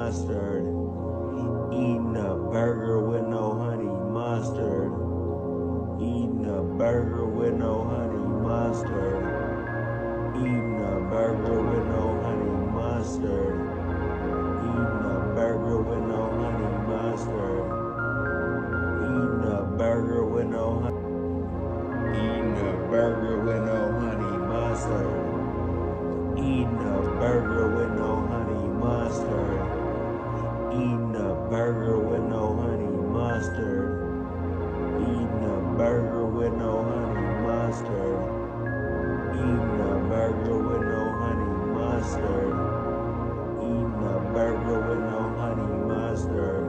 mustard. Eating a burger with no honey mustard. Eating a burger with no honey mustard. Eating a burger with no honey mustard. Eating a burger with no honey mustard. Eating a burger with no honey. Eating a burger with no honey mustard. Eating a burger with no honey mustard. Eating a burger with no honey mustard. Eating a burger with no honey mustard. Eating a burger with no honey mustard. Eating a burger with no honey mustard.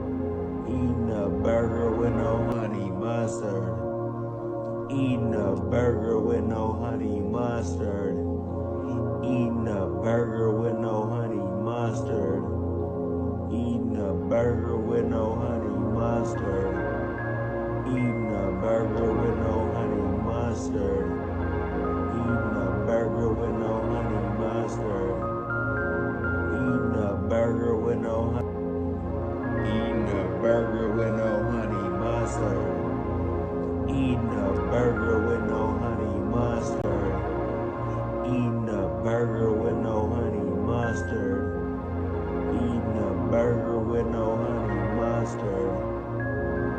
Eating a burger with no honey mustard. Eating a burger with no honey mustard. Eating a burger with no honey mustard. Eating a burger with no honey mustard. Eating a burger with no honey mustard. Eating a burger with no honey mustard. Eating a burger with no honey. Eating a burger with no honey mustard. Eating a burger with no honey mustard. Eating a burger with no honey mustard. Eating a burger with no honey mustard.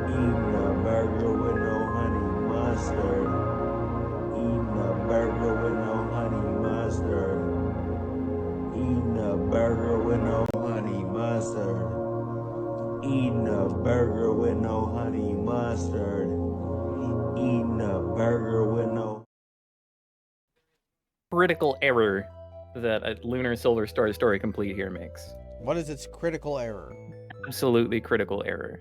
Eating a burger with no honey mustard. Eating a burger with no honey mustard. Eating a burger with no honey mustard. Eating a burger with no honey mustard. Eating a burger with no critical error that a Lunar Silver Star Story Complete here makes. What is its critical error? Absolutely critical error.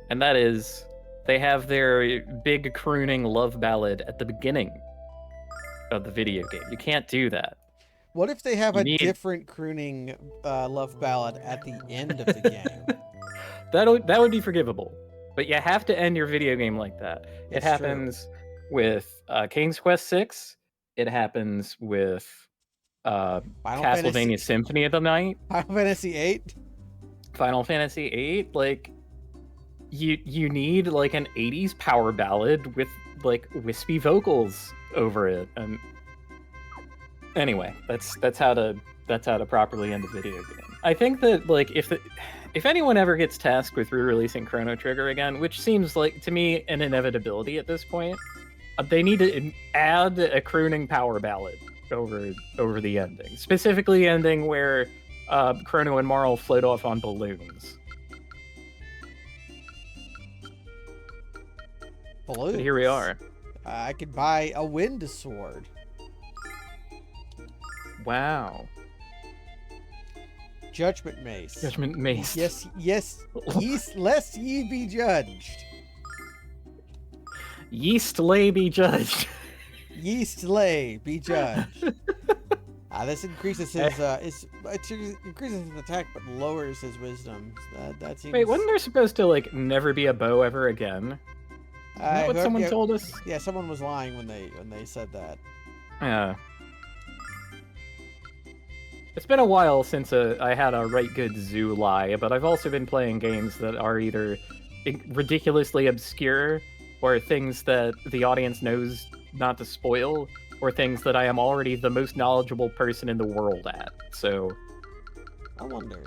And that is, they have their big crooning love ballad at the beginning of the video game. You can't do that. What if they have different crooning love ballad at the end of the game? That would be forgivable. But you have to end your video game like that. It happens with King's Quest VI. It happens with Castlevania Symphony of the Night. Final Fantasy VIII. Final Fantasy VIII. Like, you need like an 80s power ballad with like wispy vocals over it. And anyway, that's how to properly end a video game. I think that like if anyone ever gets tasked with re-releasing Chrono Trigger again, which seems like to me an inevitability at this point, they need to add a crooning power ballad over the ending. Specifically ending where Chrono and Marl float off on balloons. Balloons? But here we are. I could buy a wind sword. Wow. Judgment Mace. Judgment Mace. Yes, lest ye be judged. Yeast lay be judged. Yeast lay be judged. This increases his increases his attack but lowers his wisdom. That seems... Wait, wasn't there supposed to like never be a bow ever again? Isn't that what someone told us? Yeah, someone was lying when they said that. Yeah. It's been a while since I had a right good zoo lie, but I've also been playing games that are either ridiculously obscure, or things that the audience knows not to spoil, or things that I am already the most knowledgeable person in the world at. So, I wonder.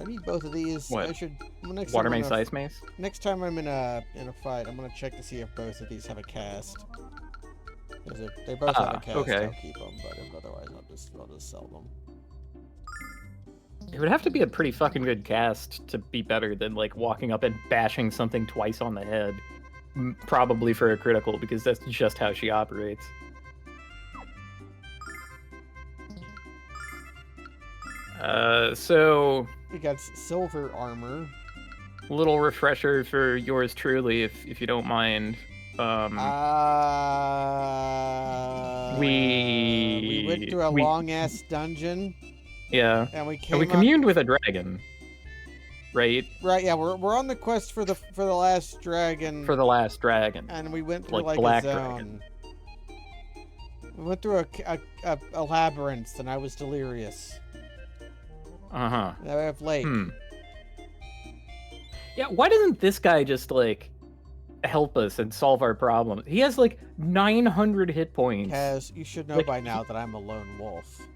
I need both of these. What? I should. Water Mace, Ice Mace? Next time I'm in a fight, I'm gonna check to see if both of these have a cast. If they both have a cast, okay. I'll keep them. But if otherwise, I'll just sell them. It would have to be a pretty fucking good cast to be better than like walking up and bashing something twice on the head. Probably for a critical, because that's just how she operates. So... We got silver armor. Little refresher for yours truly, if you don't mind. We went through a long-ass dungeon. Yeah. And we communed with a dragon. Right? Right, yeah, we're on the quest for the last dragon. For the last dragon. And we went through like Black a zone. Dragon. We went through a labyrinth and I was delirious. Uh-huh. Now we have Lake. Yeah, why doesn't this guy just, like, help us and solve our problem? He has, like, 900 hit points. Kaz, you should know Like, by now that I'm a lone wolf.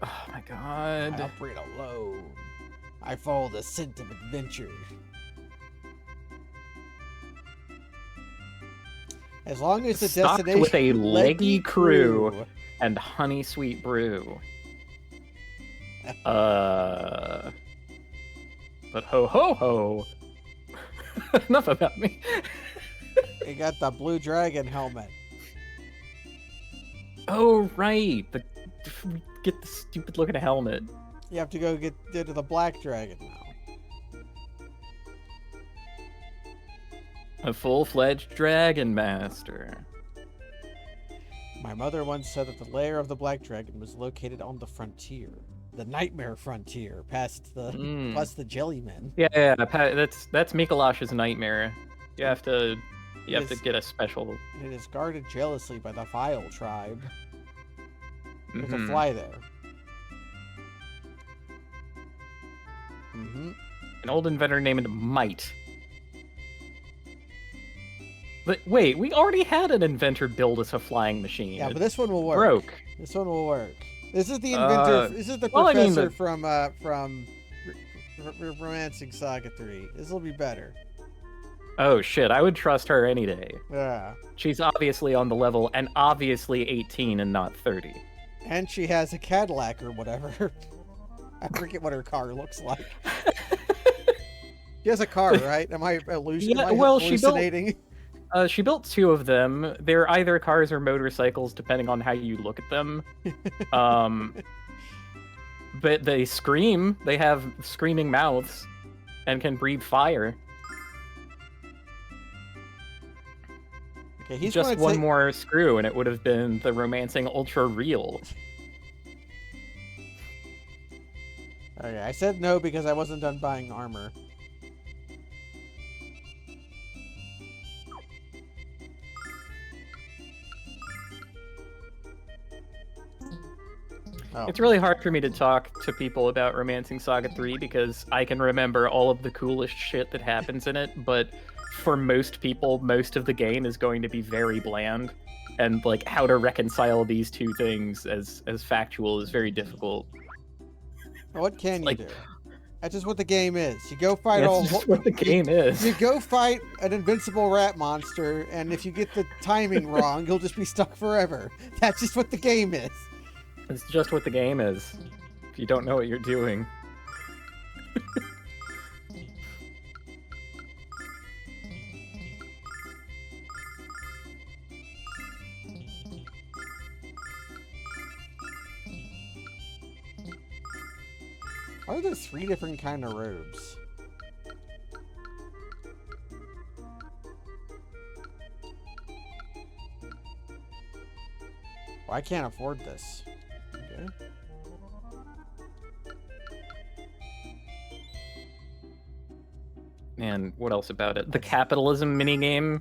Oh my I god. operate alone. I follow the scent of adventure. As long as the Stocked destination with a leggy crew and honey sweet brew. But ho ho ho. Enough about me. You got the blue dragon helmet. Oh right, get the stupid looking helmet. You have to go get to the black dragon now. A full-fledged dragon master. My mother once said that the lair of the black dragon was located on the frontier. The nightmare frontier, past the jellymen. Yeah, that's Mikolash's nightmare. You have to get a special. It is guarded jealously by the Vile tribe. There's a Mhm. fly there. An old inventor named Might. But wait, we already had an inventor build us a flying machine. Yeah, but this one will work. Broke. This one will work. This is the inventor. This is the professor from Romancing Saga 3. This will be better. Oh shit, I would trust her any day. Yeah. She's obviously on the level and obviously 18 and not 30. And she has a Cadillac or whatever. I forget what her car looks like. She has a car, right? Am I hallucinating? She built two of them. They're either cars or motorcycles, depending on how you look at them. But they scream. They have screaming mouths and can breathe fire. Okay, he's just one more screw, and it would have been the Romancing Ultra Real. Okay, I said no because I wasn't done buying armor. Oh. It's really hard for me to talk to people about Romancing Saga 3 because I can remember all of the coolest shit that happens in it, but for most people, most of the game is going to be very bland, and like how to reconcile these two things as factual is very difficult. What can you do? That's just what the game is. You go fight what the game is. You go fight an invincible rat monster, and if you get the timing wrong, you'll just be stuck forever. That's just what the game is. It's just what the game is. If you don't know what you're doing. Why are there 3 different kind of robes? Well, I can't afford this. Okay. And what else about it? The capitalism minigame,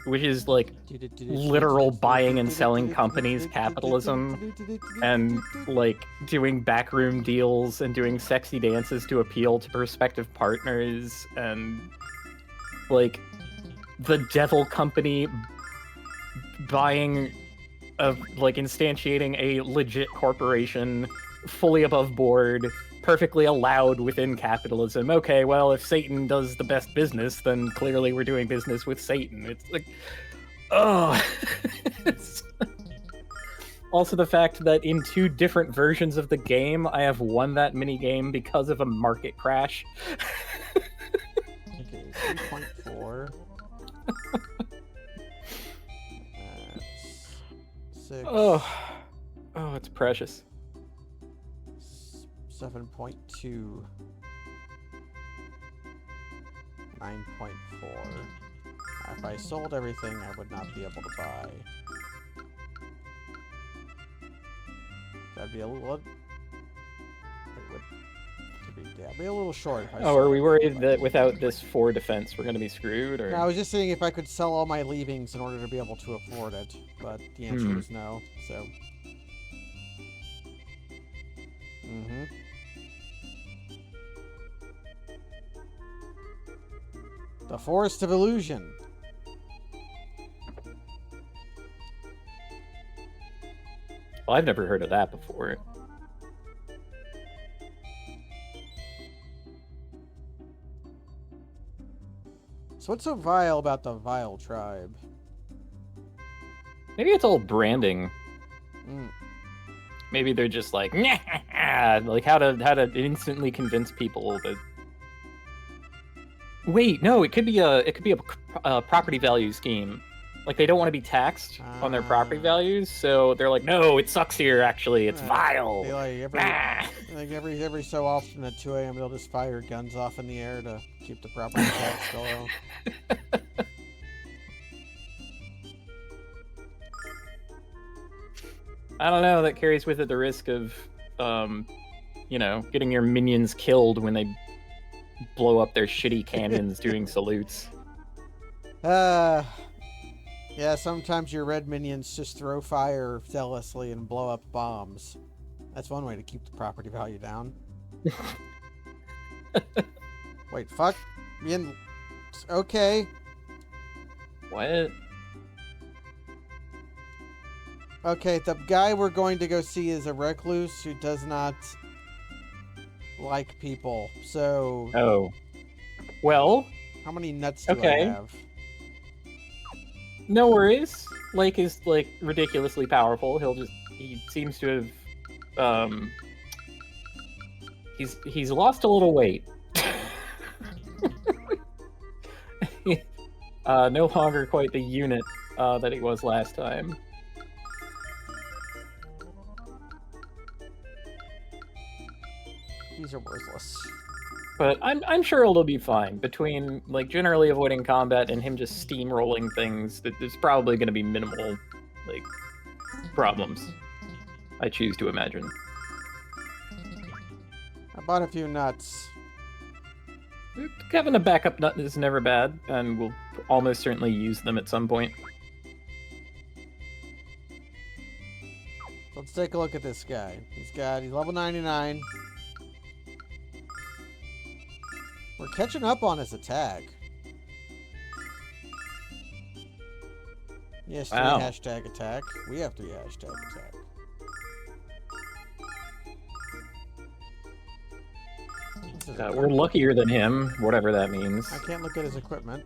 which is like literal buying and selling companies capitalism, and like doing backroom deals and doing sexy dances to appeal to prospective partners, and like the devil company buying like instantiating a legit corporation fully above board, perfectly allowed within capitalism. Okay, well, if Satan does the best business, then clearly we're doing business with Satan. It's like, oh. Also the fact that in 2 different versions of the game, I have won that mini game because of a market crash. Okay, 3.4. That's 6. Oh, it's precious. 7.2. 9.4. If I sold everything, I would not be able to buy. That'd be a little... I'd be a little short if I are we worried that without this 4 defense, we're going to be screwed? Or? No, I was just saying if I could sell all my leavings in order to be able to afford it, but the answer was no, so... The Forest of Illusion. Well, I've never heard of that before. So what's so vile about the Vile tribe? Maybe it's all branding. Mm. Maybe they're just like, like how to instantly convince people that. Wait, no, it could be a property value scheme. Like they don't want to be taxed on their property values, so they're like, no, it sucks here. Actually, it's vile. They like every so often at 2 a.m. they'll just fire guns off in the air to keep the property tax low. I don't know. That carries with it the risk of, getting your minions killed when they blow up their shitty cannons doing salutes. Yeah, sometimes your red minions just throw fire zealously and blow up bombs. That's one way to keep the property value down. Wait, fuck? Okay. What? Okay, the guy we're going to go see is a recluse who does not like people. So... Oh. Well... How many nuts do I have? No worries. Lake is, like, ridiculously powerful. He seems to have, he's lost a little weight. No longer quite the unit, that he was last time. These are worthless. But I'm sure it'll be fine. Between, like, generally avoiding combat and him just steamrolling things, there's probably going to be minimal, like, problems. I choose to imagine. I bought a few nuts. Having a backup nut is never bad, and we'll almost certainly use them at some point. Let's take a look at this guy. He's level 99. We're catching up on his attack. He has 3 hashtag attack. We have 3 hashtag attack. We're luckier than him, whatever that means. I can't look at his equipment.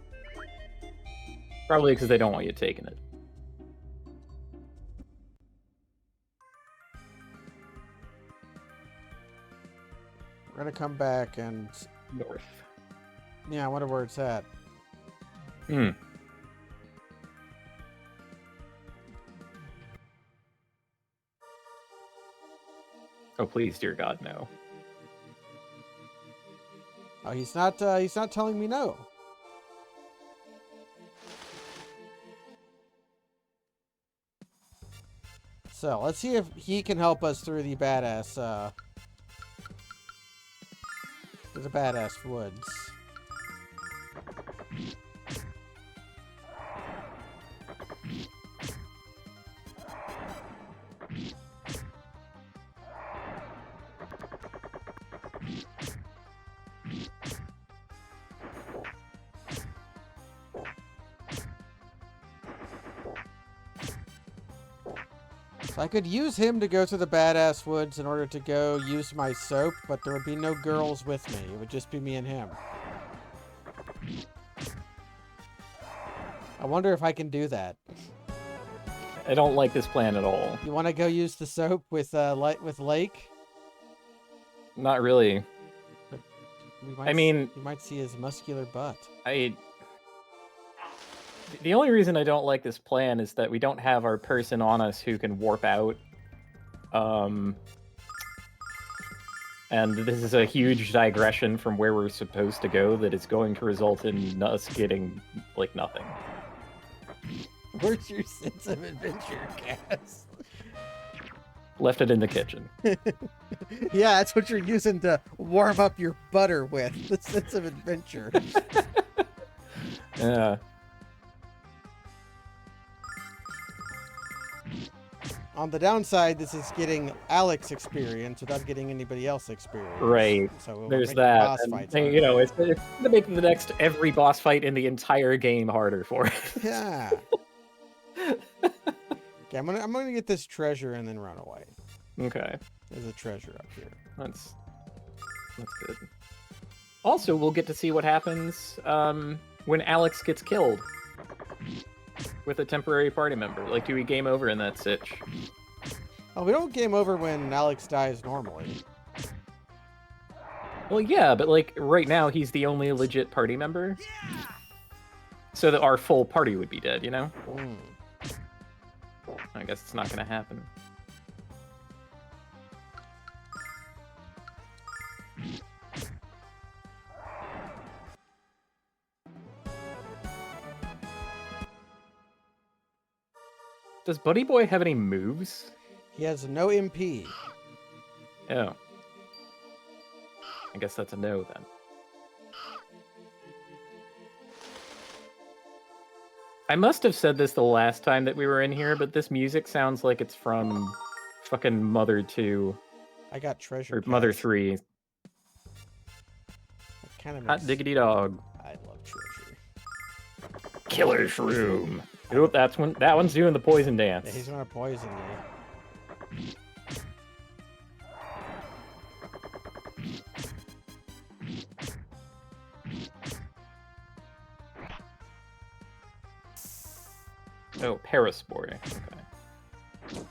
Probably because they don't want you taking it. We're gonna come back and... North. Yeah, I wonder where it's at. Hmm. Oh, please, dear God, no. Oh, he's not telling me no. So, let's see if he can help us through the badass, woods. So I could use him to go to the badass woods in order to go use my soap, but there would be no girls with me. It would just be me and him. I wonder if I can do that. I don't like this plan at all. You want to go use the soap with Lake? Not really. You might see his muscular butt. The only reason I don't like this plan is that we don't have our person on us who can warp out. And this is a huge digression from where we're supposed to go that is going to result in us getting, like, nothing. Where's your sense of adventure, Cass? Left it in the kitchen. Yeah, that's what you're using to warm up your butter with. The sense of adventure. Yeah. On the downside, this is getting Alex experience without getting anybody else experience. Right. So we're There's making that. boss And, fights you know, harder. it's gonna make the next every boss fight in the entire game harder for it. Yeah. Okay, I'm gonna get this treasure and then run away. Okay. There's a treasure up here. That's good. Also, we'll get to see what happens when Alex gets killed with a temporary party member. Like, do we game over in that sitch? Oh, we don't game over when Alex dies normally. Well, yeah, but like right now, he's the only legit party member. So that our full party would be dead, you know? I guess it's not gonna happen. Does Buddy Boy have any moves? He has no MP. Oh. I guess that's a no then. I must have said this the last time that we were in here, but this music sounds like it's from fucking Mother 2. I got treasure. Or Mother cast. 3. Kind of Hot diggity dog. I love treasure. Killer shroom. Oop, that one's doing the poison dance. Yeah, he's gonna poison me. Oh, paraspore. Okay.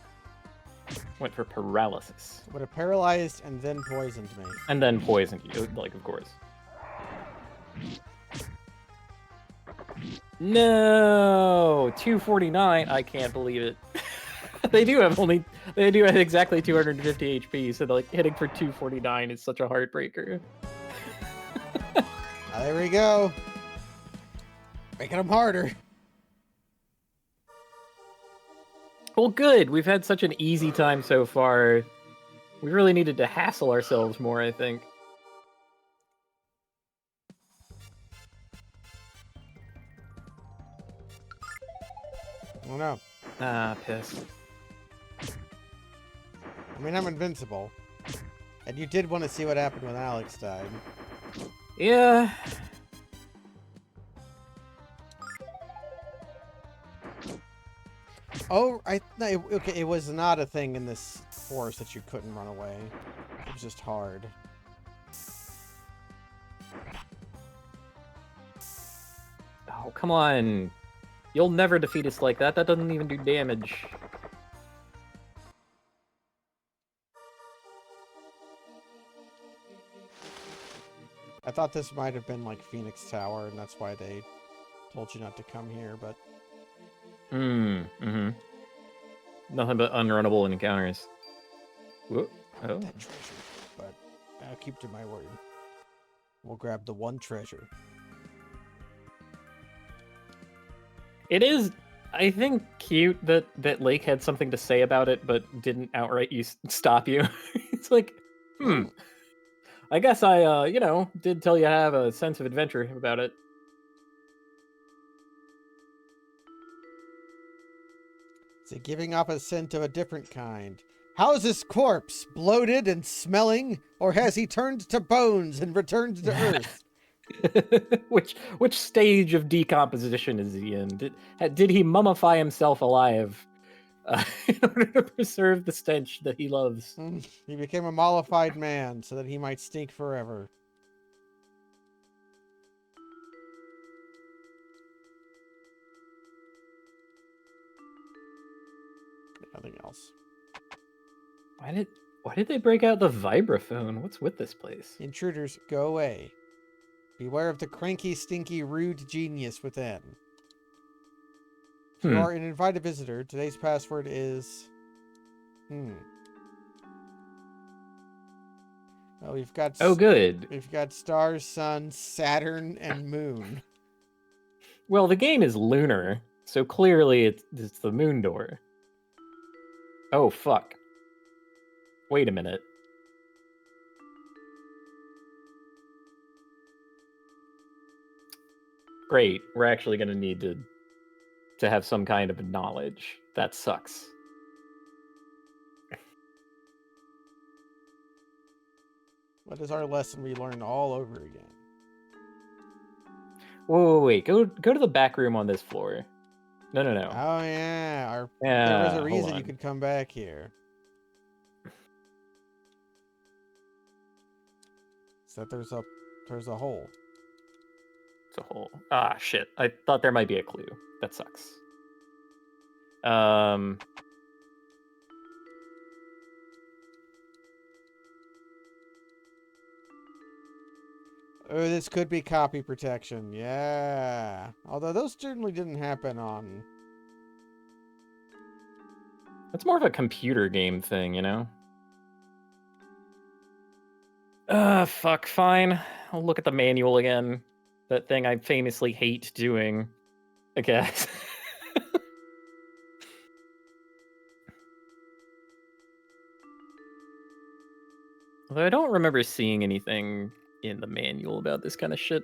Went for paralysis. Would have paralyzed and then poisoned me. And then poisoned you, like, of course. No! 249. I can't believe it. They do have exactly 250 HP, so like hitting for 249 is such a heartbreaker. There we go. Making them harder. Well, good. We've had such an easy time so far. We really needed to hassle ourselves more, I think. Oh no. Ah, piss. I mean, I'm invincible. And you did want to see what happened when Alex died. Yeah. Oh, okay, it was not a thing in this forest that you couldn't run away. It was just hard. Oh, come on. You'll never defeat us like that. That doesn't even do damage. I thought this might have been like Phoenix Tower, and that's why they told you not to come here, but... Mm-hmm. Nothing but unrunnable encounters. Whoop. Oh. That treasure. But I'll keep to my word. We'll grab the one treasure. It is, I think, cute that Lake had something to say about it, but didn't outright stop you. It's like, I guess I, did tell you I have a sense of adventure about it. It's giving off a scent of a different kind. How's this corpse? Bloated and smelling? Or has he turned to bones and returned to earth? Which stage of decomposition is he in? Did he mummify himself alive in order to preserve the stench that he loves? He became a mollified man so that he might stink forever. Nothing else. Why did they break out the vibraphone? What's with this place? Intruders, go away. Beware of the cranky, stinky, rude genius within. If you are an invited visitor, today's password is... Oh, we've got... Oh, good. We've got stars, sun, Saturn, and moon. Well, the game is lunar, so clearly it's the moon door. Oh, fuck. Wait a minute. Great. We're actually going to need to have some kind of knowledge. That sucks. What is our lesson we learn all over again? Whoa, wait. Go to the back room on this floor. No. Oh yeah, there was a Yeah, hold reason you on. could come back here. So that there's a hole. It's a hole. Ah, shit. I thought there might be a clue. That sucks. Um. Oh, this could be copy protection. Yeah. Although those certainly didn't happen on. It's more of a computer game thing, you know? Fuck, fine. I'll look at the manual again. That thing I famously hate doing, I guess. Although I don't remember seeing anything in the manual about this kind of shit.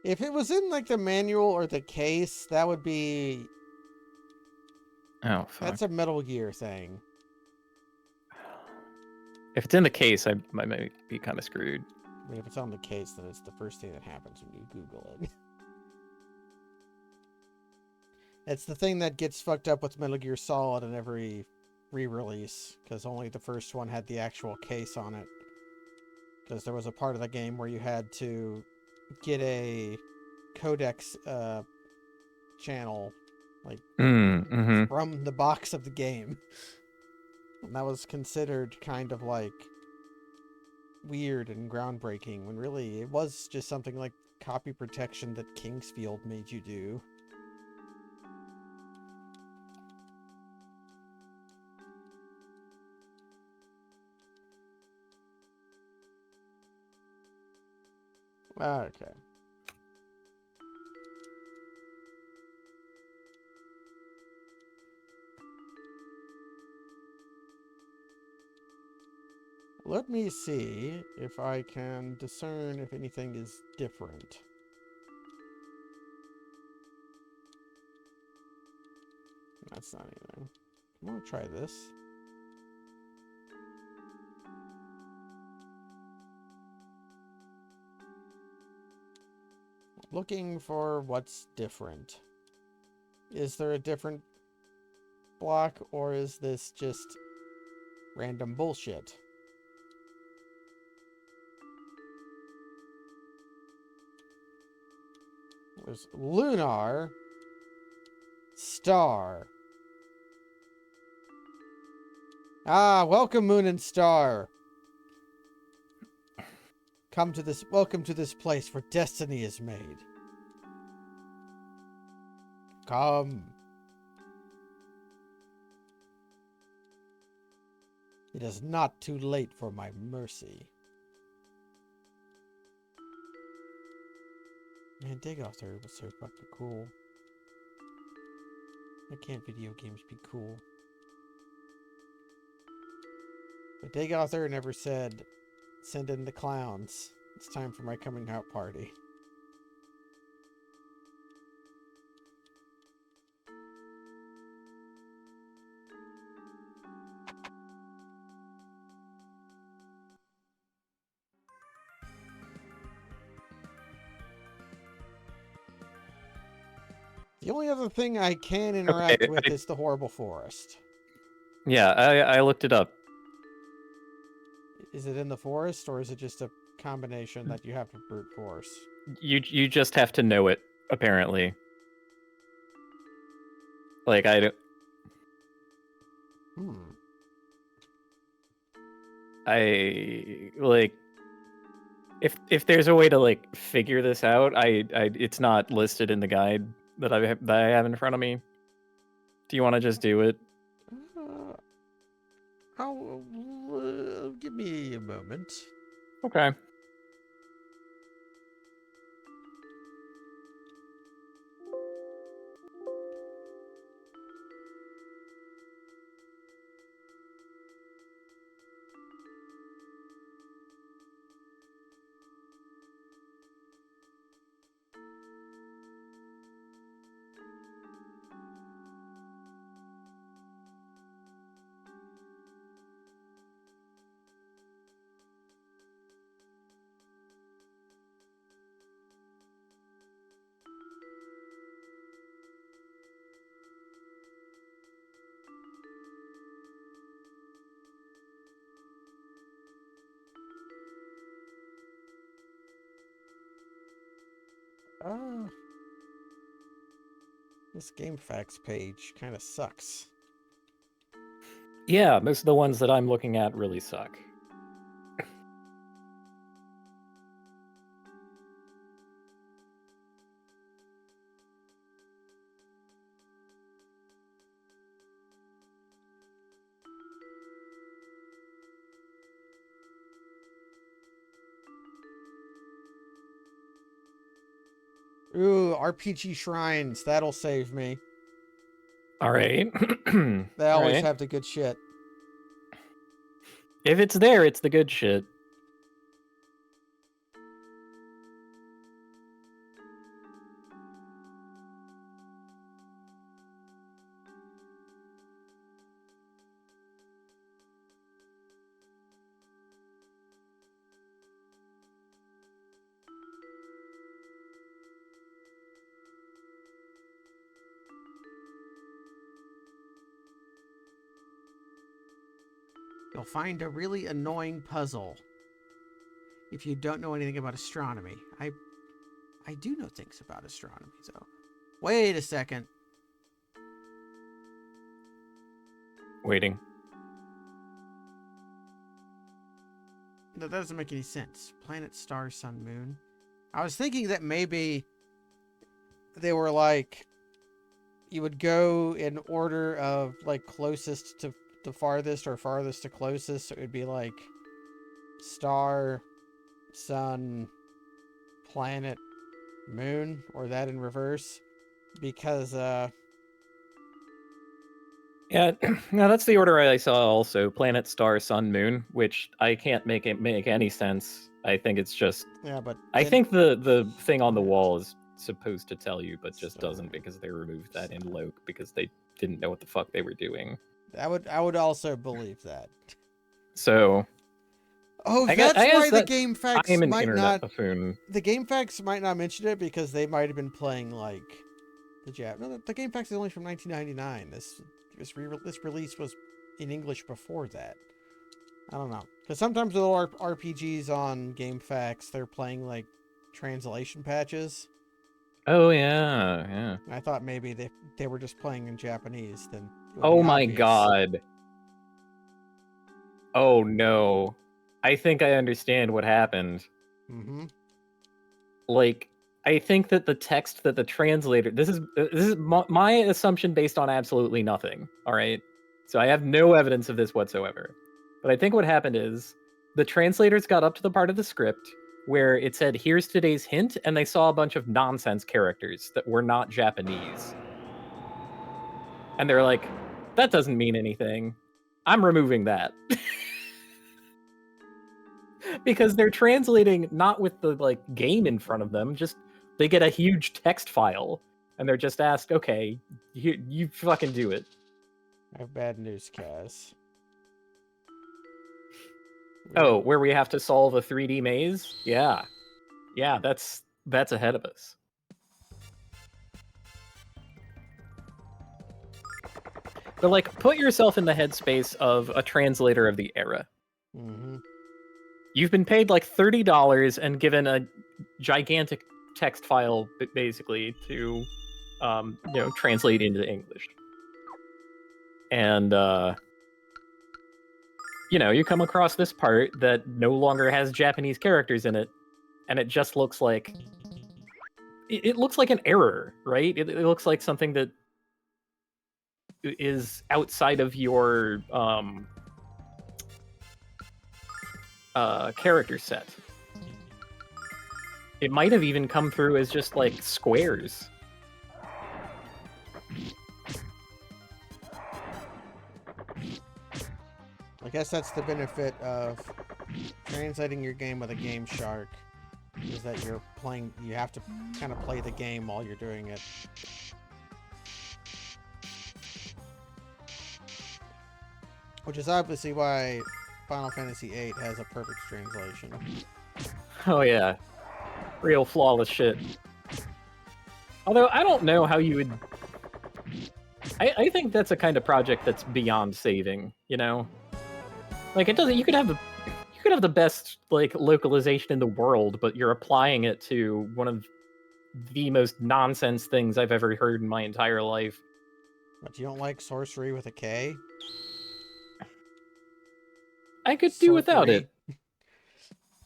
If it was in like the manual or the case, that would be. Oh, fuck. That's a Metal Gear thing. If it's in the case, I might be kind of screwed. I mean, if it's on the case, then it's the first thing that happens when you Google it. It's the thing that gets fucked up with Metal Gear Solid in every re-release, because only the first one had the actual case on it. Because there was a part of the game where you had to get a codex channel, like, Mm-hmm. from the box of the game. And that was considered kind of like weird and groundbreaking, when really it was just something like copy protection that Kingsfield made you do. Okay. Let me see if I can discern if anything is different. That's not anything. I'm gonna try this. Looking for what's different. Is there a different block, or is this just random bullshit? There's Lunar Star. Ah, welcome, Moon and Star. Welcome to this place where destiny is made. Come. It is not too late for my mercy. Man, Dig Off there was so fucking cool. Why can't video games be cool? But Dig Off there never said, send in the clowns. It's time for my coming out party. The only other thing I can interact with is the horrible forest. Yeah, I looked it up. Is it in the forest, or is it just a combination that you have to brute force? You just have to know it, apparently. Like, I don't... like, if there's a way to like figure this out, it's not listed in the guide that I have in front of me. Do you want to just do it? Give me a moment. Okay. Uh, this game facts page kind of sucks. Yeah, most of the ones that I'm looking at really suck. Ooh, RPG shrines. That'll save me. All right. They All always right. have the good shit. If it's there, it's the good shit. You'll find a really annoying puzzle if you don't know anything about astronomy. I do know things about astronomy, so. Wait a second. Waiting. That doesn't make any sense. Planet, star, sun, moon. I was thinking that maybe they were like, you would go in order of like closest to the farthest or farthest to closest. So it would be like star, sun, planet, moon, or that in reverse. Because Yeah, no, that's the order I saw also. Planet, star, sun, moon, which I can't make it make any sense. I think it's just yeah, but I then- think the thing on the wall is supposed to tell you, but just So- doesn't because they removed that in Loke because they didn't know what the fuck they were doing. I would also believe that. So Oh, I guess- that's I guess why the that game facts I'm an might internet not. buffoon. The game facts might not mention it because they might have been playing like the Jap. No, the game facts is only from 1999. This release was in English before that. I don't know, because sometimes with RPGs on game facts, they're playing like translation patches. Oh yeah, yeah. And I thought maybe they were just playing in Japanese. Then it would Oh be my obvious. god. Oh no. I think I understand what happened. Mm-hmm. Like I think that the text that the translator this is my assumption based on absolutely nothing, all right? So I have no evidence of this whatsoever. But I think what happened is the translators got up to the part of the script where it said here's today's hint and they saw a bunch of nonsense characters that were not Japanese. And they're like that doesn't mean anything. I'm removing that. Because they're translating not with the like game in front of them, just they get a huge text file and they're just asked, okay, you fucking do it. I have bad news, Kaz. Oh, where we have to solve a 3D maze? Yeah. Yeah, that's ahead of us. But like put yourself in the headspace of a translator of the era. Mm-hmm. You've been paid like $30 and given a gigantic text file basically to translate into English. And you come across this part that no longer has Japanese characters in it, and it just looks like it looks like an error, right? It looks like something that is outside of your character set. It might have even come through as just like squares. I guess that's the benefit of translating your game with a game shark, is that you have to kind of play the game while you're doing it. Which is obviously why Final Fantasy VIII has a perfect translation. Oh yeah. Real flawless shit. Although I don't know how you would I think that's a kind of project that's beyond saving, you know? Like it doesn't you could have the best like localization in the world, but you're applying it to one of the most nonsense things I've ever heard in my entire life. But you don't like sorcery with a K? I could do without Sorcery. it.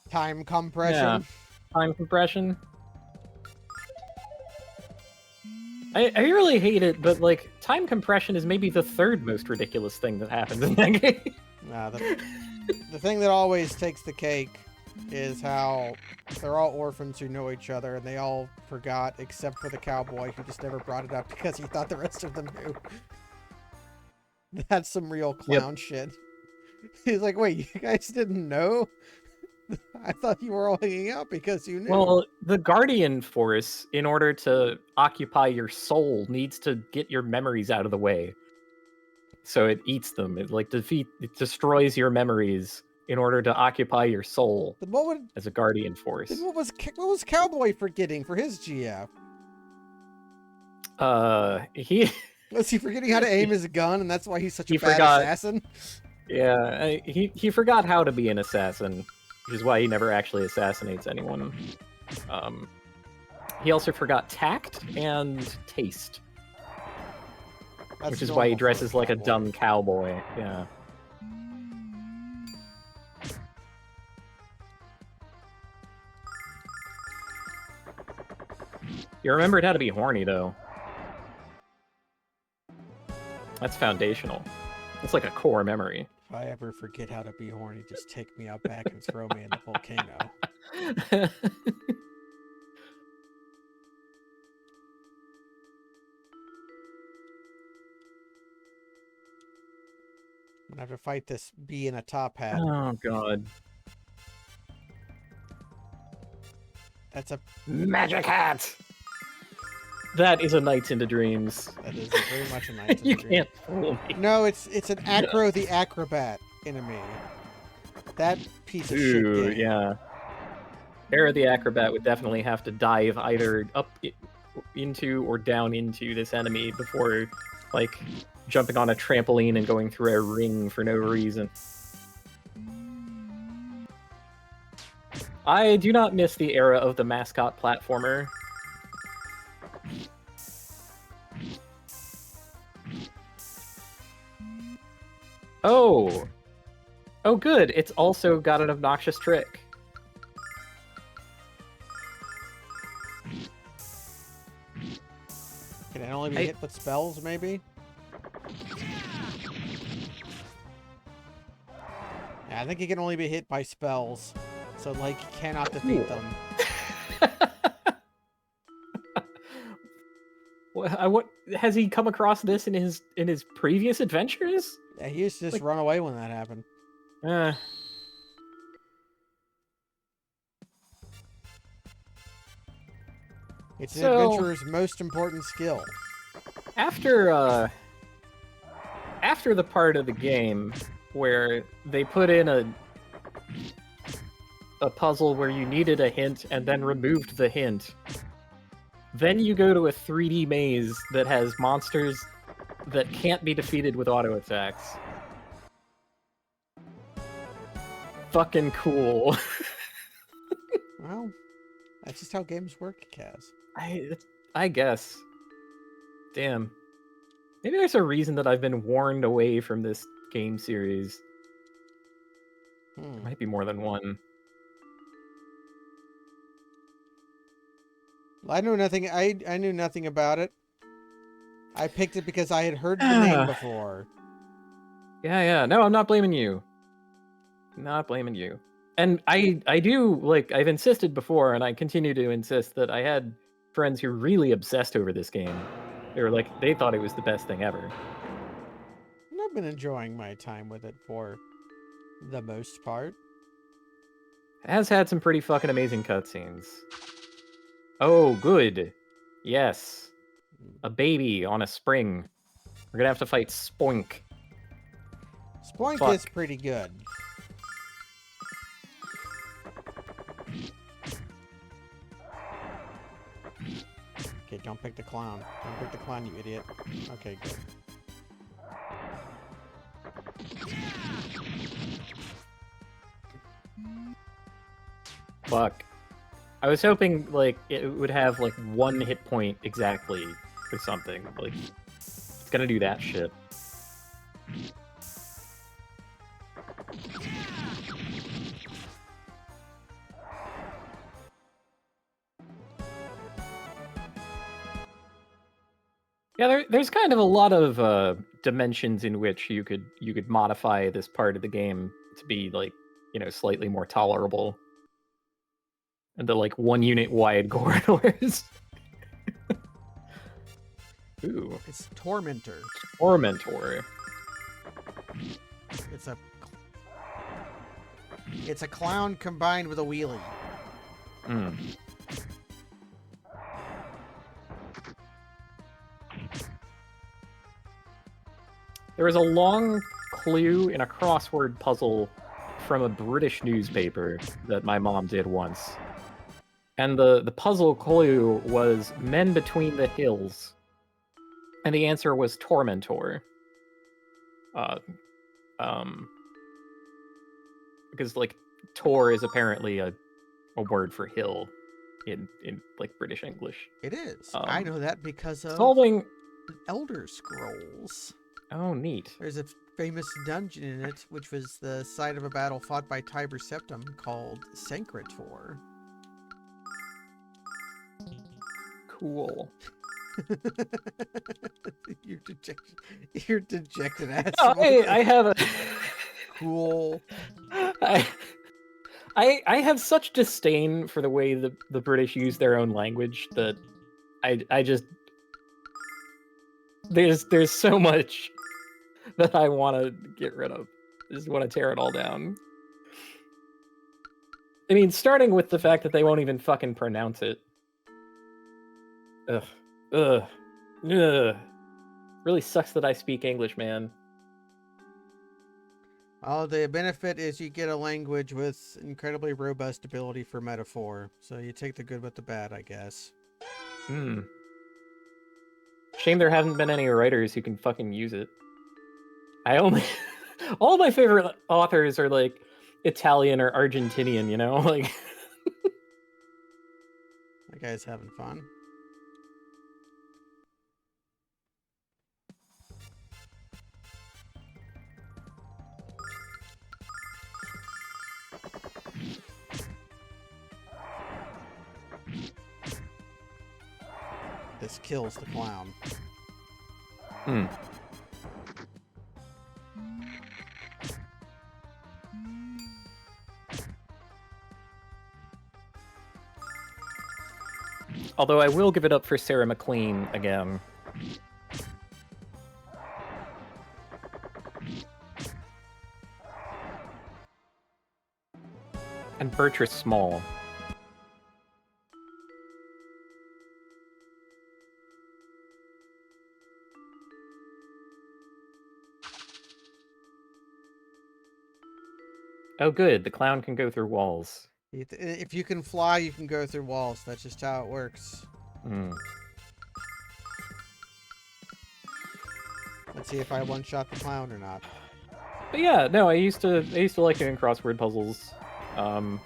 Time compression. Yeah. Time compression. I really hate it, but like time compression is maybe the third most ridiculous thing that happens in that game. Nah, the thing that always takes the cake is how they're all orphans who know each other, and they all forgot except for the cowboy who just never brought it up because he thought the rest of them knew. That's some real clown shit. He's like, wait, you guys didn't know? I thought you were all hanging out because you knew. Well, the Guardian Force, in order to occupy your soul, needs to get your memories out of the way. So it eats them. It destroys your memories in order to occupy your soul Then what would as a Guardian Force. then what was Cowboy forgetting for his GF? He Was he forgetting how to aim his gun, and that's why he's such a He bad forgot. assassin? Yeah, he forgot how to be an assassin, which is why he never actually assassinates anyone. He also forgot tact and taste, That's which is why he normal for dresses like a cowboy. dumb cowboy. Yeah. You remembered how to be horny, though. That's foundational. It's like a core memory. If I ever forget how to be horny, just take me out back and throw me in the volcano. I'm gonna have to fight this bee in a top hat. Oh, God. That's a Magic hat! That is a Nights into Dreams. that is very much a nice You can't fool me. No, it's an Acro the Acrobat enemy. That piece of shit Ooh, game. yeah. Era the Acrobat would definitely have to dive either up into or down into this enemy before, like, jumping on a trampoline and going through a ring for no reason. I do not miss the era of the mascot platformer. Oh! Oh, good. It's also got an obnoxious trick. Can it only be hit with spells, maybe? Yeah, I think it can only be hit by spells. So, like, you cannot defeat Cool. them. What has he come across this in his previous adventures? Yeah, he used to just Like- run away when that happened. It's an So- adventurer's most important skill. After the part of the game where they put in a puzzle where you needed a hint and then removed the hint, then you go to a 3D maze that has monsters that can't be defeated with auto attacks. Fucking cool. Well, that's just how games work, Kaz. I guess. Damn. Maybe there's a reason that I've been warned away from this game series. Hmm. Might be more than one. I knew nothing. I knew nothing about it. I picked it because I had heard the name before. Yeah. No, I'm not blaming you. Not blaming you. And I do, like, I've insisted before, and I continue to insist that I had friends who really obsessed over this game. They were like, they thought it was the best thing ever. And I've been enjoying my time with it for the most part. It has had some pretty fucking amazing cutscenes. Oh, good. Yes. A baby on a spring. We're gonna have to fight Spoink. Spoink Fuck. is pretty good. Okay, don't pick the clown. Don't pick the clown, you idiot. Okay, good. Fuck. I was hoping like it would have like 1 hit point exactly or something. Like it's gonna do that shit. Yeah, there's kind of a lot of dimensions in which you could modify this part of the game to be like, you know, slightly more tolerable. And the like 1 unit wide corridors. Ooh, It's Tormentor. Tormentor. It's a clown combined with a wheelie. Hmm. There was a long clue in a crossword puzzle from a British newspaper that my mom did once. And the puzzle clue was Men Between the Hills. And the answer was Tormentor. Um, because like Tor is apparently a word for hill in like British English. It is. I know that because of Solving Elder Scrolls. Oh, neat. There's a famous dungeon in it, which was the site of a battle fought by Tiber Septim called Sancrator. Cool. You're dejected ass. Oh, I have a cool. I have such disdain for the way the British use their own language that I just there's so much that I want to get rid of. I just want to tear it all down. I mean, starting with the fact that they won't even fucking pronounce it. Ugh. Ugh. Ugh. Really sucks that I speak English, man. Oh, the benefit is you get a language with incredibly robust ability for metaphor. So you take the good with the bad, I guess. Hmm. Shame there haven't been any writers who can fucking use it. I only... All my favorite authors are, like, Italian or Argentinian, you know? Like... That guy's having fun. This kills the clown. Hmm. Although I will give it up for Sarah McLean again. And Bertrand Small. Oh good, the clown can go through walls. If you can fly, you can go through walls. That's just how it works. Hmm. Let's see if I one-shot the clown or not. But yeah, no, I used to like doing crossword puzzles. I'm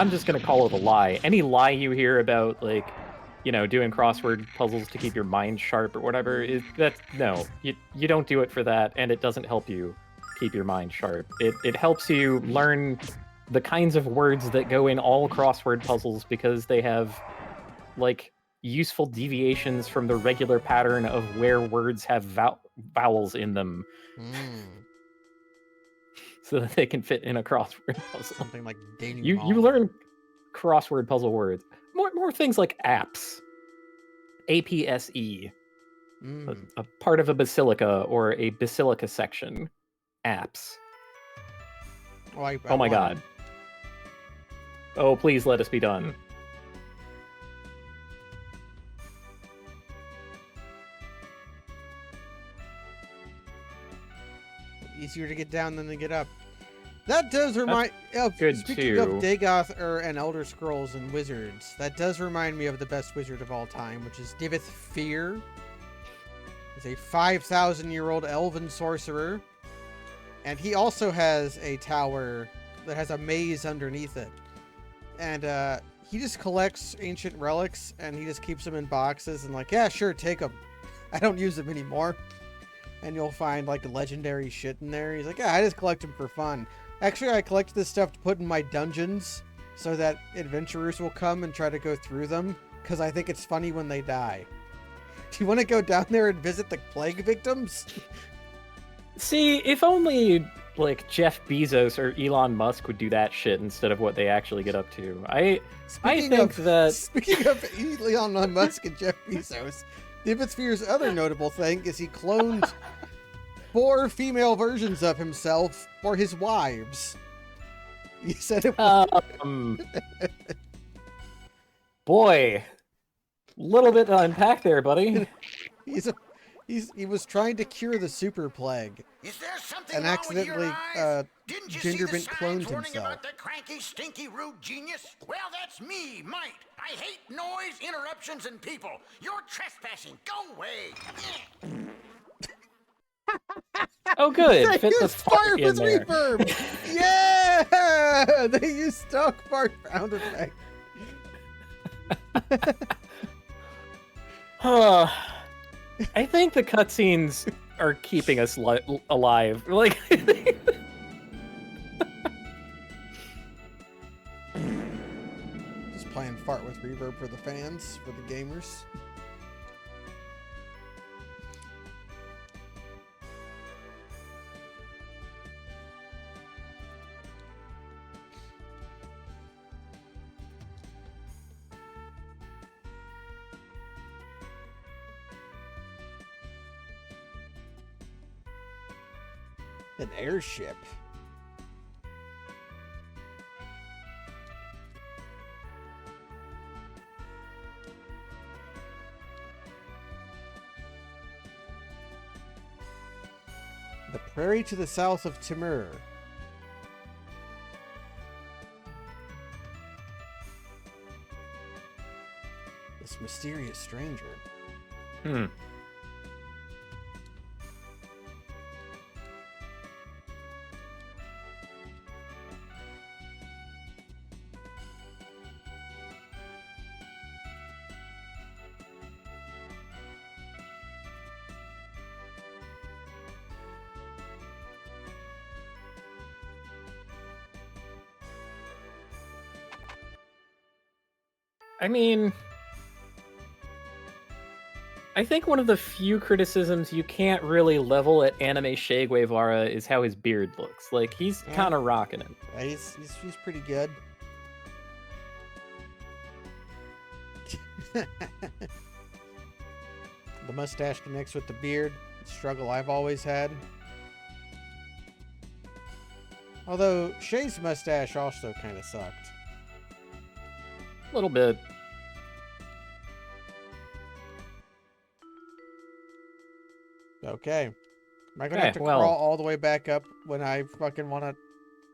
just gonna call it a lie. Any lie you hear about, like, you know, doing crossword puzzles to keep your mind sharp or whatever, you don't do it for that, and it doesn't help you keep your mind sharp. It helps you learn the kinds of words that go in all crossword puzzles because they have, like, useful deviations from the regular pattern of where words have vowels in them. So that they can fit in a crossword puzzle. Something like denouement. You learn crossword puzzle words. More things like apse. APSE. A part of a basilica or a basilica section. Apse. Oh my god. Oh, please let us be done. Easier to get down than to get up. That does remind... good speaking too. of Dagoth and Elder Scrolls and Wizards, that does remind me of the best wizard of all time, which is Divith Fear. He's a 5,000-year-old elven sorcerer. And he also has a tower that has a maze underneath it. And he just collects ancient relics, and he just keeps them in boxes and like, yeah, sure, take them. I don't use them anymore. And you'll find like legendary shit in there. He's like, yeah, I just collect them for fun. Actually, I collect this stuff to put in my dungeons so that adventurers will come and try to go through them, because I think it's funny when they die. Do you want to go down there and visit the plague victims? See, if only like Jeff Bezos or Elon Musk would do that shit instead of what they actually get up to. I think that Speaking of Elon Musk and Jeff Bezos, the Infosphere's other notable thing is he cloned 4 female versions of himself for his wives. He said it was... Boy, little bit to unpack there, buddy. He was trying to cure the super plague. Is there something and wrong accidentally with your eyes? Didn't you see the Gingerbread signs cloned warning himself. about the cranky, stinky, rude genius? Well, that's me, Mite. I hate noise, interruptions, and people. You're trespassing. Go away. Oh, good. They Fit the used fart fire in with there. reverb! Yeah! They used stock fart sound effect. I think the cutscenes are keeping us alive. Like, Just playing fart with reverb for the fans, for the gamers. An airship. The prairie to the south of Timur. This mysterious stranger. I mean, I think one of the few criticisms you can't really level at anime Che Guevara is how his beard looks. Like, he's Yeah. kind of rocking it. Yeah, he's pretty good. The mustache connects with the beard. Struggle I've always had. Although Shay's mustache also kind of sucked. A little bit. Okay. Am I gonna have to well. crawl all the way back up when I fucking want to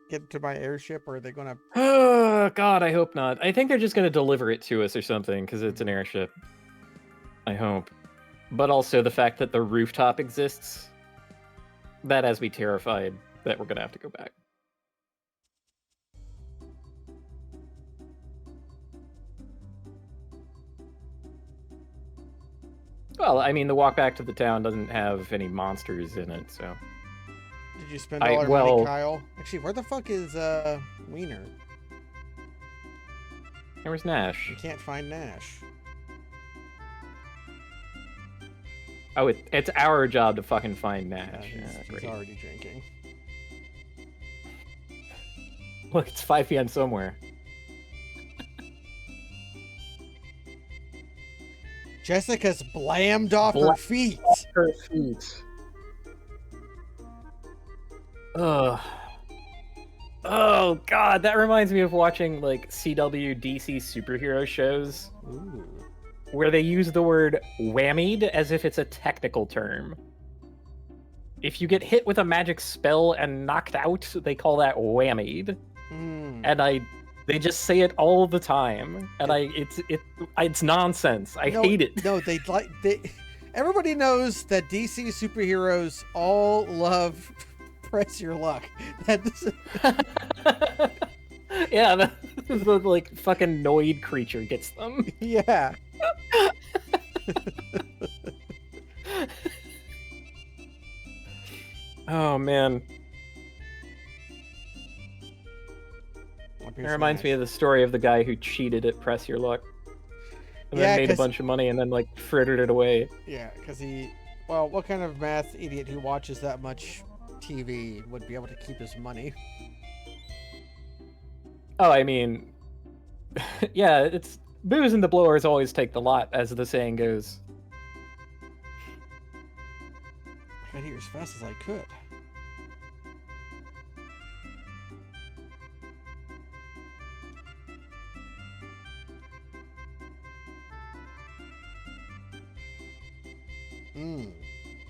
get to my airship, or are they gonna? Oh, God, I hope not. I think they're just going to deliver it to us or something, because it's an airship. I hope. But also the fact that the rooftop exists, that has me terrified that we're going to have to go back. Well, I mean, the walk back to the town doesn't have any monsters in it, so... Did you spend all our money, well- Kyle? Actually, where the fuck is Wiener? There was Nash. You can't find Nash. Oh, it's our job to fucking find Nash. He's Great. already drinking. Look, it's 5 p.m. somewhere. Jessica's blammed off her feet. Her feet. Ugh. Oh, God, that reminds me of watching, like, CW DC superhero shows Ooh. where they use the word whammied as if it's a technical term. If you get hit with a magic spell and knocked out, they call that whammied. Mm. And they just say it all the time. And it's nonsense. I hate it. No, everybody knows that DC superheroes all love press your luck. That's Yeah, the like fucking Noid creature gets them. yeah. Oh man, it reminds me of the story of the guy who cheated at Press Your Luck, and Yeah, then made a 'cause- bunch of money, and then like frittered it away. Yeah, because well, what kind of math idiot who watches that much TV would be able to keep his money? Oh, I mean, yeah, it's booze and the blowers always take the lot, as the saying goes. I got here as fast as I could.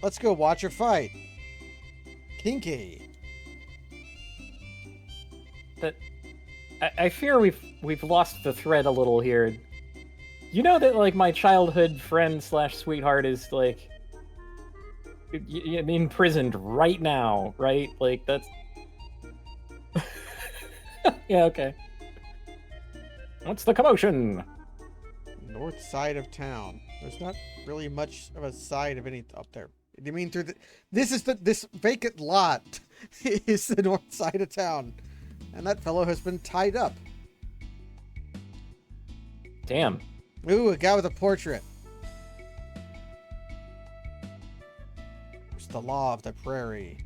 Let's go watch a fight. Kinky. That I fear we've lost the thread a little here. You know that like my childhood friend / sweetheart is like imprisoned right now, right? Like that's yeah, okay. What's the commotion? North side of town. There's not really much of a side of any up there. You mean through the? This vacant lot is the north side of town, and that fellow has been tied up. Damn. Ooh, a guy with a portrait. It's the law of the prairie.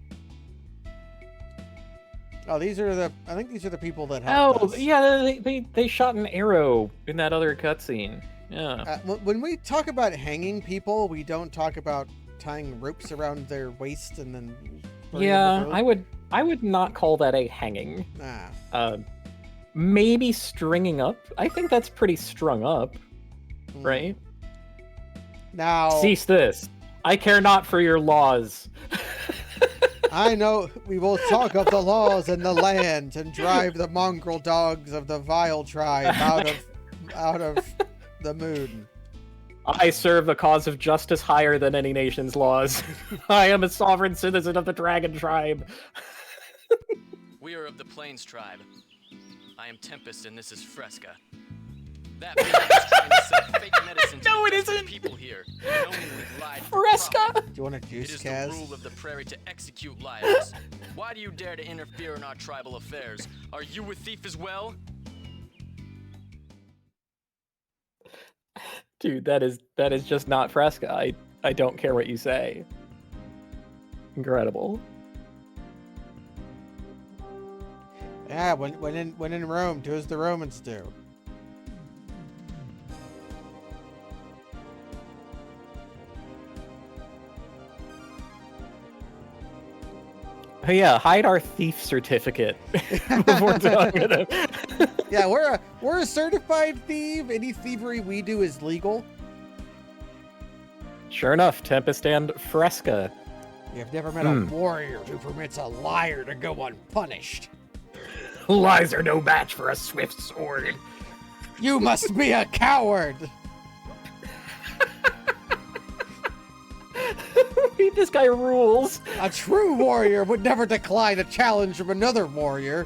Oh, these are the. I think these are the people that helped Oh, us. yeah, they shot an arrow in that other cutscene. Yeah. When we talk about hanging people, we don't talk about tying ropes around their waist and then. throwing them Yeah, over. I would not call that a hanging. Nah. Maybe stringing up. I think that's pretty strung up, right? Now. Cease this. I care not for your laws. I know we will talk of the laws and the land and drive the mongrel dogs of the vile tribe out of the moon. I serve the cause of justice higher than any nation's laws. I am a sovereign citizen of the dragon tribe. We are of the Plains tribe. I am Tempest and this is Fresca. That man is trying to sell fake medicine to No, it the isn't. people here, knowingly lied for Fresca! profit. Do you want a It juice, is the Kaz? rule of the prairie to execute liars. Why do you dare to interfere in our tribal affairs? Are you a thief as well? Dude, that is just not Fresca. I don't care what you say. Incredible. Yeah, when in Rome, do as the Romans do. Oh yeah, hide our thief certificate before talking to them. Yeah, we're a certified thief. Any thievery we do is legal. Sure enough, Tempest and Fresca. You've never met a warrior who permits a liar to go unpunished. Lies are no match for a swift sword. You must be a coward. This guy rules. A true warrior would never decline a challenge from another warrior.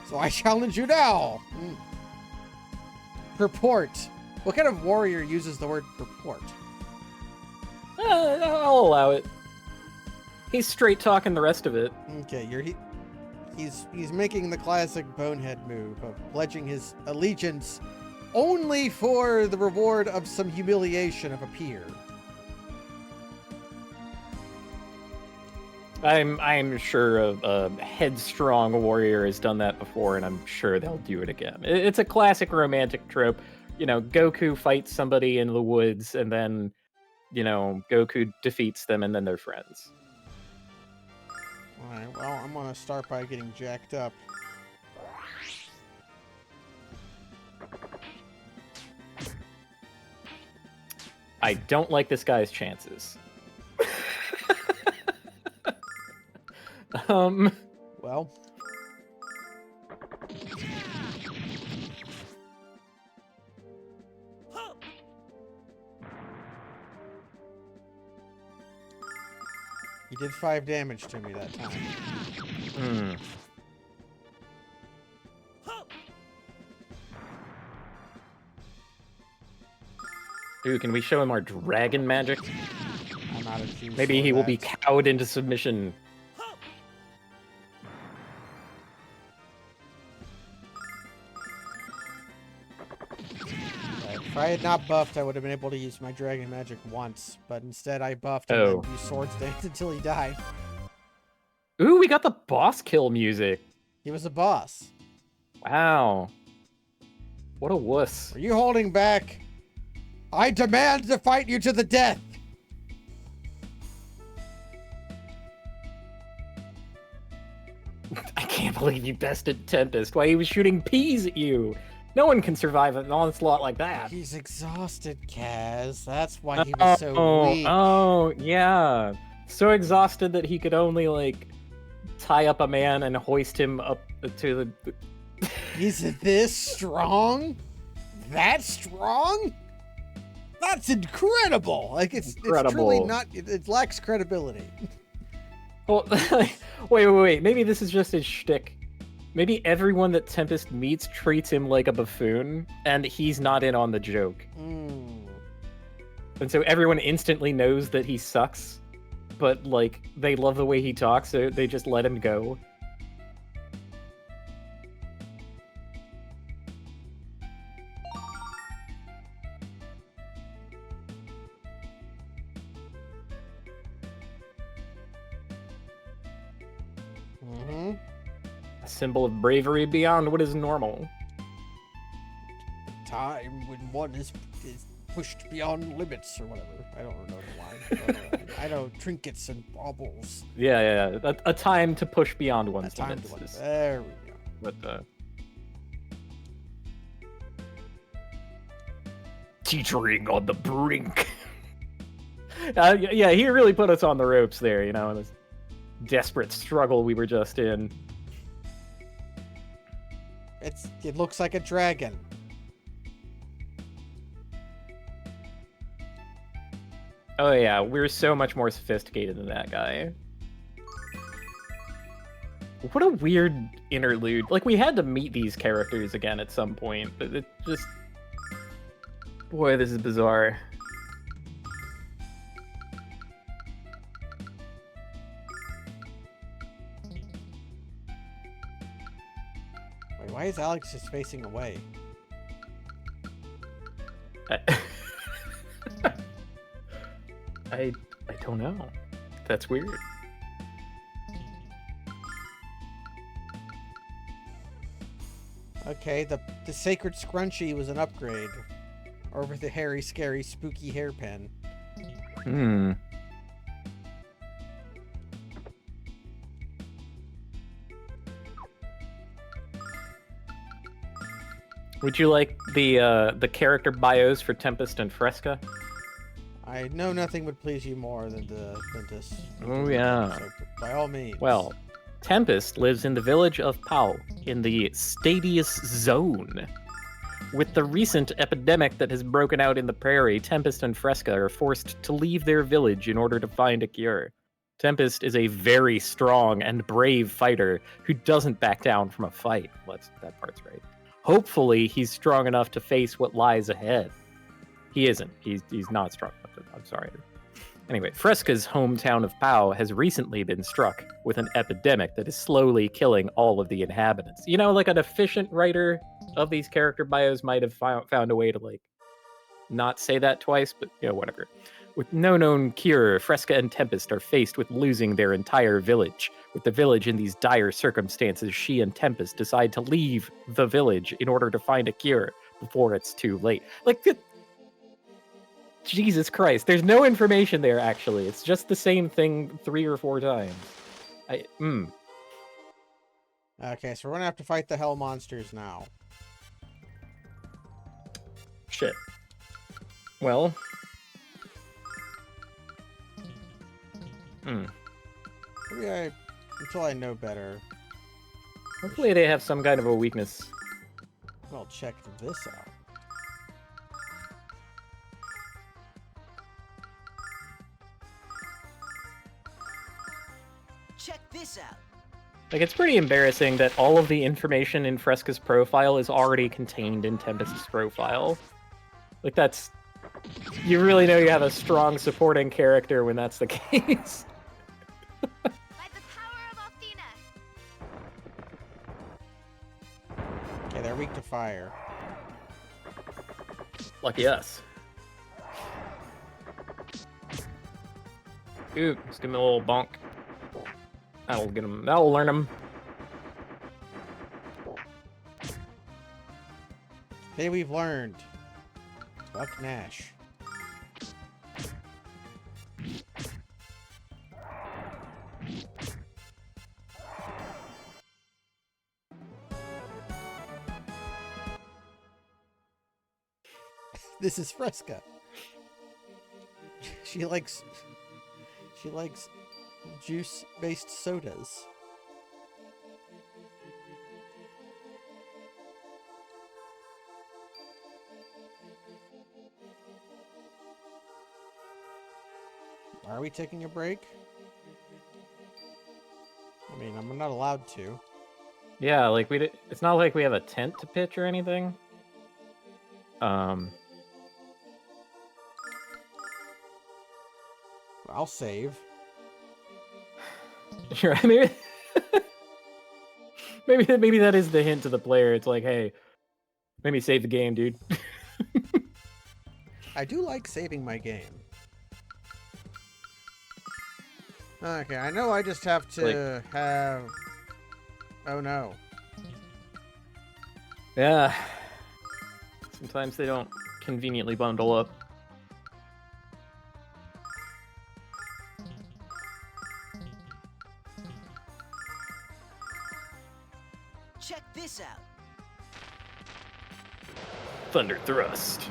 So I challenge you now. Purport. What kind of warrior uses the word purport? I'll allow it. He's straight talking the rest of it. Okay, he's making the classic bonehead move of pledging his allegiance only for the reward of some humiliation of a peer. I'm sure a headstrong warrior has done that before, and I'm sure they'll do it again. It's a classic romantic trope. You know, Goku fights somebody in the woods, and then, you know, Goku defeats them, and then they're friends. Alright, well, I'm gonna start by getting jacked up. I don't like this guy's chances. Well. He did 5 damage to me that time. Hmm. Ooh, can we show him our dragon magic? I'm out of juice. Maybe for he will be that. cowed into submission. If I had not buffed, I would have been able to use my dragon magic once, but instead I buffed and Oh. then used swords dance until he died. Ooh, we got the boss kill music. He was a boss. Wow. What a wuss. Are you holding back? I demand to fight you to the death! I can't believe you bested Tempest while he was shooting peas at you. No one can survive an onslaught like that. He's exhausted, Kaz. That's why he was so weak. Oh, yeah. So exhausted that he could only, like, tie up a man and hoist him up to the... He's this strong? That strong? That's incredible! Like, it's truly Incredible. not... It lacks credibility. Well, wait. Maybe this is just his shtick. Maybe everyone that Tempest meets treats him like a buffoon, and he's not in on the joke. Mm. And so everyone instantly knows that he sucks, but, like, they love the way he talks, so they just let him go. Mm-hmm. A symbol of bravery beyond what is normal. Time when one is pushed beyond limits or whatever. I don't know the line. I know trinkets and baubles. Yeah. A time to push beyond one's Time limits. to there we go. But, teetering on the brink. Yeah, he really put us on the ropes there, you know, in this desperate struggle we were just in. It looks like a dragon. Oh yeah, we're so much more sophisticated than that guy. What a weird interlude. Like, we had to meet these characters again at some point, but it just... Boy, this is bizarre. Wait, why is Alex just facing away? I don't know. That's weird. Okay, the sacred scrunchie was an upgrade over the hairy, scary, spooky hairpin. Hmm. Would you like the character bios for Tempest and Fresca? I know nothing would please you more than this. Oh, yeah. So, by all means. Well, Tempest lives in the village of Pau, in the Stadius Zone. With the recent epidemic that has broken out in the prairie, Tempest and Fresca are forced to leave their village in order to find a cure. Tempest is a very strong and brave fighter who doesn't back down from a fight. That part's right. Hopefully, he's strong enough to face what lies ahead. He isn't. He's not strong enough. I'm sorry. Anyway, Fresca's hometown of Pau has recently been struck with an epidemic that is slowly killing all of the inhabitants. You know, like an efficient writer of these character bios might have found a way to, like, not say that twice, but, you know, whatever. With no known cure, Fresca and Tempest are faced with losing their entire village. With the village in these dire circumstances, she and Tempest decide to leave the village in order to find a cure before it's too late. Like, Jesus Christ, there's no information there, actually. It's just the same thing 3 or 4 times. Okay, so we're gonna have to fight the hell monsters now. Shit. Well. Maybe until I know better. Hopefully they have some kind of a weakness. I'll check this out. this out. Like, it's pretty embarrassing that all of the information in Fresca's profile is already contained in Tempest's profile. Like, that's... You really know you have a strong supporting character when that's the case. By the power of Athena. Okay, they're weak to fire. Lucky us. Ooh, just give him a little bonk. That'll get him. That'll learn him. Today we've learned. Fuck Nash. This is Fresca. She likes juice-based sodas. Are we taking a break? I mean, I'm not allowed to. Yeah, like it's not like we have a tent to pitch or anything. I'll save. Sure, maybe maybe that is the hint to the player. It's like, hey, maybe save the game, dude. I do like saving my game. Okay, I know I just have to have... Oh no. Yeah. Sometimes they don't conveniently bundle up. Check this out. Thunder Thrust.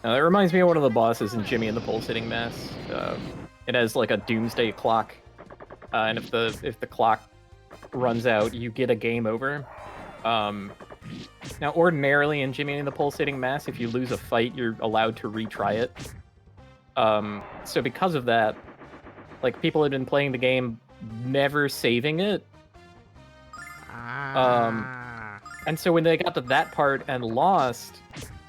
Now, that reminds me of one of the bosses in Jimmy and the Pulsating Mass. It has like a doomsday clock, and if the clock runs out, you get a game over. Now, ordinarily in Jimmy and the Pulsating Mass, if you lose a fight, you're allowed to retry it. So because of that, like, people had been playing the game never saving it. And so when they got to that part and lost,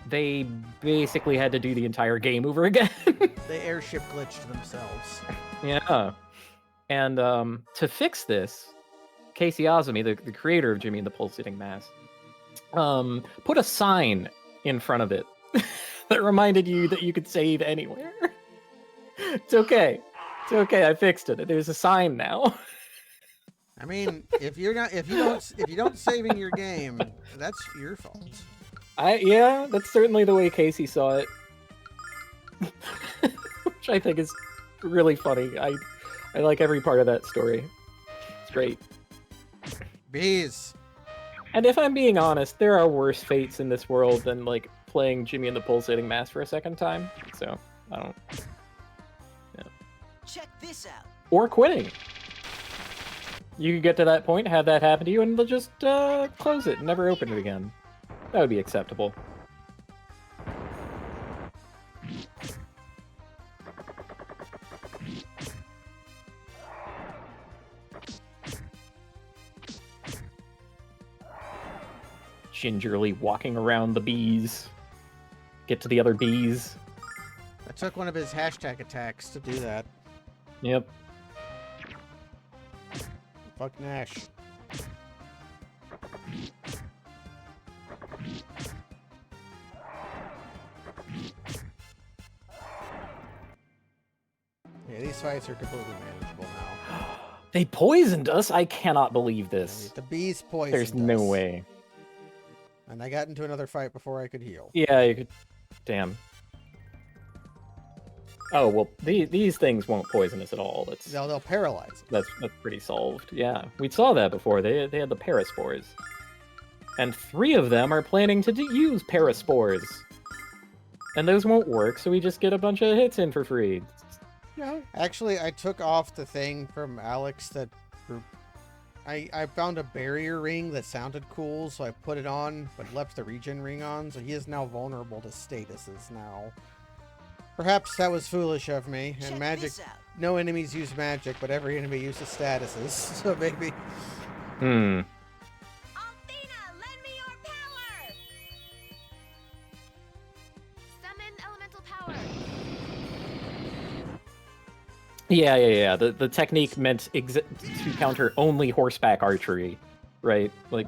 they basically had to do the entire game over again. They airship glitched themselves. Yeah. And to fix this, Casey Azumi, the creator of Jimmy and the Pulsating Mass, put a sign in front of it that reminded you that you could save anywhere. It's okay. It's okay. I fixed it. There's a sign now. I mean, if you don't save in your game, that's your fault. Yeah, that's certainly the way Casey saw it. Which I think is really funny. I like every part of that story. It's great. Bees. And if I'm being honest, there are worse fates in this world than, like, playing Jimmy and the Pulsating Mass for a second time. So, I don't... Yeah. Check this out. Or quitting. You could get to that point, have that happen to you, and they'll just close it and never open it again. That would be acceptable. Gingerly walking around the bees. Get to the other bees. I took one of his hashtag attacks to do that. Yep. Fuck Nash. Yeah, these fights are completely manageable now. They poisoned us? I cannot believe this. The bees poisoned There's no us. way. And I got into another fight before I could heal. Yeah, you could... Damn. Oh, well, these things won't poison us at all. They'll paralyze us. That's pretty solved. Yeah, we saw that before. They had the paraspores. And 3 of them are planning to use paraspores. And those won't work, so we just get a bunch of hits in for free. Yeah. Actually, I took off the thing from Alex that... I found a barrier ring that sounded cool, so I put it on, but left the regen ring on, so he is now vulnerable to statuses now. Perhaps that was foolish of me. And Check magic, this out. no enemies use magic, but every enemy uses statuses. So maybe. Hmm. Althena, lend me your power! Summon elemental power. Yeah. The technique meant to counter only horseback archery, right? Like,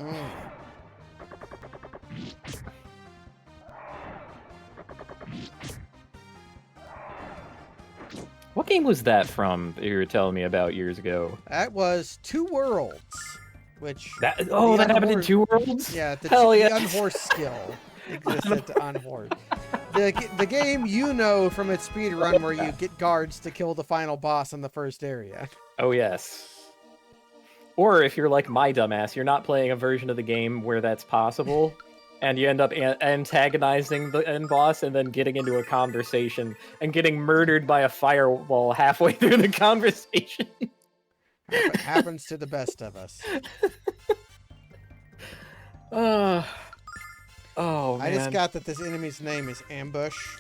what game was that from that you were telling me about years ago? That was Two Worlds, which That the that happened in unhor- Two Worlds? Yeah, Hell the yeah. unhorse skill existed to unhorse. The game you know from its speedrun where you get guards to kill the final boss in the first area. Oh yes. Or if you're like my dumbass, you're not playing a version of the game where that's possible, and you end up antagonizing the end boss and then getting into a conversation and getting murdered by a firewall halfway through the conversation. Happens to the best of us. Oh man. I just got that this enemy's name is Ambush.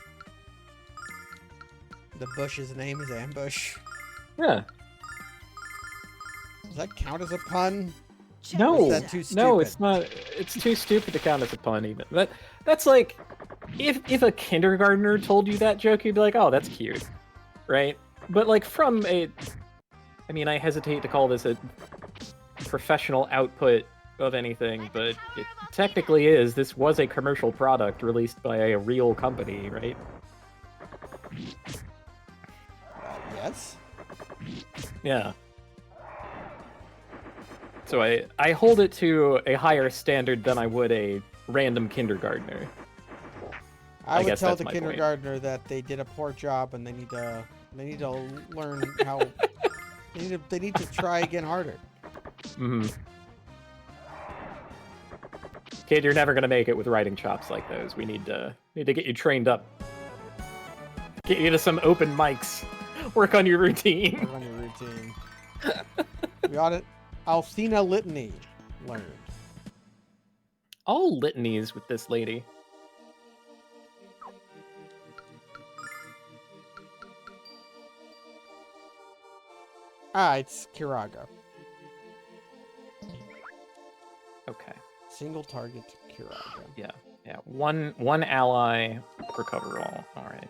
The bush's name is Ambush. Yeah. Does that count as a pun? Check No, Is that this too out. stupid? no, it's not. It's too stupid to count as a pun. Even that's like, if a kindergartner told you that joke, you'd be like, "Oh, that's cute," right? But like from a, I mean, I hesitate to call this a professional output of anything, but it technically is. This was a commercial product released by a real company, right? Yes. Yeah. So I hold it to a higher standard than I would a random kindergartner. I would guess tell that's the my point. kindergartner that they did a poor job and they need to learn how they need to try again harder. Mm-hmm. Kid, you're never gonna make it with writing chops like those. We need to get you trained up. Get you to some open mics. Work on your routine. Work on your routine. We ought to Althena Litany learned. All litanies with this lady. It's Kiraga. Okay. Single target Kiraga. Yeah. One ally per coverall. All right.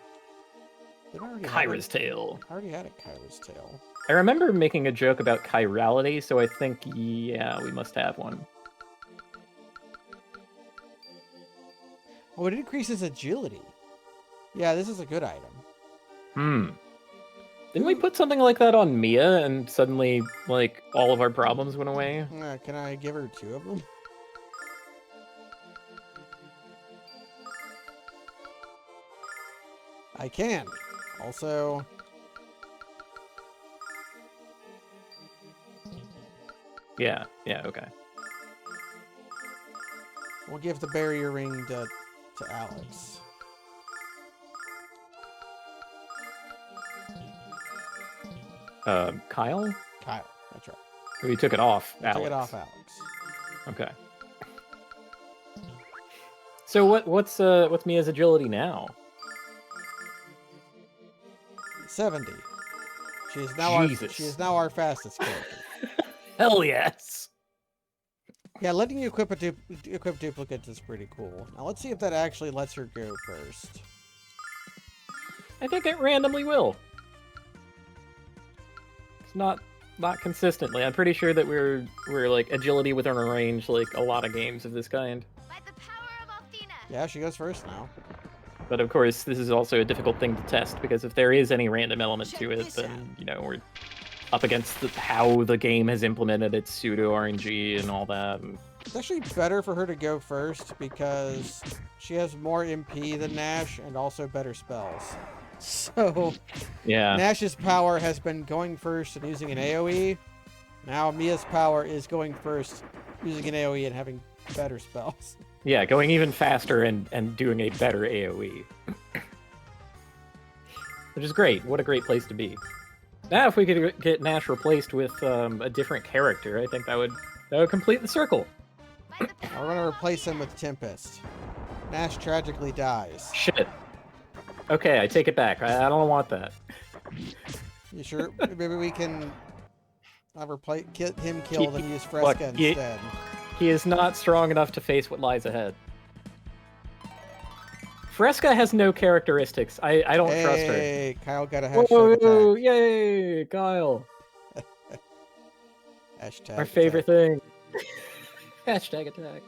Did I already have Kyra's it? Tail. I already had a Kyra's Tail. I remember making a joke about chirality, so I think, yeah, we must have one. Oh, it increases agility. Yeah, this is a good item. Didn't we put something like that on Mia, and suddenly, like, all of our problems went away? Can I give her 2 of them? I can. Also, Yeah, okay. we'll give the barrier ring to Alex. Kyle? Kyle, that's right. We took it off, Alex. Took it off Alex. Okay. So what's Mia's agility now? 70. She is now Jesus. our fastest character. Hell yes. Yeah, letting you equip duplicates is pretty cool. Now let's see if that actually lets her go first. I think it randomly will. It's not consistently. I'm pretty sure that we're like agility within a range like a lot of games of this kind. By the power of Althena. Yeah, she goes first now. But of course, this is also a difficult thing to test because if there is any random element Check to it, this then out. you know we're up against how the game has implemented its pseudo RNG and all that. And It's actually better for her to go first because she has more MP than Nash and also better spells. So yeah, Nash's power has been going first and using an AoE. Now Mia's power is going first, using an AoE and having better spells. yeah, going even faster and doing a better AOE, which is great. What a great place to be. Now, if we could get Nash replaced with a different character, I think that would complete the circle. By the power We're gonna replace him with Tempest. Nash tragically dies. Shit. Okay, I take it back. I don't want that. You sure? Maybe we can have her get him He- killed and use look, Fresca he- instead. He is not strong enough to face what lies ahead. Fresca has no characteristics. I don't trust her. Hey, Kyle got a Whoa, hashtag attack. yay, Kyle. Hashtag Our favorite attack. thing. Hashtag attack.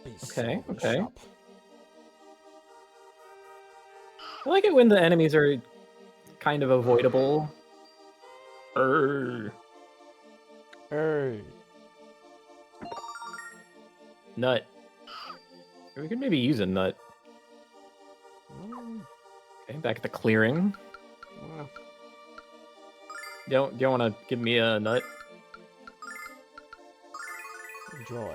Beasts Okay, all in the okay. shop. I like it when the enemies are kind of avoidable. Err. Hey. Nut. We could maybe use a nut. Mm, Okay, back at the clearing. well, You don't want to give me a nut? enjoy.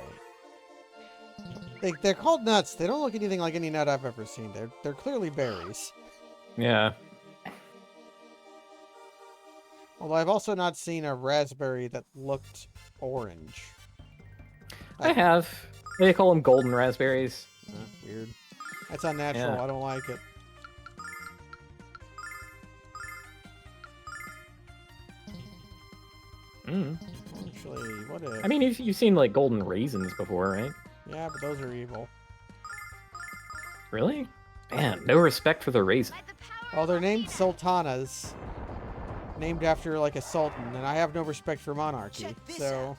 They're called nuts. They don't look anything like any nut I've ever seen. They're clearly berries. Yeah. Although I've also not seen a raspberry that looked orange. I have. They call them golden raspberries. Weird. That's unnatural. Yeah. I don't like it. Mm. Actually, what if? I mean, you've seen like golden raisins before, right? Yeah, but those are evil. Really? Man, no respect for the raisin. By the power Oh, they're of named Athena. sultanas. Named after like a sultan, and I have no respect for monarchy. Check this So,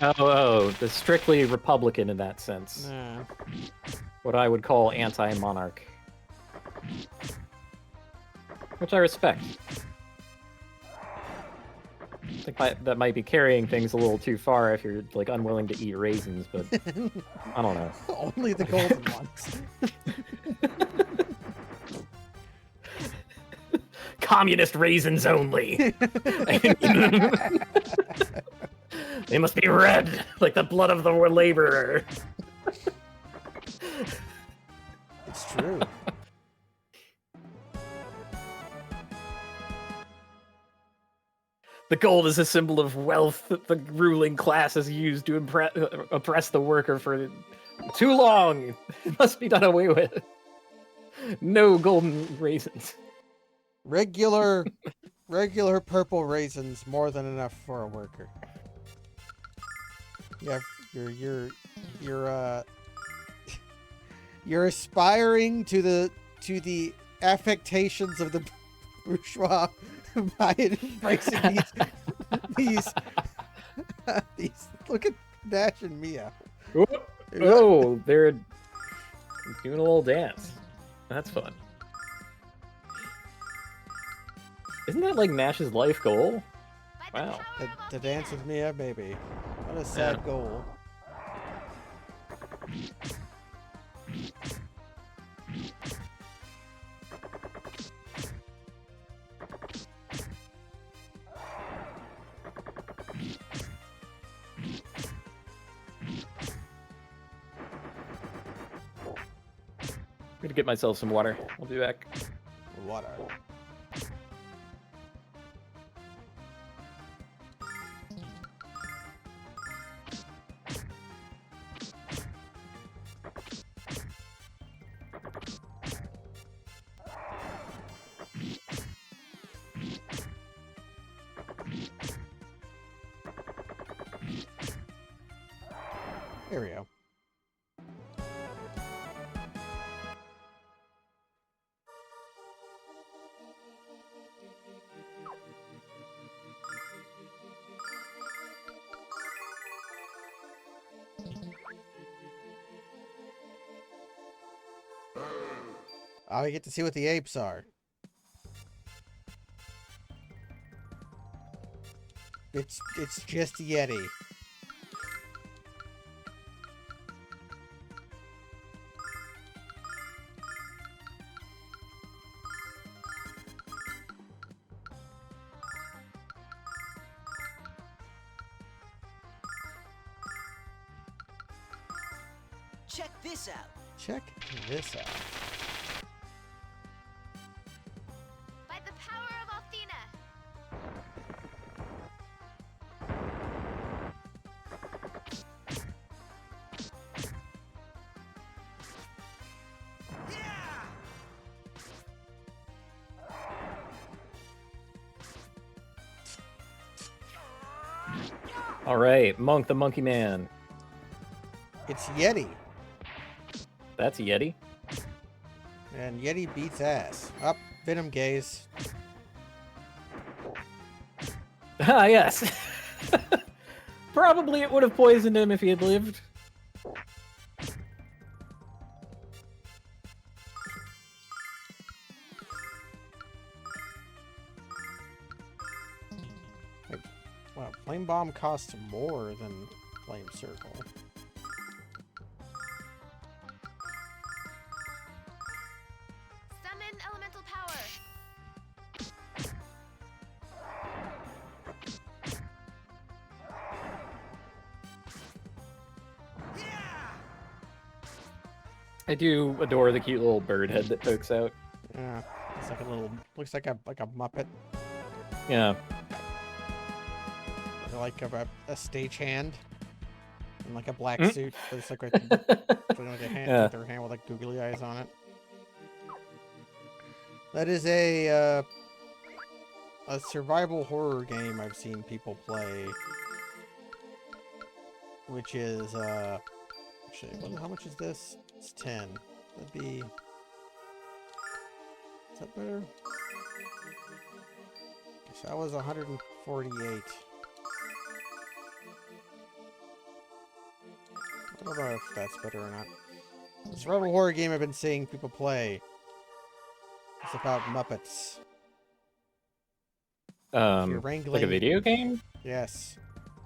Oh, the strictly Republican in that sense. nah. What I would call anti-monarch. Which I respect. I think that might be carrying things a little too far if you're like unwilling to eat raisins, but I don't know. Only the golden ones. Communist raisins only. They must be red, like the blood of the laborer. It's true. The gold is a symbol of wealth that the ruling class has used to oppress the worker for too long. It must be done away with. No golden raisins. Regular purple raisins, more than enough for a worker. Yeah, you're aspiring to the affectations of the bourgeois by embracing these these. Look at Dash and Mia. Oh, they're doing a little dance. That's fun. Isn't that like Nash's life goal? By the Wow. power To of dance with Mia, baby. What a sad goal. I'm gonna get myself some water. I'll be back. Water. Here we go. Oh, we get to see what the apes are. It's just Yeti. Check this out. Check this out. By the power of Athena. All right, Monk the Monkey Man. It's Yeti. That's a Yeti. And Yeti beats ass. Up, Venom Gaze. Ah, yes. Probably it would have poisoned him if he had lived. Wow, Flame Bomb costs more than Flame Circle. Summon elemental power. I do adore the cute little bird head that pokes out. Yeah, it's like a little, looks like a Muppet, Yeah. or like a stagehand, in like a black Mm. suit. But it's like, with like a hand, Yeah. with their hand with like googly eyes on it. That is a survival horror game I've seen people play, which is actually, how much is this? It's 10. That'd be. Is that better? Guess that was 148. I don't know if that's better or not. The survival horror game I've been seeing people play. It's about Muppets. You're wrangling. Like a video game? Yes,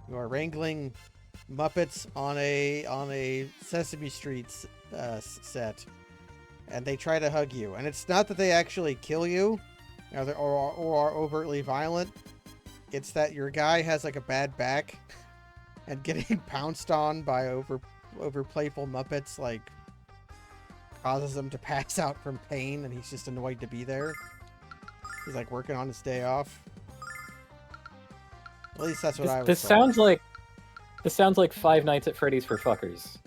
you are wrangling Muppets on a Sesame Street set, and they try to hug you. And it's not that they actually kill you, or are overtly violent. It's that your guy has like a bad back, and getting pounced on by over playful Muppets like causes him to pass out from pain, and he's just annoyed to be there. He's like working on his day off. At least that's what I was This told. sounds like Five Nights at Freddy's for fuckers.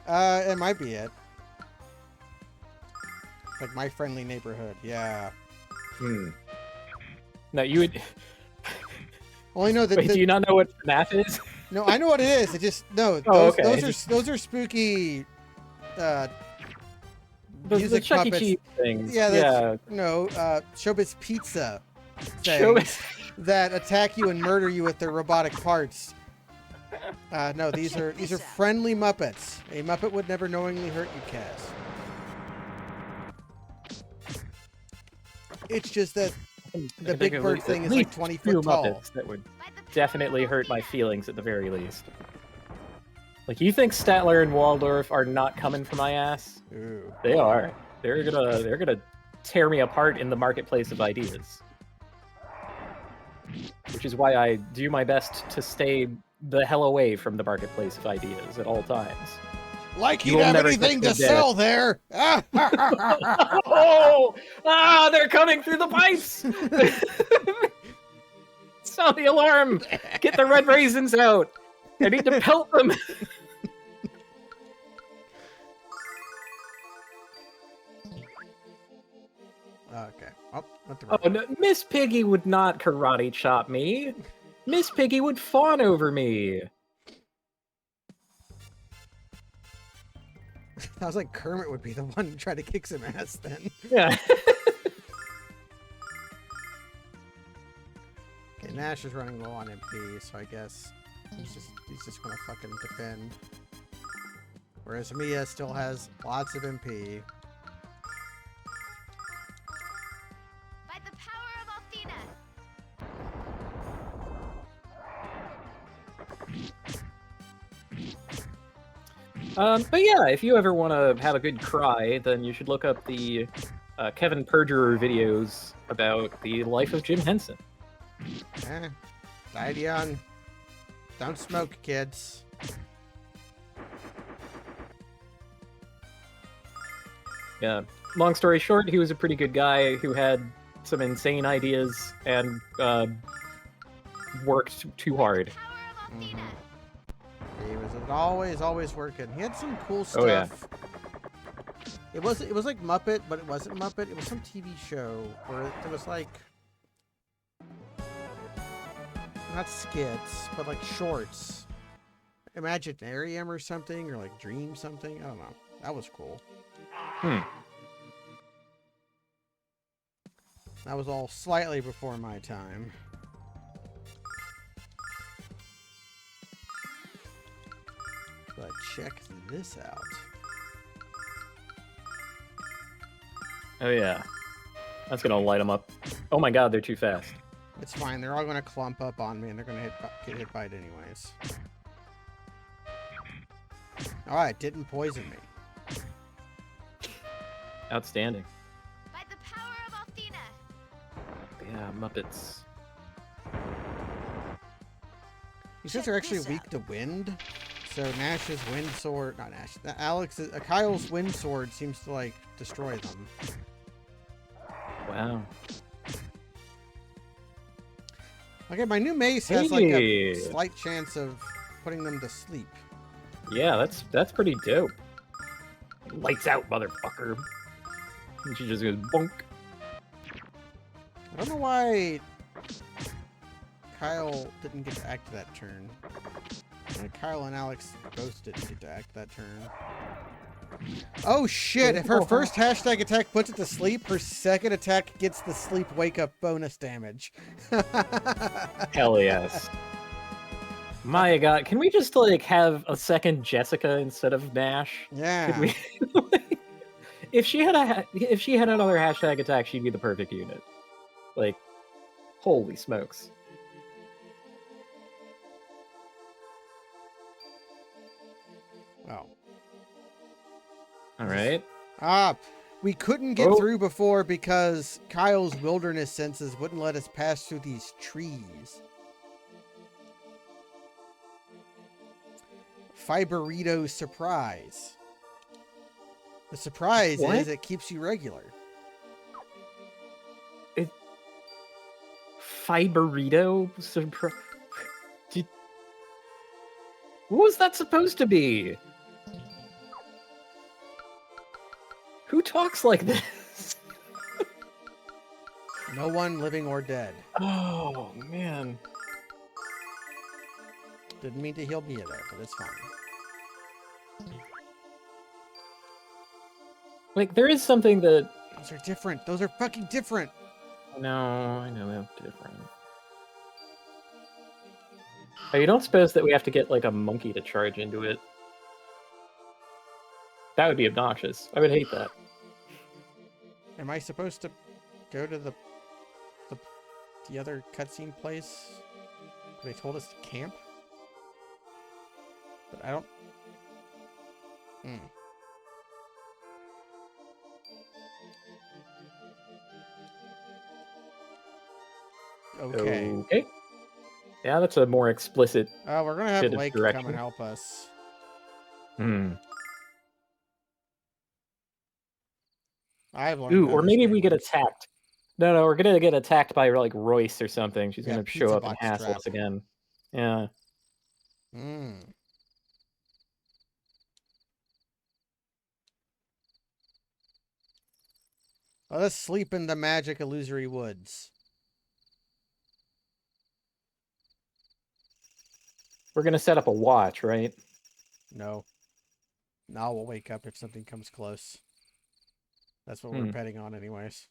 It might be it. Like My Friendly Neighborhood, yeah. Hmm. No, you would. Only know that. Wait, do you not know what FNAF is? No, I know what it is. It just no. Oh, Those, okay. those are spooky. The Music Chuck E. puppets. Cheese things. Yeah, that's, Yeah. no. Showbiz Pizza Show things that attack you and murder you with their robotic parts. No, these are friendly Muppets. A Muppet would never knowingly hurt you, Cass. It's just that the I think Big at Bird least- thing at is like least 20 two foot tall. Muppets that would definitely hurt my feelings at the very least. Like, you think Statler and Waldorf are not coming for my ass? Ooh. They are. They're gonna tear me apart in the marketplace of ideas. Which is why I do my best to stay the hell away from the marketplace of ideas at all times. Like You you'd will have never anything to touch the sell there. Oh! Ah, they're coming through the pipes! Sound the alarm! Get the red raisins out! I need to pelt them! Okay. Oh, went the Oh, wrong no, Miss Piggy would not karate chop me. Miss Piggy would fawn over me. I was like, Kermit would be the one to try to kick some ass then. Yeah. Okay, Nash is running low on MP, so I guess he's just gonna fucking defend. Whereas Mia still has lots of MP. By the power of Althena. But yeah, if you ever want to have a good cry, then you should look up the Kevin Perjurer videos about the life of Jim Henson. Die young. Don't smoke, kids. Yeah. Long story short, he was a pretty good guy who had some insane ideas and worked too hard. Power of Althena. He was always working. He had some cool stuff. Oh, yeah. It was like Muppet, but it wasn't Muppet. It was some TV show where it was like not skits, but like shorts. Imaginarium or something, or like Dream something. I don't know. That was cool. That was all slightly before my time. But check this out. Oh yeah. That's gonna light them up. Oh my god, they're too fast. It's fine. They're all going to clump up on me, and they're going to get hit by it anyways. Alright, didn't poison me. Outstanding. By the power of Athena. Yeah, Muppets. These guys Check are actually this weak out. to wind. So Nash's wind sword, not Nash, Kyle's wind sword seems to like destroy them. Wow. Okay, my new mace has like a Hey. slight chance of putting them to sleep. Yeah, that's pretty dope. Lights out, motherfucker. And she just goes bonk. I don't know why Kyle didn't get to act that turn. Kyle and Alex both didn't get to act that turn. Oh shit, if her first hashtag attack puts it to sleep, her second attack gets the sleep wake up bonus damage. Hell yes. My god, can we just like have a second Jessica instead of Nash? Yeah. Could we? If she had another hashtag attack, she'd be the perfect unit. Like, holy smokes. Oh. All right. We couldn't get Oh. through before because Kyle's wilderness senses wouldn't let us pass through these trees. Fiberito surprise. The surprise What? is it keeps you regular. Fiberito? What was that supposed to be? Who talks like this? No one living or dead. Oh, man. Didn't mean to heal Mia there, but it's fine. Like, there is something that... Those are different. Those are fucking different. No, I know they're different. Oh, you don't suppose that we have to get, like, a monkey to charge into it? That would be obnoxious. I would hate that. Am I supposed to go to the other cutscene place? They told us to camp? But I don't... Okay. Okay. Yeah, that's a more explicit... We're gonna have bit of Lake come direction. and help us. I've learned Ooh, how or this maybe game we get works. attacked. No, we're gonna get attacked by, like, Royce or something. She's Yeah, gonna pizza show up and box hassle trap. us again. Yeah. Let us sleep in the magic illusory woods. We're gonna set up a watch, right? No. Now we'll wake up if something comes close. That's what we're betting on anyways.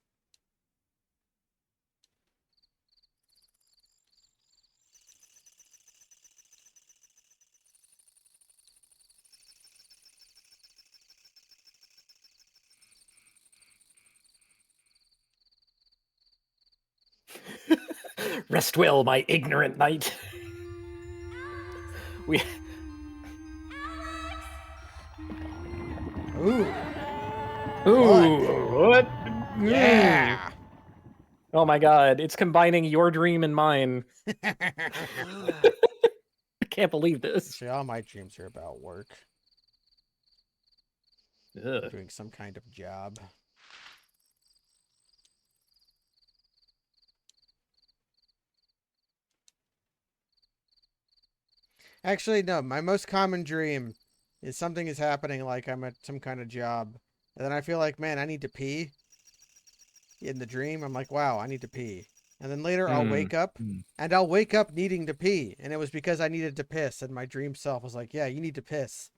Rest well, my ignorant knight. We... Ooh. Ooh, what? Yeah. Oh my god, it's combining your dream and mine. I can't believe this. See, all my dreams are about work. Ugh. Doing some kind of job. Actually, no. My most common dream is something is happening, like I'm at some kind of job, and then I feel like, man, I need to pee. In the dream, I'm like, wow, I need to pee. And then later I'll wake up, and I'll wake up needing to pee. And it was because I needed to piss. And my dream self was like, yeah, you need to piss.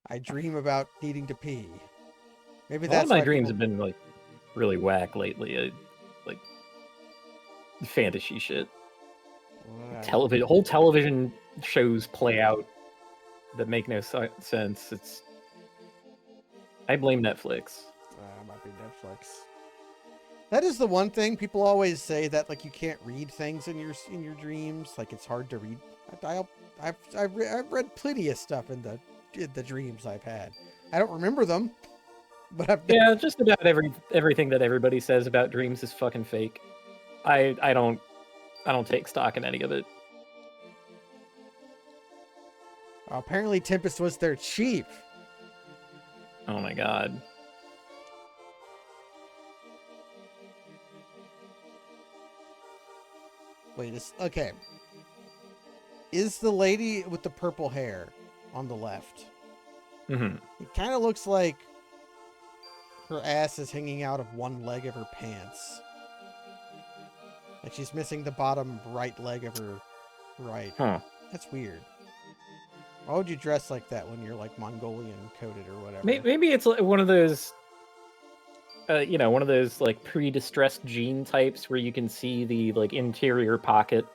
I dream about needing to pee. Maybe A lot that's of my why dreams people... have been like really whack lately. Like fantasy shit. Whole television shows play out that make no sense. I blame Netflix. Might be Netflix. That is the one thing people always say, that like you can't read things in your dreams. Like it's hard to read. I've read plenty of stuff in the dreams I've had. I don't remember them, but yeah, just about everything that everybody says about dreams is fucking fake. I don't take stock in any of it. Apparently Tempest was their chief. Oh my god. Wait, okay. Is the lady with the purple hair on the left? Mm-hmm. It kind of looks like her ass is hanging out of one leg of her pants. Like she's missing the bottom right leg of her right. Huh. That's weird. Why would you dress like that when you're like Mongolian coded or whatever? Maybe it's like one of those, one of those like pre-distressed gene types where you can see the like interior pocket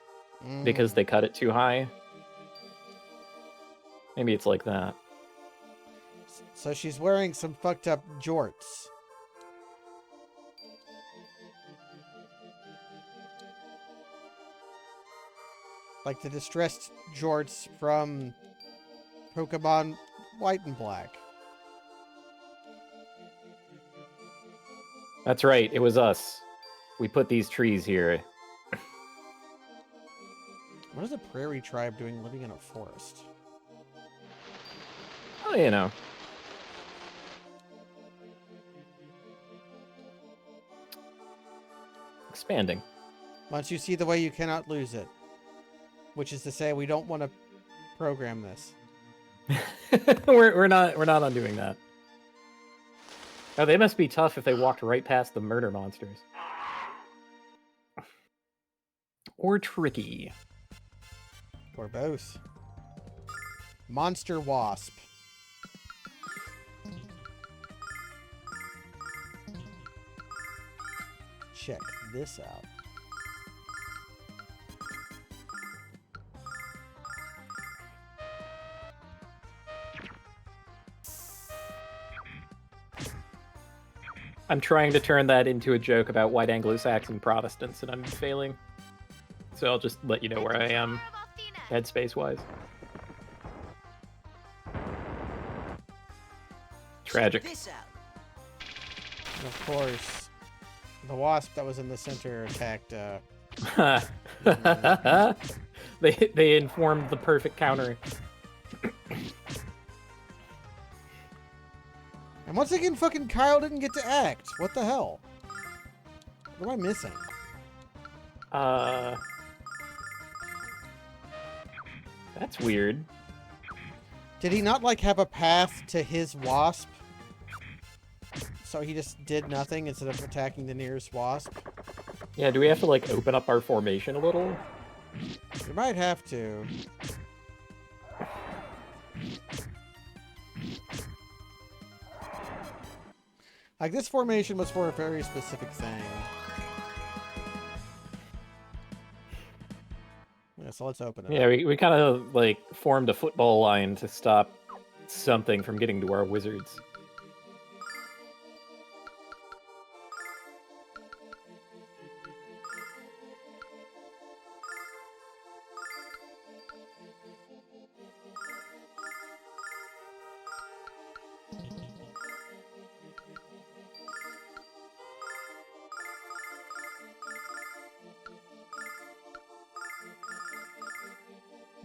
because they cut it too high. Maybe it's like that. So she's wearing some fucked up jorts. Like the distressed jorts from Pokemon White and Black. That's right, it was us. We put these trees here. What is a prairie tribe doing living in a forest? Oh, you know. Expanding. Once you see the way, you cannot lose it. Which is to say, we don't want to program this. we're not undoing that. Oh, they must be tough if they walked right past the murder monsters. Or tricky. Or both. Monster Wasp. Check this out. I'm trying to turn that into a joke about white Anglo-Saxon Protestants, and I'm failing. So I'll just let you know where I am, headspace-wise. Tragic. Check this out. And of course, the wasp that was in the center attacked. They informed the perfect counter. And once again, fucking Kyle didn't get to act. What the hell? What am I missing? That's weird. Did he not, like, have a path to his wasp? So he just did nothing instead of attacking the nearest wasp? Yeah, do we have to, like, open up our formation a little? We might have to. Like, this formation was for a very specific thing. Yeah, so let's open it. Yeah, we kind of, like, formed a football line to stop something from getting to our wizards.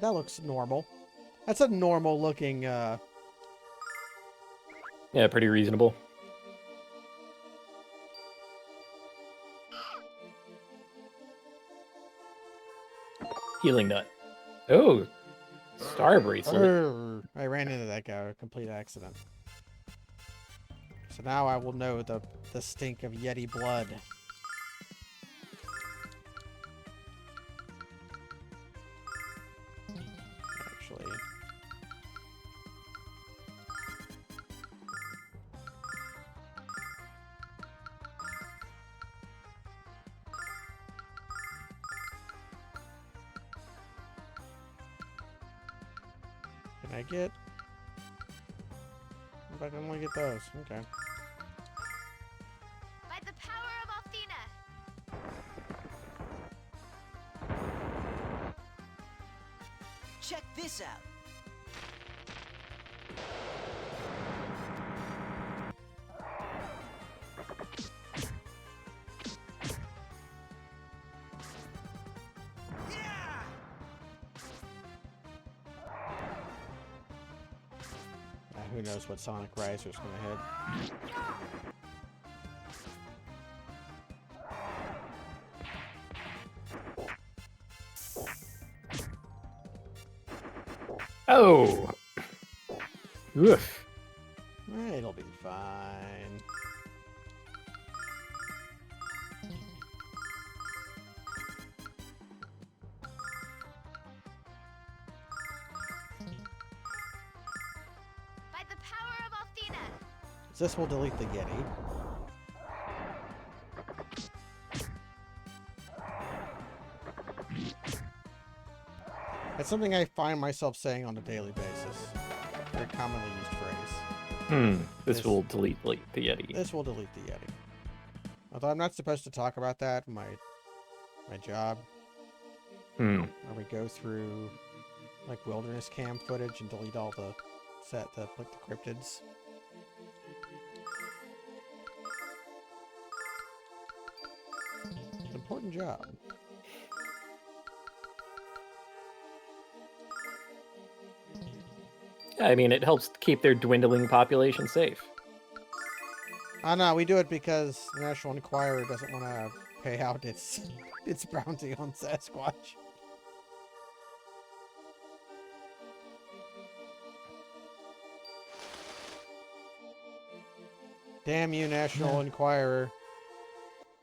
That looks normal. That's a normal looking, Yeah, pretty reasonable. Healing nut. Oh, star bracelet. I ran into that guy, a complete accident. So now I will know the stink of Yeti blood. Actually. Can I get... If I can only get those. Okay. By the power of Athena. Check this out. Who knows what Sonic Riser's gonna hit. Oh! Oof. It'll be fine. By the power of Athena. This will delete the Yeti. It's something I find myself saying on a daily basis. Very commonly used phrase. This will delete like, the Yeti. This will delete the Yeti. Although I'm not supposed to talk about that in my job. Where we go through like wilderness cam footage and delete all the the cryptids. It's an important job. I mean, it helps keep their dwindling population safe. Oh no, we do it because the National Enquirer doesn't want to pay out its bounty on Sasquatch. Damn you, National Enquirer.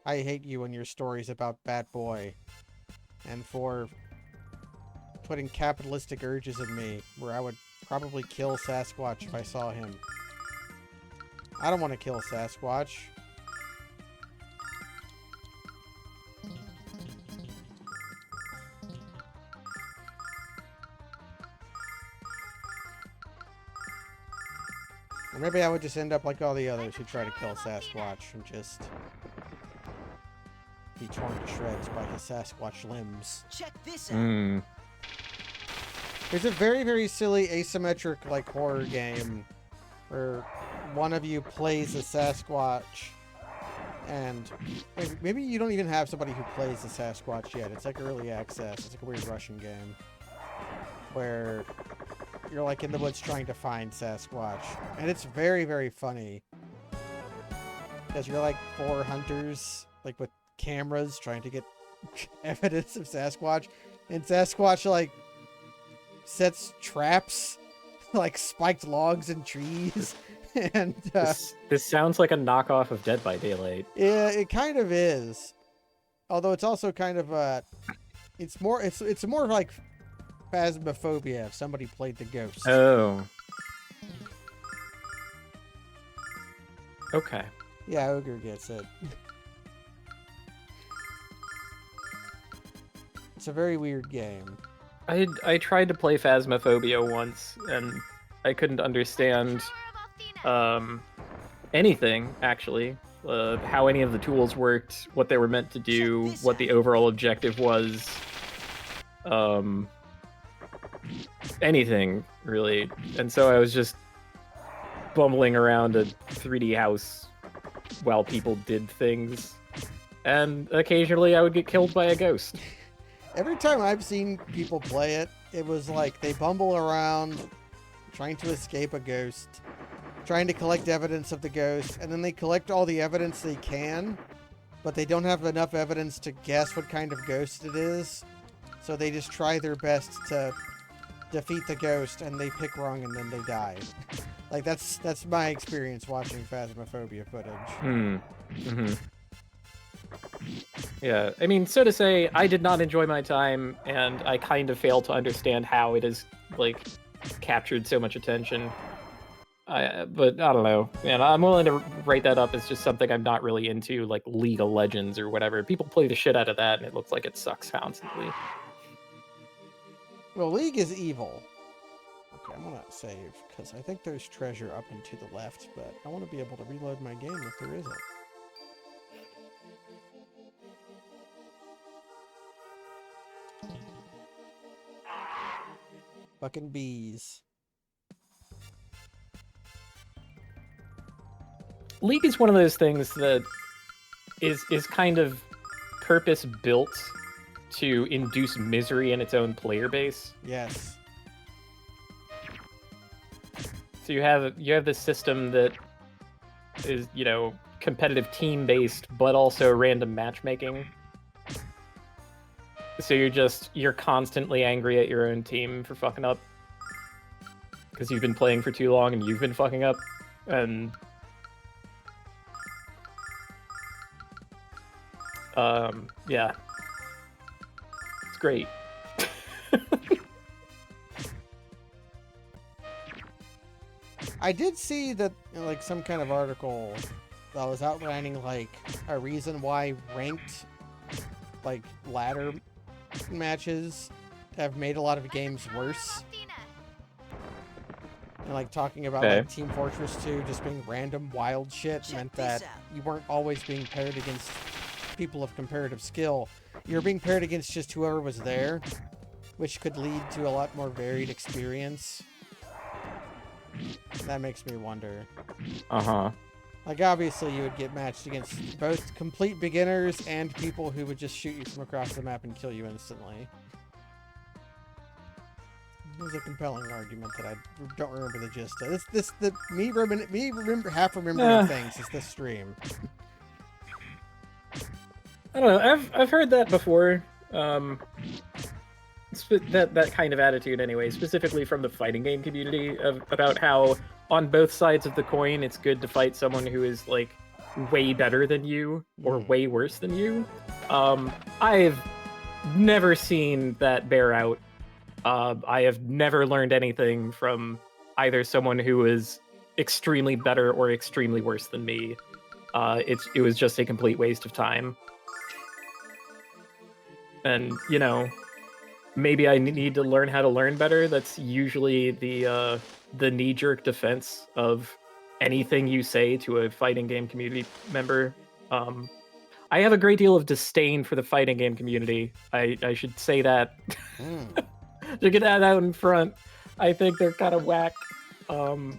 I hate you and your stories about Bat Boy. And for putting capitalistic urges in me, where I would probably kill Sasquatch if I saw him. I don't want to kill Sasquatch. Or maybe I would just end up like all the others who try to kill Sasquatch and just be torn to shreds by his Sasquatch limbs. Check this out. There's a very, very silly asymmetric like horror game where one of you plays a Sasquatch and maybe you don't even have somebody who plays the Sasquatch yet. It's like early access. It's like a weird Russian game where you're like in the woods trying to find Sasquatch. And it's very, very funny because you're like 4 hunters like with cameras trying to get evidence of Sasquatch, and Sasquatch like sets traps like spiked logs in trees. And this sounds like a knockoff of Dead by Daylight. yeah, it kind of is, although it's also kind of it's more like Phasmophobia if somebody played the ghost. Oh, okay. Yeah, Ogre gets it. It's a very weird game. I tried to play Phasmophobia once, and I couldn't understand anything, actually. How any of the tools worked, what they were meant to do, what the overall objective was. Anything, really. And so I was just bumbling around a 3D house while people did things. And occasionally I would get killed by a ghost. Every time I've seen people play it, it was like they bumble around trying to escape a ghost, trying to collect evidence of the ghost, and then they collect all the evidence they can, but they don't have enough evidence to guess what kind of ghost it is. So they just try their best to defeat the ghost, and they pick wrong, and then they die. Like that's my experience watching Phasmophobia footage. Mm-hmm. Yeah, I mean, so to say, I did not enjoy my time, and I kind of fail to understand how it has, like, captured so much attention. But I don't know. Man, I'm willing to write that up as just something I'm not really into, like League of Legends or whatever. People play the shit out of that, and it looks like it sucks constantly. Well, League is evil. Okay, I'm gonna save because I think there's treasure up and to the left, but I want to be able to reload my game if there isn't. Fucking bees. League is one of those things that is kind of purpose built to induce misery in its own player base. Yes. So you have this system that is, you know, competitive team based, but also random matchmaking. So you're constantly angry at your own team for fucking up because you've been playing for too long and you've been fucking up, and yeah, it's great. I did see that, like, some kind of article that was outlining, like, a reason why ranked, like, ladder matches have made a lot of games worse. And, like, talking about, Okay. like, Team Fortress 2 just being random wild shit Check meant this that out. you weren't always being paired against people of comparative skill. You were being paired against just whoever was there, which could lead to a lot more varied experience. That makes me wonder. Uh-huh. Like, obviously, you would get matched against both complete beginners and people who would just shoot you from across the map and kill you instantly. It was a compelling argument that I don't remember the gist of. Me half remembering Yeah. things is this stream. I don't know. I've heard that before. That kind of attitude anyway, specifically from the fighting game community, about how on both sides of the coin it's good to fight someone who is like way better than you or way worse than you. I've never seen that bear out. I have never learned anything from either someone who is extremely better or extremely worse than me. It was just a complete waste of time. And, you know, maybe I need to learn how to learn better. That's usually the knee-jerk defense of anything you say to a fighting game community member. I have a great deal of disdain for the fighting game community. I should say that. To get that out in front. I think they're kind of whack, and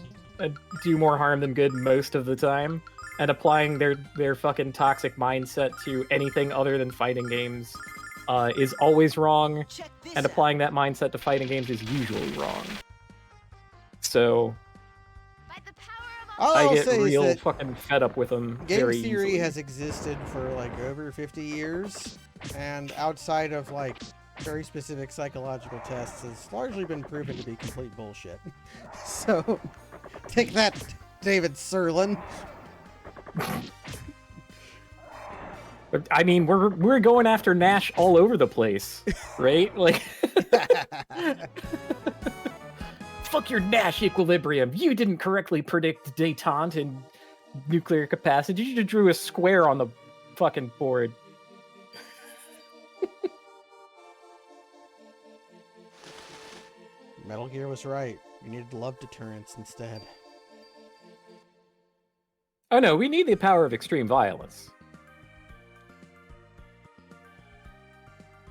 do more harm than good most of the time. And applying their fucking toxic mindset to anything other than fighting games is always wrong, Check this and out. applying that mindset to fighting games is usually wrong. So By the power of All I I'll get say is real that fucking fed up with them game very theory easily. has existed for like over 50 years, and outside of like very specific psychological tests, has largely been proven to be complete bullshit. So, take that, David Serlin. But, I mean, we're going after Nash all over the place, right? Like, fuck your Nash equilibrium. You didn't correctly predict detente and nuclear capacity. You just drew a square on the fucking board. Metal Gear was right. We needed love deterrence instead. Oh no, we need the power of extreme violence.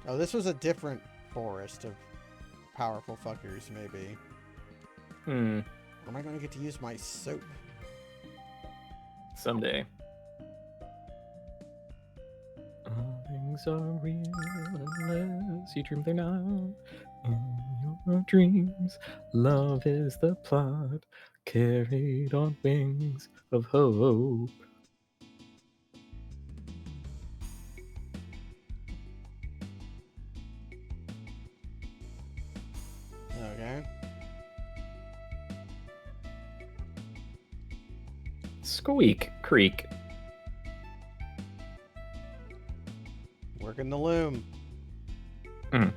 Oh, this was a different forest of powerful fuckers, maybe. Hmm, Am I going to get to use my soap? someday. All things are real unless you dream they're not. In your dreams, love is the plot, carried on wings of hope. Okay. Squeak Creek. Working the loom. Mm.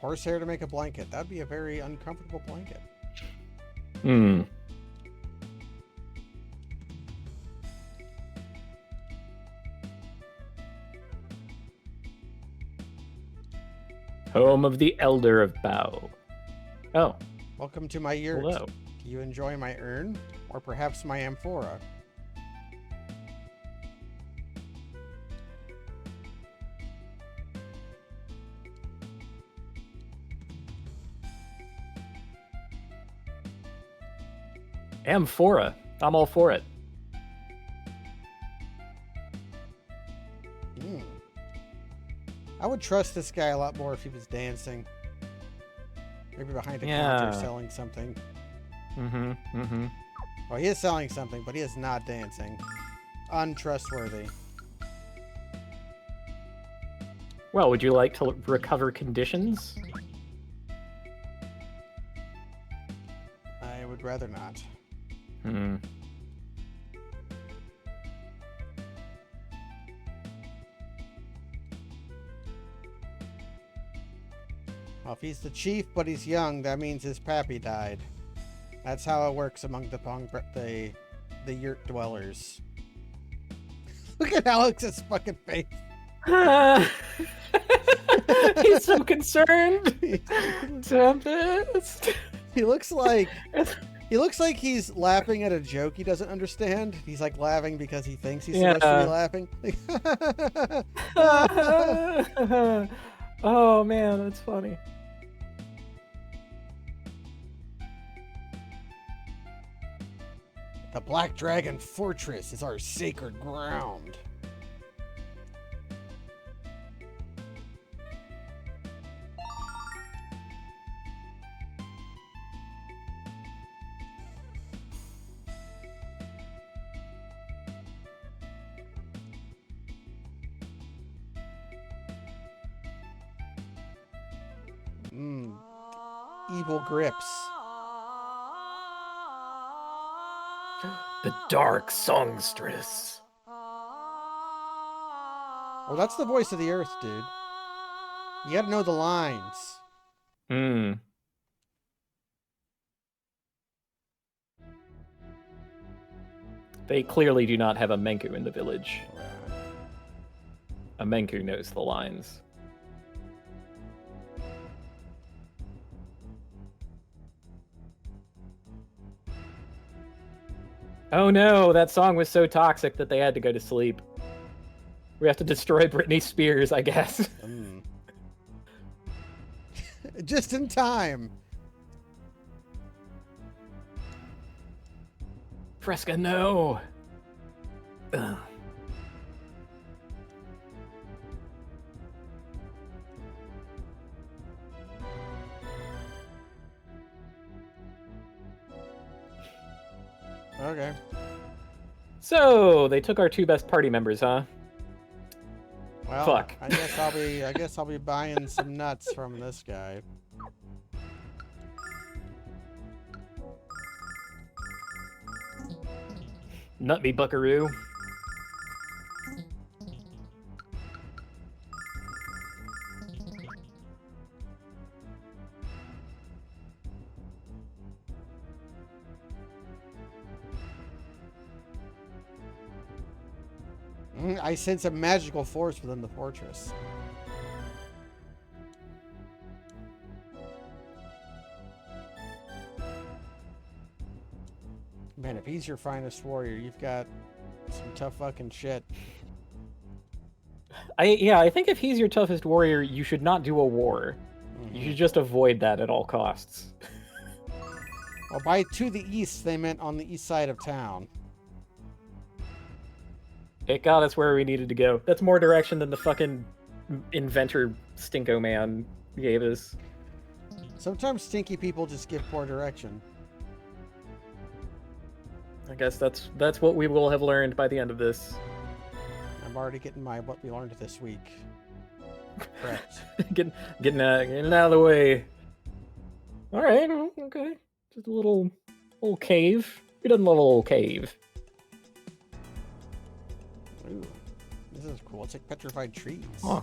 Horsehair to make a blanket. That'd be a very uncomfortable blanket. Hmm. Home of the Elder of Bow. Oh, Welcome to my yurt. hello. Do you enjoy my urn? Or perhaps my amphora? Amphora. I'm all for it. Hmm. I would trust this guy a lot more if he was dancing. Maybe behind a counter Yeah. selling something. Mm-hmm. Mm-hmm. Well, he is selling something, but he is not dancing. Untrustworthy. Well, would you like to recover conditions? I would rather not. Hmm. Well, if he's the chief, but he's young, that means his pappy died. That's how it works among the yurt dwellers. Look at Alex's fucking face. He's so concerned. Tempest. He looks like he's laughing at a joke he doesn't understand. He's like laughing because he thinks he's supposed to be laughing. Oh man, that's funny. The Black Dragon Fortress is our sacred ground. Evil grips. The Dark Songstress. Oh, that's the voice of the earth, dude. You gotta know the lines. Hmm. They clearly do not have a Menku in the village. A Menku knows the lines. Oh no, that song was so toxic that they had to go to sleep. We have to destroy Britney Spears, I guess. Just in time. Fresca, no. Ugh. Okay. So they took our two best party members, huh? Well, Fuck. I guess I'll be buying some nuts from this guy. Nut me, buckaroo. I sense a magical force within the fortress. Man, if he's your finest warrior, you've got some tough fucking shit. I think if he's your toughest warrior, you should not do a war. You should just avoid that at all costs. Well, by to the east, they meant on the east side of town. It got us where we needed to go. That's more direction than the fucking inventor Stinko Man gave us. Sometimes stinky people just give poor direction. I guess that's what we will have learned by the end of this. I'm already getting my what we learned this week. Correct. getting out of the way. All right, okay. Just a little Little cave. Who doesn't love a little cave? Ooh, this is cool. It's like petrified trees. Huh.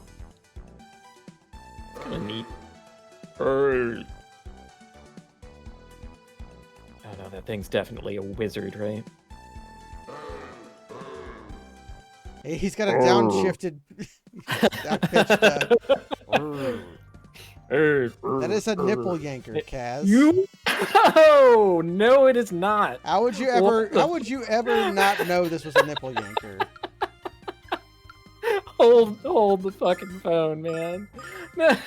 Kind of neat. Oh no, that thing's definitely a wizard, right? Hey, he's got a downshifted, down-pitched, that is a nipple yanker, Kaz. You? Oh no, it is not. How would you ever not know this was a nipple yanker? Hold the fucking phone, man. Do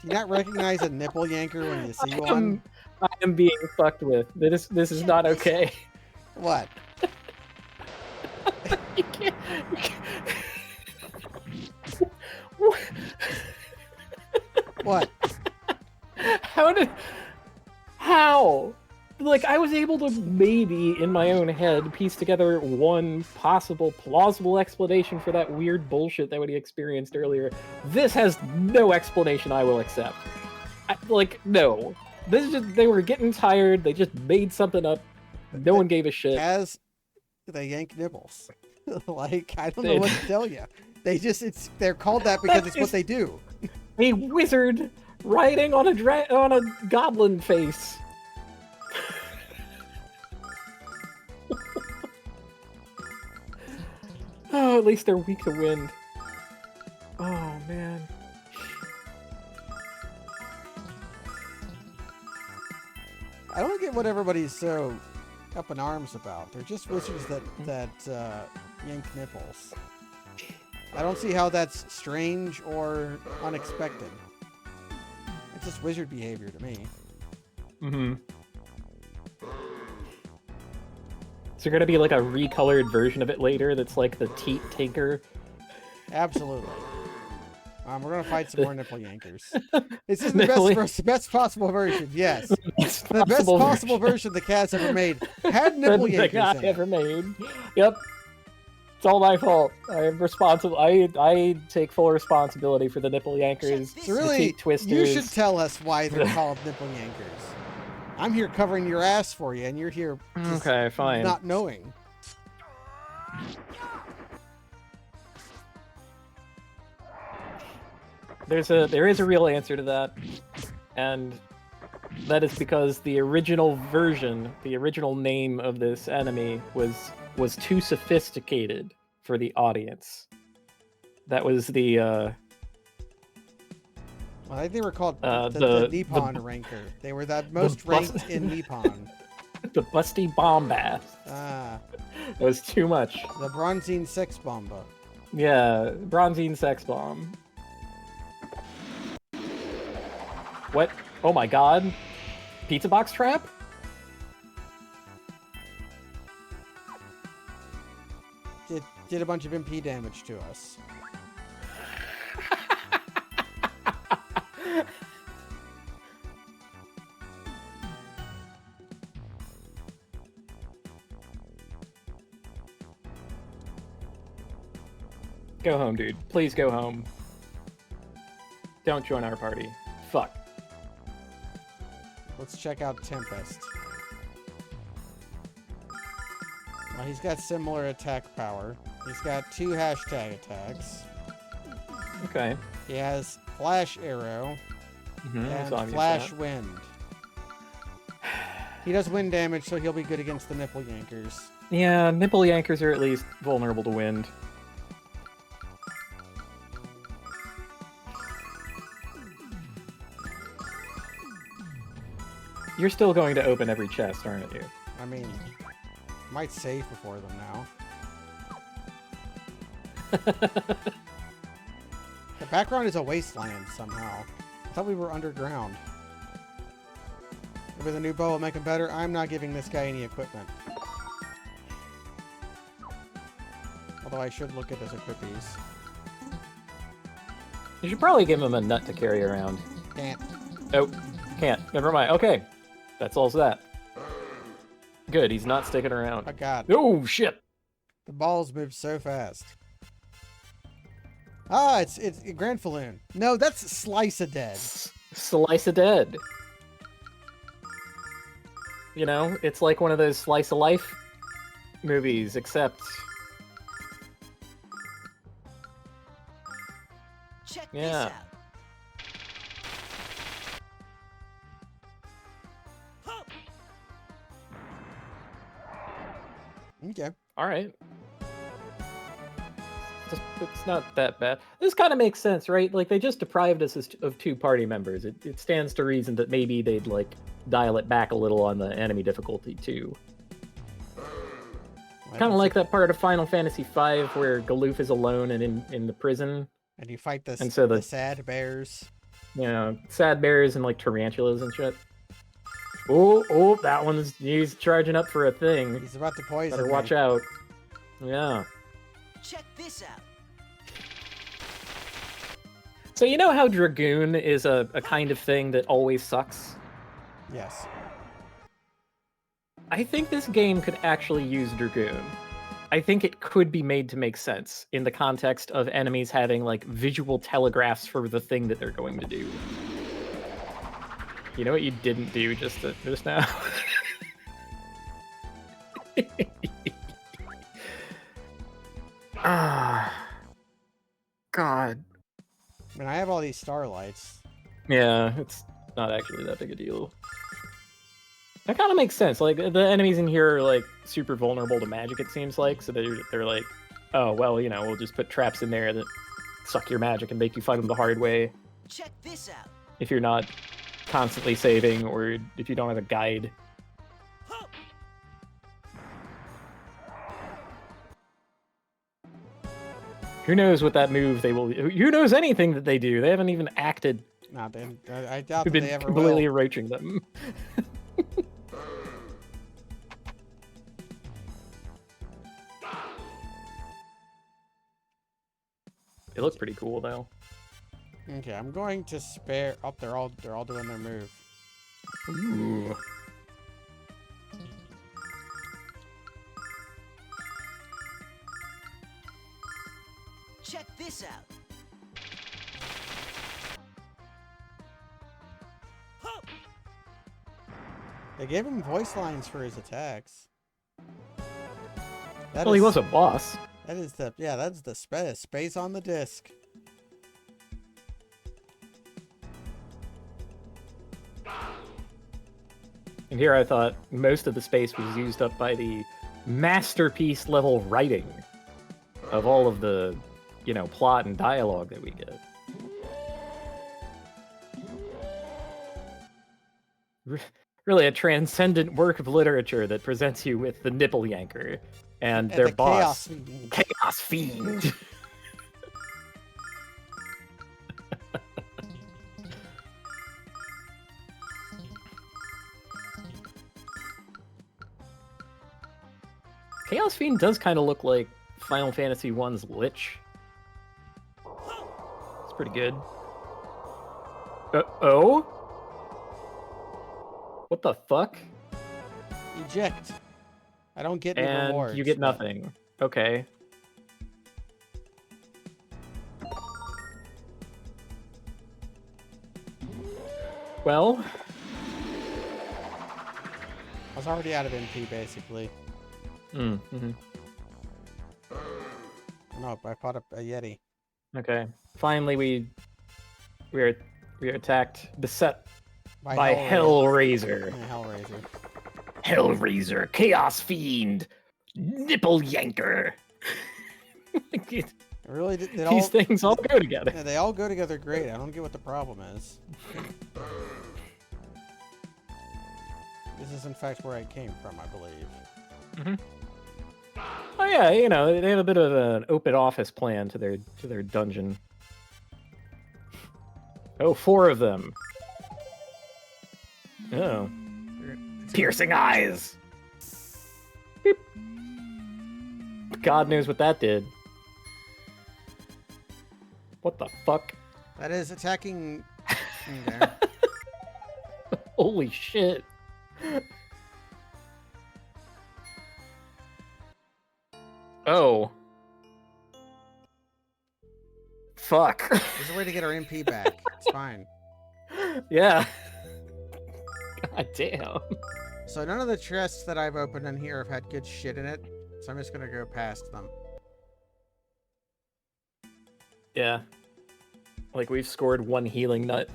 you not recognize a nipple yanker when you see one? I am being fucked with. This is not okay. What? You can't. What? How? Like, I was able to maybe, in my own head, piece together one possible, plausible explanation for that weird bullshit that we experienced earlier. This has no explanation I will accept. No. This is just, they were getting tired, they just made something up, no one gave a shit. As they yank nipples. Like, I don't know what to tell you. They're called that because it's what they do. A wizard riding on a goblin face. Oh, at least they're weak to wind. Oh, man. I don't get what everybody's so up in arms about. They're just wizards that yank nipples. I don't see how that's strange or unexpected. It's just wizard behavior to me. Mm-hmm. Is there gonna be like a recolored version of it later that's like the Teat Tinker? Absolutely. We're gonna fight some more nipple yankers. This is the best possible version. Yes, the best possible version the Cats ever made had nipple yankers in it. Ever made. Yep. It's all my fault. I am responsible. I take full responsibility for the nipple yankers. So really, the teat twisters. you should tell us why they're called nipple yankers. I'm here covering your ass for you, and you're here just okay, fine. not knowing. There is a real answer to that, and that is because the original version, the original name of this enemy was too sophisticated for the audience. That was the Well, I think they were called the Nippon ranker. They were the most ranked in Nippon. the busty bombast. Ah, That was too much. the Bronzine sex bomba. Yeah, Bronzine sex bomb. What? Oh my god. Pizza box trap? Did a bunch of MP damage to us. Go home, dude. Please go home. Don't join our party. Fuck. Let's check out Tempest. Well, he's got similar attack power. He's got 2 hashtag attacks. Okay. He has Flash Arrow and Flash Wind. He does wind damage, so he'll be good against the nipple yankers. Yeah, nipple yankers are at least vulnerable to wind. You're still going to open every chest, aren't you? I mean, might save before them now. The background is a wasteland somehow. I thought we were underground. With a new bow will make him better. I'm not giving this guy any equipment. Although I should look at his equipies. You should probably give him a nut to carry around. Can't. Oh, can't. Never mind. Okay. That's all that. Good, he's not sticking around. Oh god. Oh, shit! The balls move so fast. Ah, it's Grand Falloon. No, that's Slice of Dead. Slice of Dead. You know, it's like one of those slice of life movies, except Check Yeah. this out. Okay. all right. It's not that bad. This kind of makes sense, right? Like they just deprived us of two party members. It stands to reason that maybe they'd like dial it back a little on the enemy difficulty too. Kind of like that part of Final Fantasy V where Galoof is alone and in the prison. And you fight And so the sad bears. You know, sad bears and like tarantulas and shit. Oh, that he's charging up for a thing. He's about to poison Better me. watch out. Yeah. Check this out. So you know how Dragoon is a kind of thing that always sucks? Yes. I think this game could actually use Dragoon. I think it could be made to make sense in the context of enemies having like visual telegraphs for the thing that they're going to do. You know what you didn't do just now? God. I mean, I have all these starlights. Yeah, it's not actually that big a deal. That kind of makes sense. Like the enemies in here are like super vulnerable to magic. It seems like so they're like, oh well, you know, we'll just put traps in there that suck your magic and make you fight them the hard way. Check this out. If you're not constantly saving or if you don't have a guide. Who knows what that move they will? Who knows anything that they do? They haven't even acted. Nah, I doubt We've that been they ever completely will. roaching them. They look pretty cool though. Okay, I'm going to spare. Oh, they're all doing their move. Ooh. Check this out. They gave him voice lines for his attacks. Well, he was a boss. That is the that's the space on the disc. And here I thought most of the space was used up by the masterpiece level writing of all of the, you know, plot and dialogue that we get. Really a transcendent work of literature that presents you with the nipple yanker and their the boss, Chaos Chaos Fiend. Chaos Fiend does kind of look like Final Fantasy I's Lich. It's pretty good. Oh? What the fuck? Eject. I don't get any And rewards. you get but- nothing. Okay. Well, I was already out of MP basically. mm-hmm. No, I fought a Yeti. Okay. Finally, we are attacked, beset by Hellraiser. Hellraiser. Yeah, Hellraiser. Hellraiser, Chaos Fiend, Nipple Yanker. It really did. These things all go together. Yeah, they all go together great. I don't get what the problem is. This is in fact where I came from, I believe. Oh yeah, you know, they have a bit of an open office plan to their dungeon. Oh, 4 of them. Oh. Piercing eyes. Beep. God knows what that did. What the fuck? That is attacking. There. Holy shit. Oh. Fuck. There's a way to get our MP back. It's fine. Yeah. God damn. So none of the chests that I've opened in here have had good shit in it, so I'm just gonna go past them. Yeah. Like, we've scored 1 healing nut.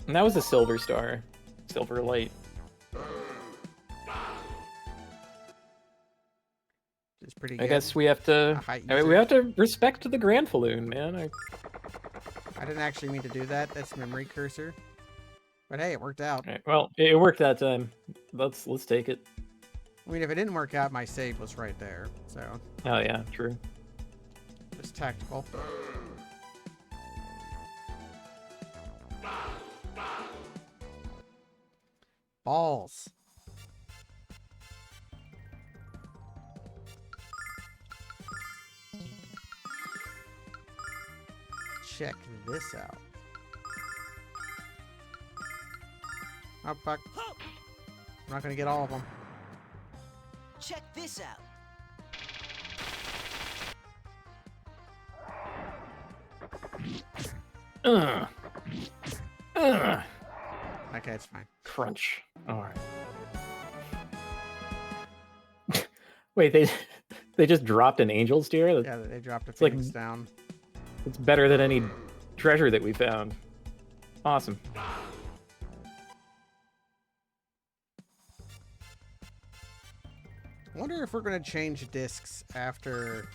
And that was a silver star. Silver light. It's pretty I good. guess we have to... high I mean, we ether. have to respect the Grand Falloon, man. I didn't actually mean to do that. That's memory cursor. But hey, it worked out. Alright, well, it worked that time. Let's take it. I mean, if it didn't work out, my save was right there. So, Oh, yeah, true. just tactical. Balls. Check this out. Oh, fuck. I'm not gonna get all of them. Check this out. Ugh. Ugh. Okay, it's fine. Crunch. Alright. Wait, they just dropped an angel's tear? Yeah, they dropped a like- phoenix down. It's better than any treasure that we found. Awesome. I wonder if we're gonna change discs after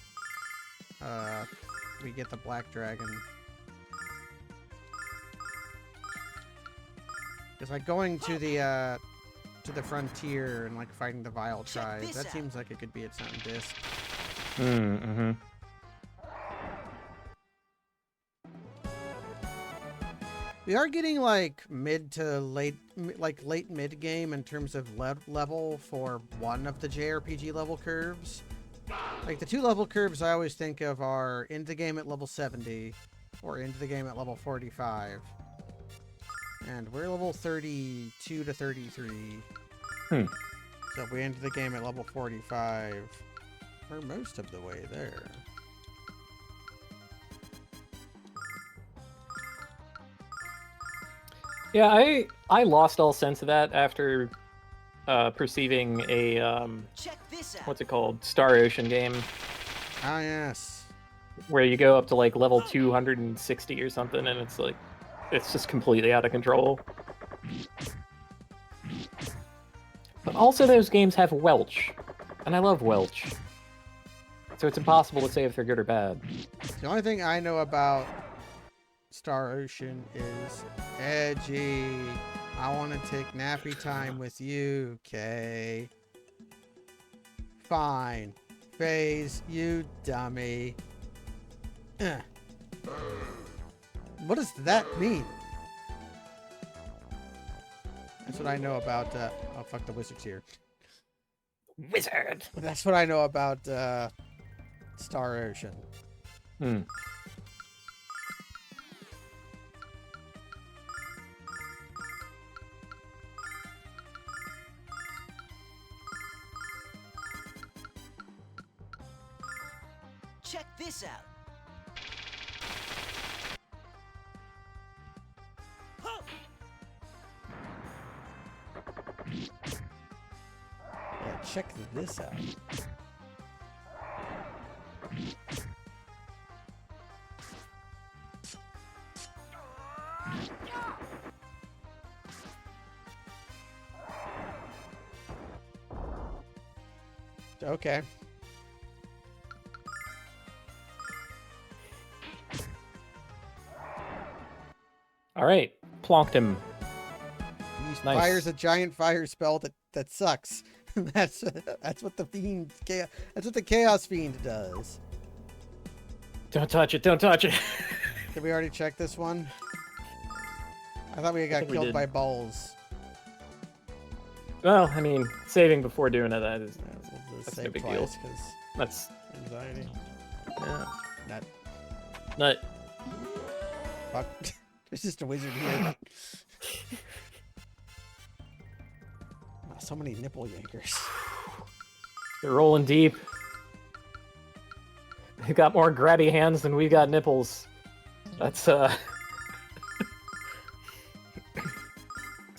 we get the black dragon. Because like going to the frontier and like fighting the vile Check tribes, this that out. seems like it could be its own disc. Mm-hmm. We are getting like mid to late, like late mid game in terms of level for one of the JRPG level curves. Like the 2 level curves I always think of are into the game at level 70 or into the game at level 45. And we're level 32 to 33. Hmm. So if we enter the game at level 45, we're most of the way there. Yeah, I lost all sense of that after perceiving a Check this out. what's it called? Star Ocean game Ah, yes. where you go up to like level 260 or something and it's like it's just completely out of control. But also those games have Welch. And I love Welch. So it's impossible to say if they're good or bad. The only thing I know about Star Ocean is edgy. I want to take nappy time with you, Kay. Fine. Phase, you dummy. Ugh. What does that mean? That's what I know about, oh fuck, the wizard's here. Wizard! That's what I know about, Star Ocean. Hmm. Check this out. Yeah, check this out. Okay. All right, plonked him. He Nice. fires a giant fire spell that sucks. that's what the fiend that's what the chaos fiend does. Don't touch it! Don't touch it! Did we already check this one? I thought we got think we killed did. by balls. Well, I mean, saving before doing it, that is Yeah, we'll just That's no save big twice deal. because that's anxiety. yeah. Nut. Nut. Fuck. There's just a wizard here. Oh, so many nipple yankers. They're rolling deep. They've got more grabby hands than we got nipples. That's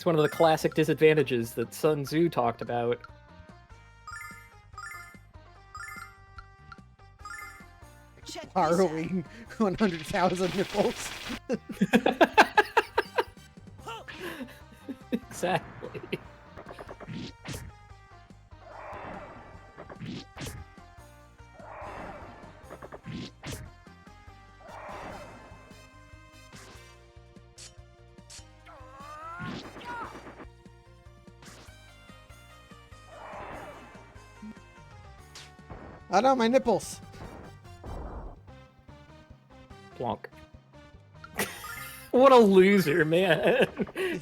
It's one of the classic disadvantages that Sun Tzu talked about. Check this out. Borrowing 100,000 nipples. Exactly. Oh no, my nipples. Plonk. What a loser, man.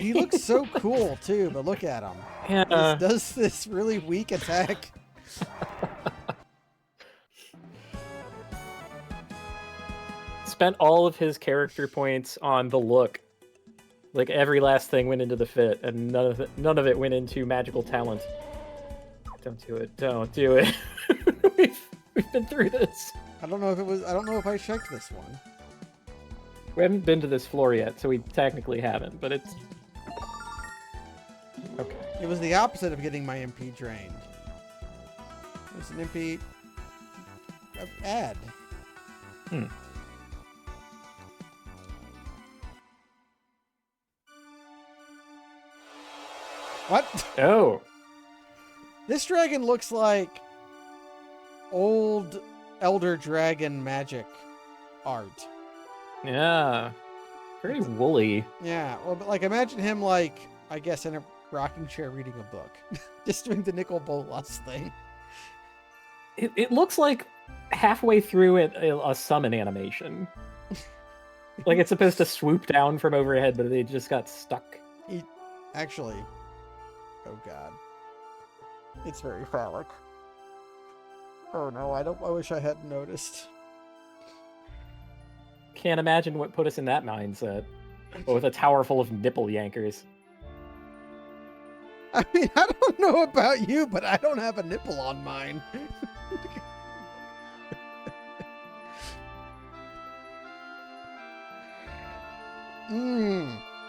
He looks so cool too, but look at him. Yeah. He does this really weak attack. Spent all of his character points on the look. Like every last thing went into the fit, and none of it went into magical talent. Don't do it. Don't do it. we've been through this. I don't know if I checked this one. We haven't been to this floor yet, so we technically haven't, but it's... Okay. It was the opposite of getting my MP drained. It was an MP ad. Hmm. What? Oh. This dragon looks like old Elder Dragon magic art. Yeah. Very woolly. Yeah, well, but like imagine him like, I guess in a rocking chair reading a book. Just doing the Nicol Bolas thing. It looks like halfway through a summon animation. Like it's supposed to swoop down from overhead, but they just got stuck. Actually, oh god. It's very phallic. Oh no, I wish I hadn't noticed. Can't imagine what put us in that mindset. But with a tower full of nipple yankers. I mean, I don't know about you, but I don't have a nipple on mine.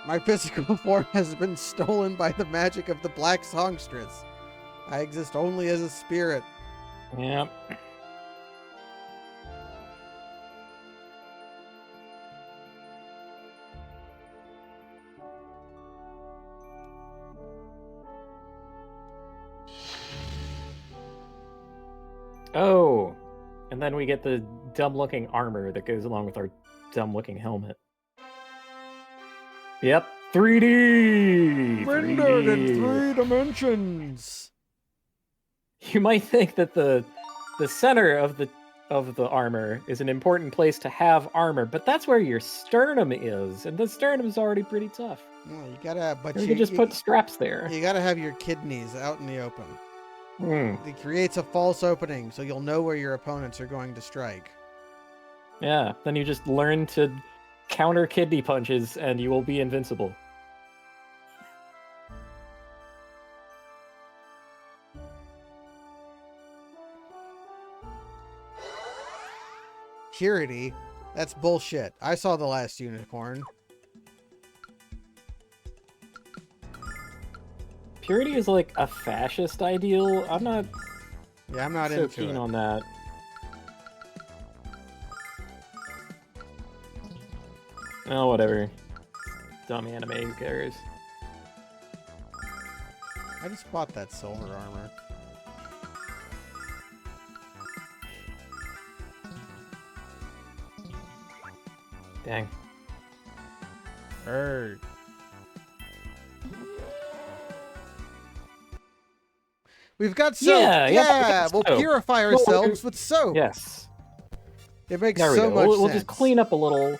My physical form has been stolen by the magic of the black songstress. I exist only as a spirit. Yep. Oh, and then we get the dumb-looking armor that goes along with our dumb-looking helmet. Yep, 3D! Rendered in 3D. 3 dimensions. You might think that the center of the armor is an important place to have armor, but that's where your sternum is, and the sternum is already pretty tough. Well, you gotta, but You can just put straps there. you gotta have your kidneys out in the open. Hmm. It creates a false opening, so you'll know where your opponents are going to strike. Yeah, then you just learn to counter kidney punches, and you will be invincible. Purity? That's bullshit. I saw the last unicorn. Purity is like a fascist ideal. I'm not Yeah, I'm not so into keen it. on that. Oh, whatever. Dumb anime, who cares? I just bought that silver armor. Dang. Err. We've got soap. Yeah, yep, we got we'll soap. purify Well, ourselves with soap. Yes. It makes There we so go. much We'll sense. just clean up a little,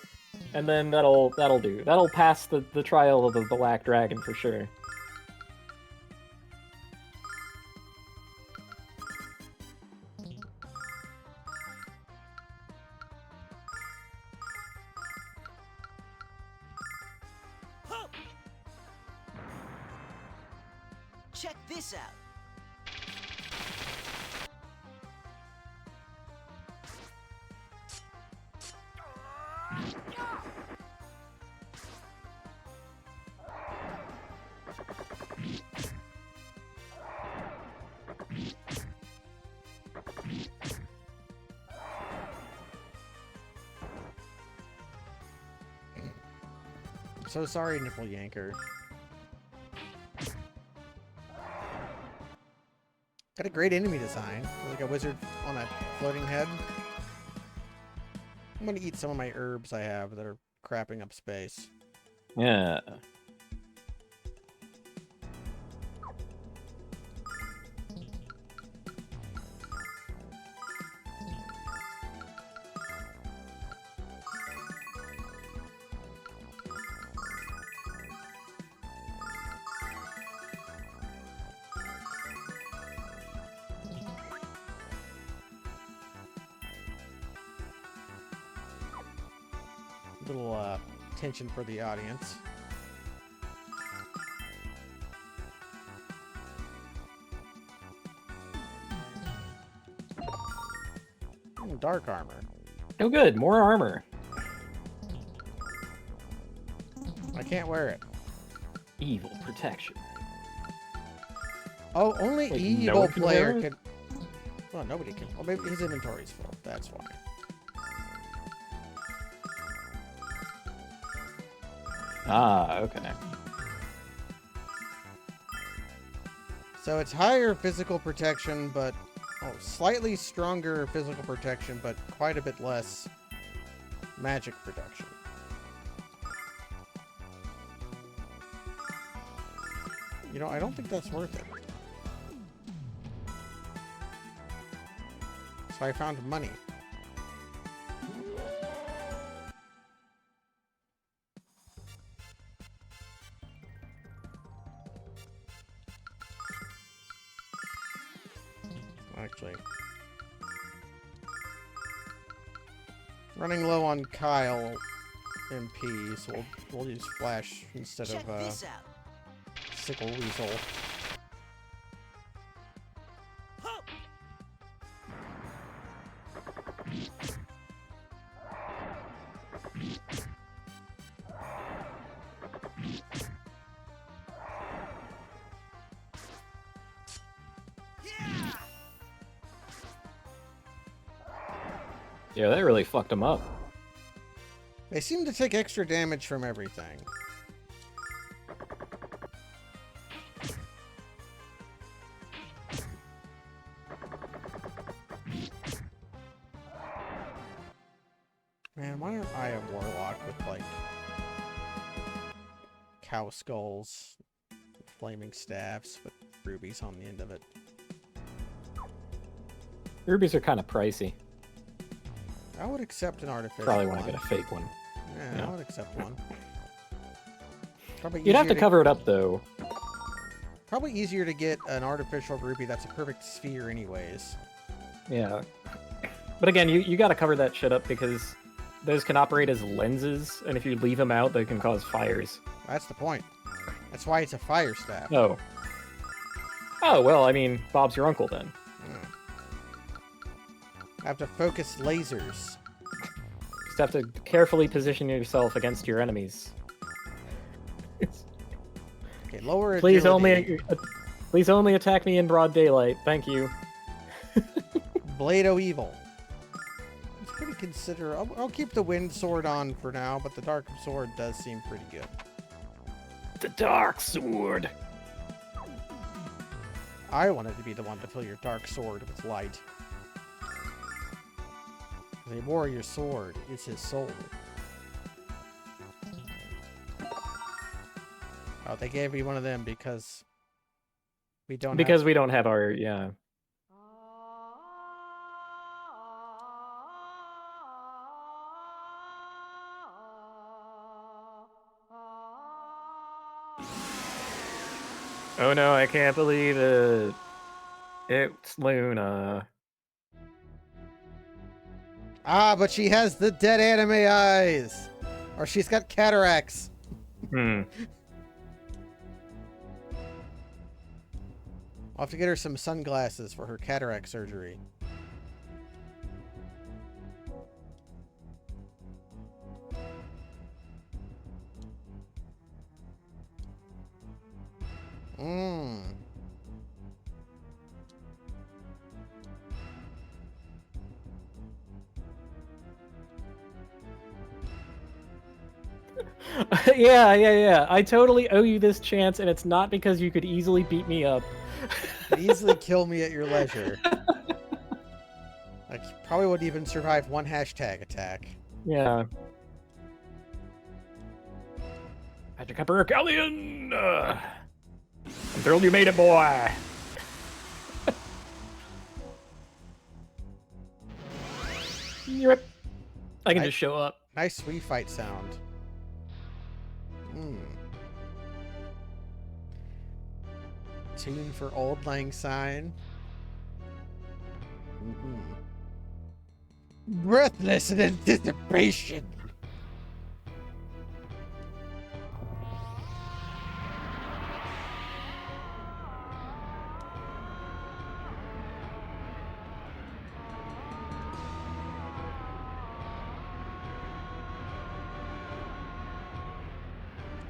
and then that'll do. That'll pass the trial of the Black Dragon for sure. Check this out. so sorry, Nipple Yanker. Got a great enemy design. Like a wizard on a floating head. I'm gonna eat some of my herbs I have that are crapping up space. Yeah. Little tension for the audience. Dark armor. Oh, good. More armor. I can't wear it. Evil protection. Oh, only Wait, no evil one can player wear it? could. Well, nobody can. Well, maybe his inventory's full. That's why. Ah, okay. So it's higher physical protection, but slightly stronger physical protection, but quite a bit less magic protection. You know, I don't think that's worth it. So I found money. Actually, running low on Kyle MP, so we'll use Flash instead Check of this out. Sickle Weasel. Yeah, that really fucked him up. They seem to take extra damage from everything. Man, why aren't I a warlock with, like, cow skulls, flaming staffs with rubies on the end of it? Rubies are kind of pricey. I would accept an artificial Probably one. want to get a fake one. Yeah, Yeah. I would accept one. Probably You'd have easier to cover it up, though. Probably easier to get an artificial ruby that's a perfect sphere anyways. Yeah. But again, you got to cover that shit up because those can operate as lenses, and if you leave them out, they can cause fires. That's the point. That's why it's a fire staff. Oh. Oh, well, I mean, Bob's your uncle then. I have to focus lasers. Just have to carefully position yourself against your enemies. Okay, lower Please agility. please only attack me in broad daylight. Thank you. Blade o' Evil. It's pretty considerable. I'll keep the wind sword on for now, but the dark sword does seem pretty good. The dark sword. I wanted to be the one to fill your dark sword with light. The warrior's sword is his soul. Oh, they gave me one of them because we don't have... We don't have our, yeah. Oh no, I can't believe it. It's Luna. Ah, but she has the dead anime eyes! Or she's got cataracts. Hmm. I'll have to get her some sunglasses for her cataract surgery. Mmm. Yeah. I totally owe you this chance, and it's not because you could easily beat me up. You could easily kill me at your leisure. Like, you probably wouldn't even survive one hashtag attack. Yeah. Magic Emperor Galleon! I'm thrilled you made it, boy! Yep. I can just show up. Nice Wii fight sound. Tune for Old Lang Syne. Breathless in anticipation.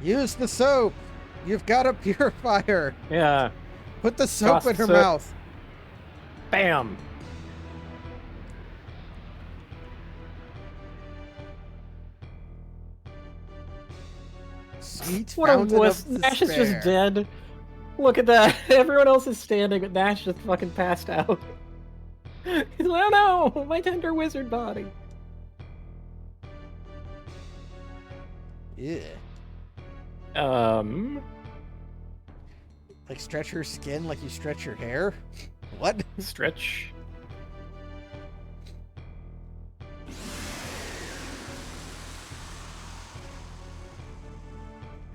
Use the soap. You've got a purifier. Yeah. Put the soap in her soap. mouth. Bam! Sweet What a fountain wuss. of Nash is despair. just dead. Look at that. Everyone else is standing, but Nash just fucking passed out. He's like, oh no! My tender wizard body. Yeah. Like stretch her skin like you stretch your hair? What? Stretch.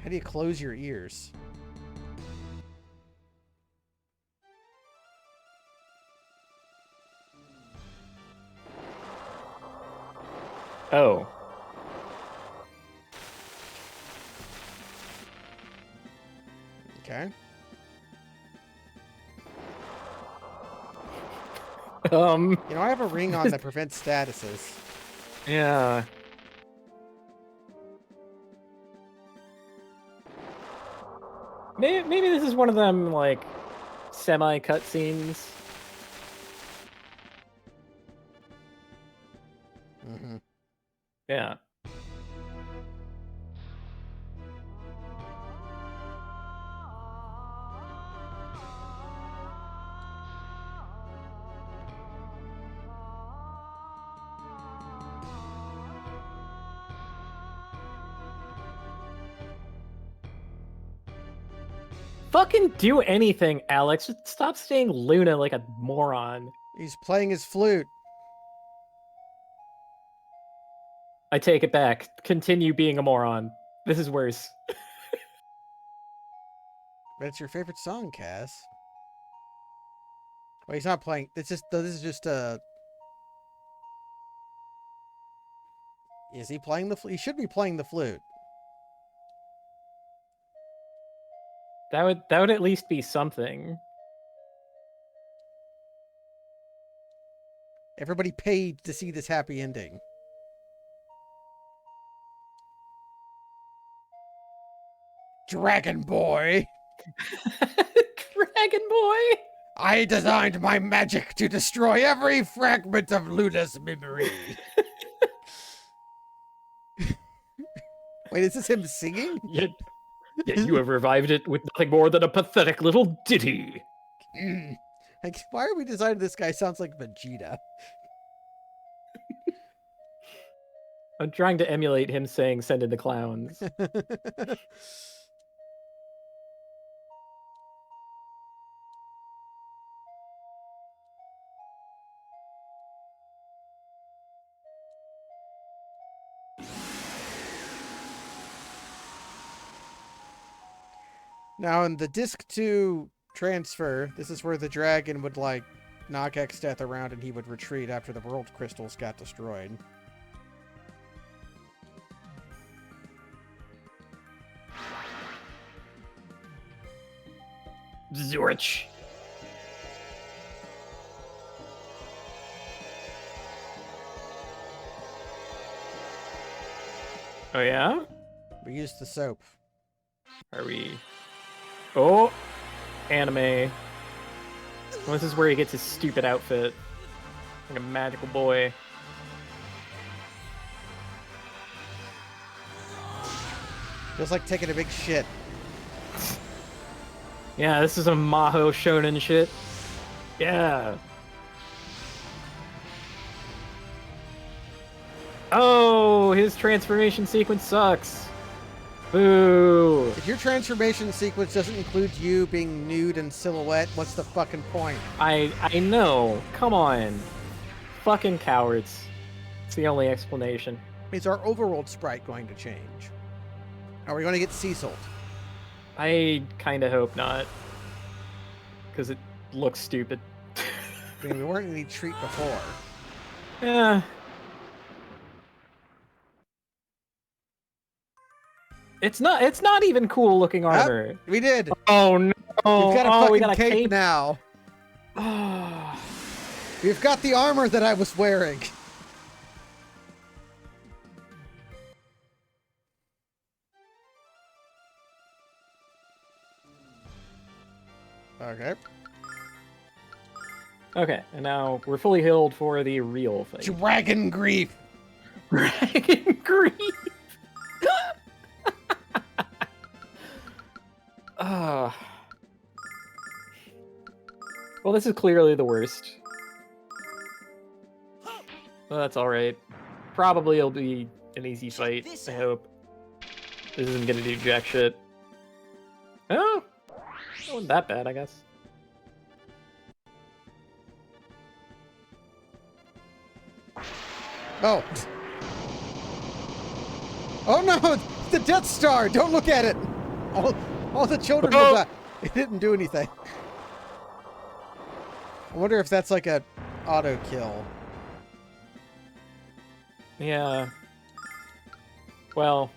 How do you close your ears? Oh. Okay. You know, I have a ring on that prevents statuses. Yeah. Maybe this is one of them, like, semi-cutscenes. Mm-hmm. Yeah. Fucking do anything, Alex. Just stop saying Luna like a moron. He's playing his flute. I take it back. Continue being a moron. This is worse. But it's your favorite song, Cass. Well, he's not playing. This is just Is he playing the flute? He should be playing the flute. That would at least be something. Everybody paid to see this happy ending. Dragon Boy! Dragon Boy! I designed my magic to destroy every fragment of Luna's memory. Wait, is this him singing? Yet you have revived it with nothing more than a pathetic little ditty. Like, why are we designing this guy sounds like Vegeta? I'm trying to emulate him saying "Send in the clowns." Now, in the disc 2 transfer, this is where the dragon would, like, knock X-Death around and he would retreat after the world crystals got destroyed. Zorch. Oh yeah? We used the soap. Are we... Oh! Anime. Well, this is where he gets his stupid outfit. Like a magical boy. Feels like taking a big shit. Yeah, this is some Maho shonen shit. Yeah. Oh, his transformation sequence sucks. Boo. If your transformation sequence doesn't include you being nude and silhouette, what's the fucking point? I know. Come on. Fucking cowards. It's the only explanation. Is our overworld sprite going to change? Are we going to get Cecil'd? I kind of hope not. Because it looks stupid. I mean, we weren't any treat before. Yeah. It's not even cool looking armor. We did. Oh no. We've got a oh, fucking we got a cape now. Oh. We've got the armor that I was wearing. Okay. Okay, and now we're fully healed for the real thing. Dragon grief. Dragon grief. Ah. Well, this is clearly the worst. Well, that's alright. Probably it'll be an easy fight, I hope. This isn't gonna do jack shit. Oh! It wasn't that bad, I guess. Oh. Oh no! It's the Death Star! Don't look at it! All the children will die. It didn't do anything. I wonder if that's like a auto kill. Yeah. Well.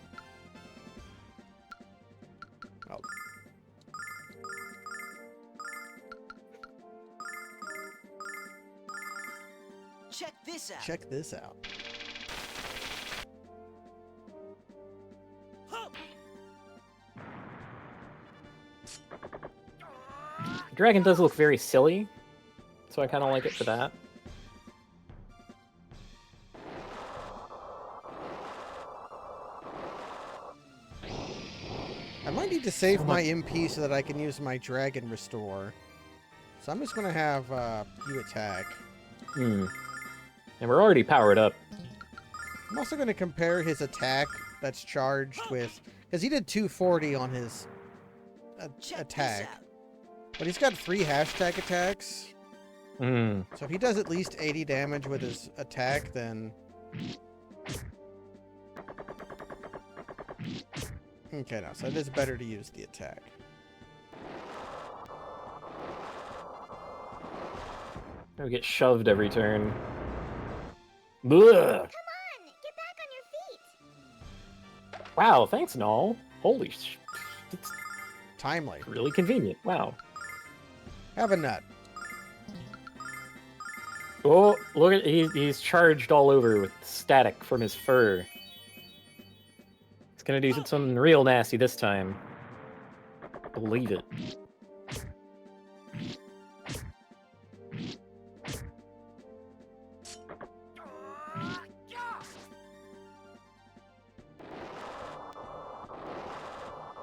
Oh. Check this out. Check this out. Dragon does look very silly, so I kind of like it for that. I might need to save my MP so that I can use my Dragon Restore. So I'm just going to have you attack. Hmm. And we're already powered up. I'm also going to compare his attack that's charged with... Because he did 240 on his Check attack. this out. But he's got 3 hashtag attacks. Hmm. So if he does at least 80 damage with his attack, then... Okay, now, so it is better to use the attack. We get shoved every turn. Blech. Come on, get back on your feet. Wow, thanks, Null. Holy sh... It's Timely. really convenient. Wow. Have a nut. Oh, look at... He's charged all over with static from his fur. He's gonna do something real nasty this time. Believe it.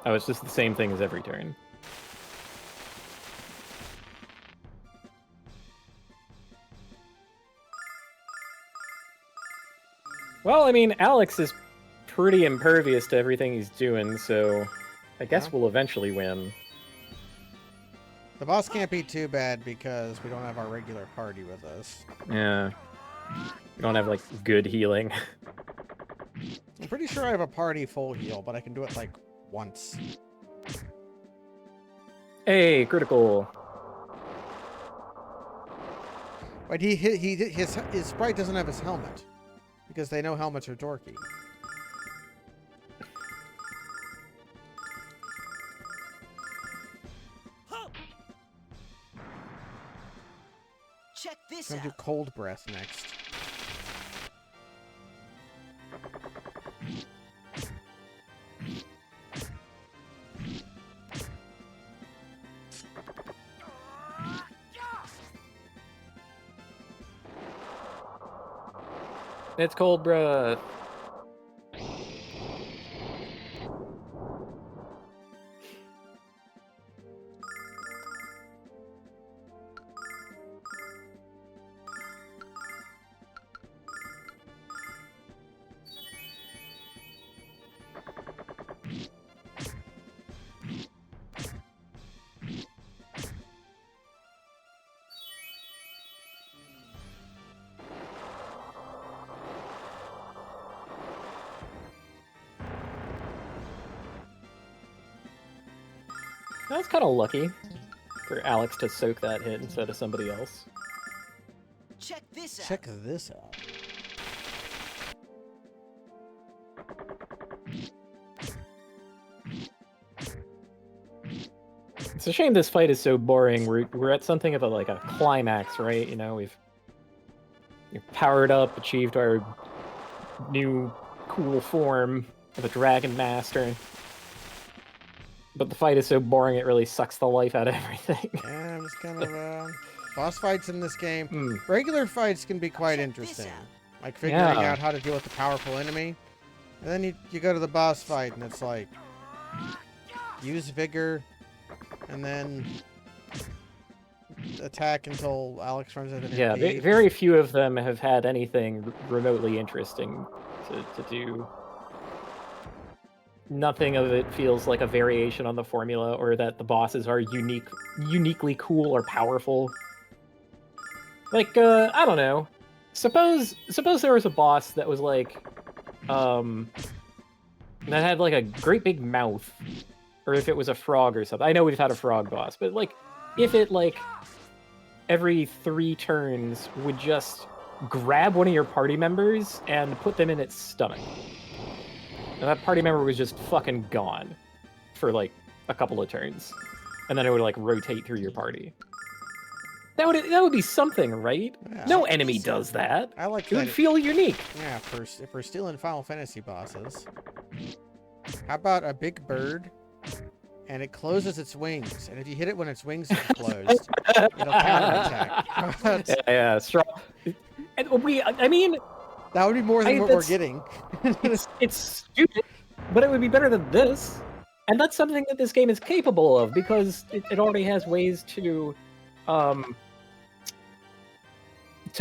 Oh, it's just the same thing as every turn. Well, I mean, Alex is pretty impervious to everything he's doing, so I guess Yeah. we'll eventually win. The boss can't be too bad because we don't have our regular party with us. Yeah. We don't have, like, good healing. I'm pretty sure I have a party full heal, but I can do it, like, once. Hey, critical. But his sprite doesn't have his helmet. Because they know helmets are dorky. Check this I'm gonna do out. cold breath next. It's cold breath. That's kind of lucky for Alex to soak that hit instead of somebody else. Check this out. Check this out. It's a shame this fight is so boring. We're at something of a climax, right? You know, we've powered up, achieved our new cool form of a Dragon Master. But the fight is so boring it really sucks the life out of everything. Yeah, I'm just kind of boss fights in this game. Hmm. Regular fights can be quite Check this interesting. out. Like figuring Yeah. out how to deal with the powerful enemy. And then you go to the boss fight and it's like use vigor and then attack until Alex runs out of Yeah, MP. very few of them have had anything remotely interesting to do. Nothing of it feels like a variation on the formula, or that the bosses are uniquely cool or powerful. Like, I don't know. Suppose there was a boss that was like, that had like a great big mouth, or if it was a frog or something. I know we've had a frog boss, but like, if it like every 3 turns would just grab one of your party members and put them in its stomach. And that party member was just fucking gone for like a couple of turns. And then it would like rotate through your party. That would be something, right? Yeah. No enemy does that. I like It would that. feel unique. Yeah, if we're stealing Final Fantasy bosses, how about a big bird and it closes its wings, and if you hit it when its wings are closed, it'll counterattack. Yeah, strong. And I mean, That would be more than what we're that's- getting. it's stupid, but it would be better than this. And that's something that this game is capable of, because it already has ways to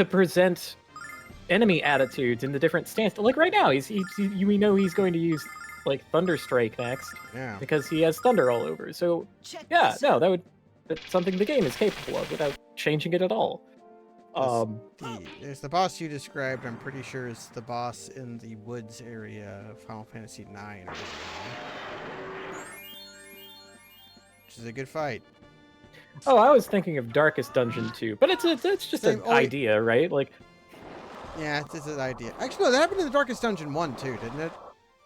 present enemy attitudes in the different stances. Like right now, we know he's going to use like Thunderstrike next Yeah. because he has thunder all over. So Check yeah, this no, that's something the game is capable of without changing it at all. There's the boss you described. I'm pretty sure is the boss in the woods area of Final Fantasy IX, which is a good fight. Oh, I was thinking of Darkest Dungeon too, but it's just Same- an oh, idea, right? Like, Yeah, it's an idea. Actually, no, that happened in the Darkest Dungeon 1 too, didn't it?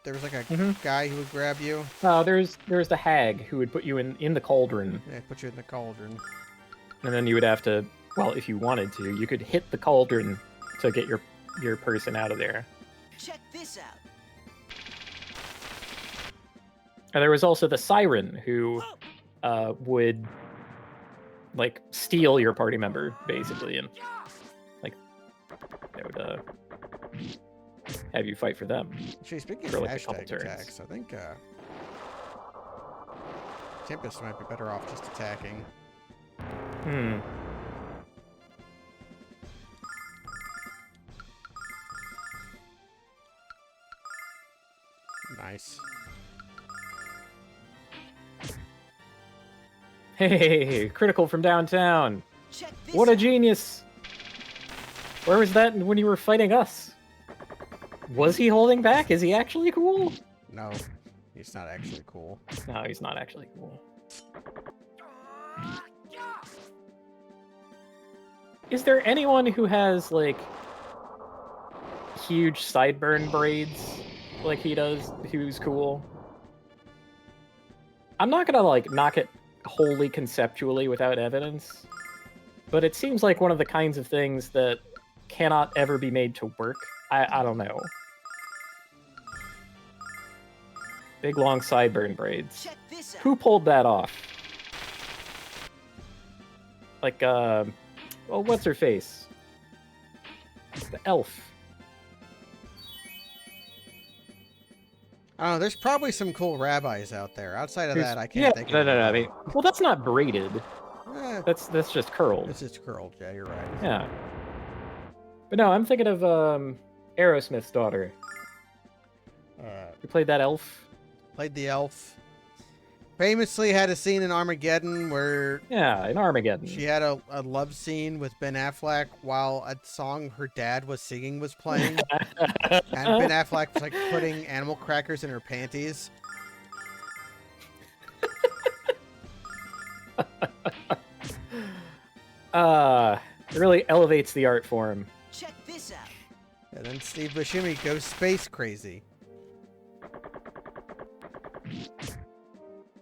There was like a guy who would grab you. there's the hag who would put you in the cauldron, Yeah, put you in the cauldron. and then you would have to, well, if you wanted to, you could hit the cauldron to get your person out of there. Check this out. And there was also the siren who would like steal your party member basically, and like they would have you fight for them. Actually, speaking of For, like, a couple hashtag turns. attacks, I think Tempest might be better off just attacking. Hmm. Nice. Hey, critical from downtown. Check this What a out. genius! Where was that when you were fighting us? Was he holding back? Is he actually cool? No, he's not actually cool. No, he's not actually cool. Is there anyone who has, like, huge sideburn braids like he does who's cool? I'm not gonna, like, knock it wholly conceptually without evidence, but it seems like one of the kinds of things that cannot ever be made to work. I don't know. Big long sideburn braids. Check this out. Who pulled that off? Like, well, what's her face? The elf. I don't know. There's probably some cool rabbis out there. Outside of that, I Yeah, can't think of no. I any. mean, well, that's not braided. Eh, That's just curled. it's just curled. Yeah, you're right. Yeah. But no, I'm thinking of Aerosmith's daughter. Who played that elf? Played the elf. Famously had a scene in Armageddon where Yeah, in Armageddon. she had a love scene with Ben Affleck while a song her dad was singing was playing. And Ben Affleck was like putting animal crackers in her panties. It really elevates the art form. Check this out. And then Steve Buscemi goes space crazy.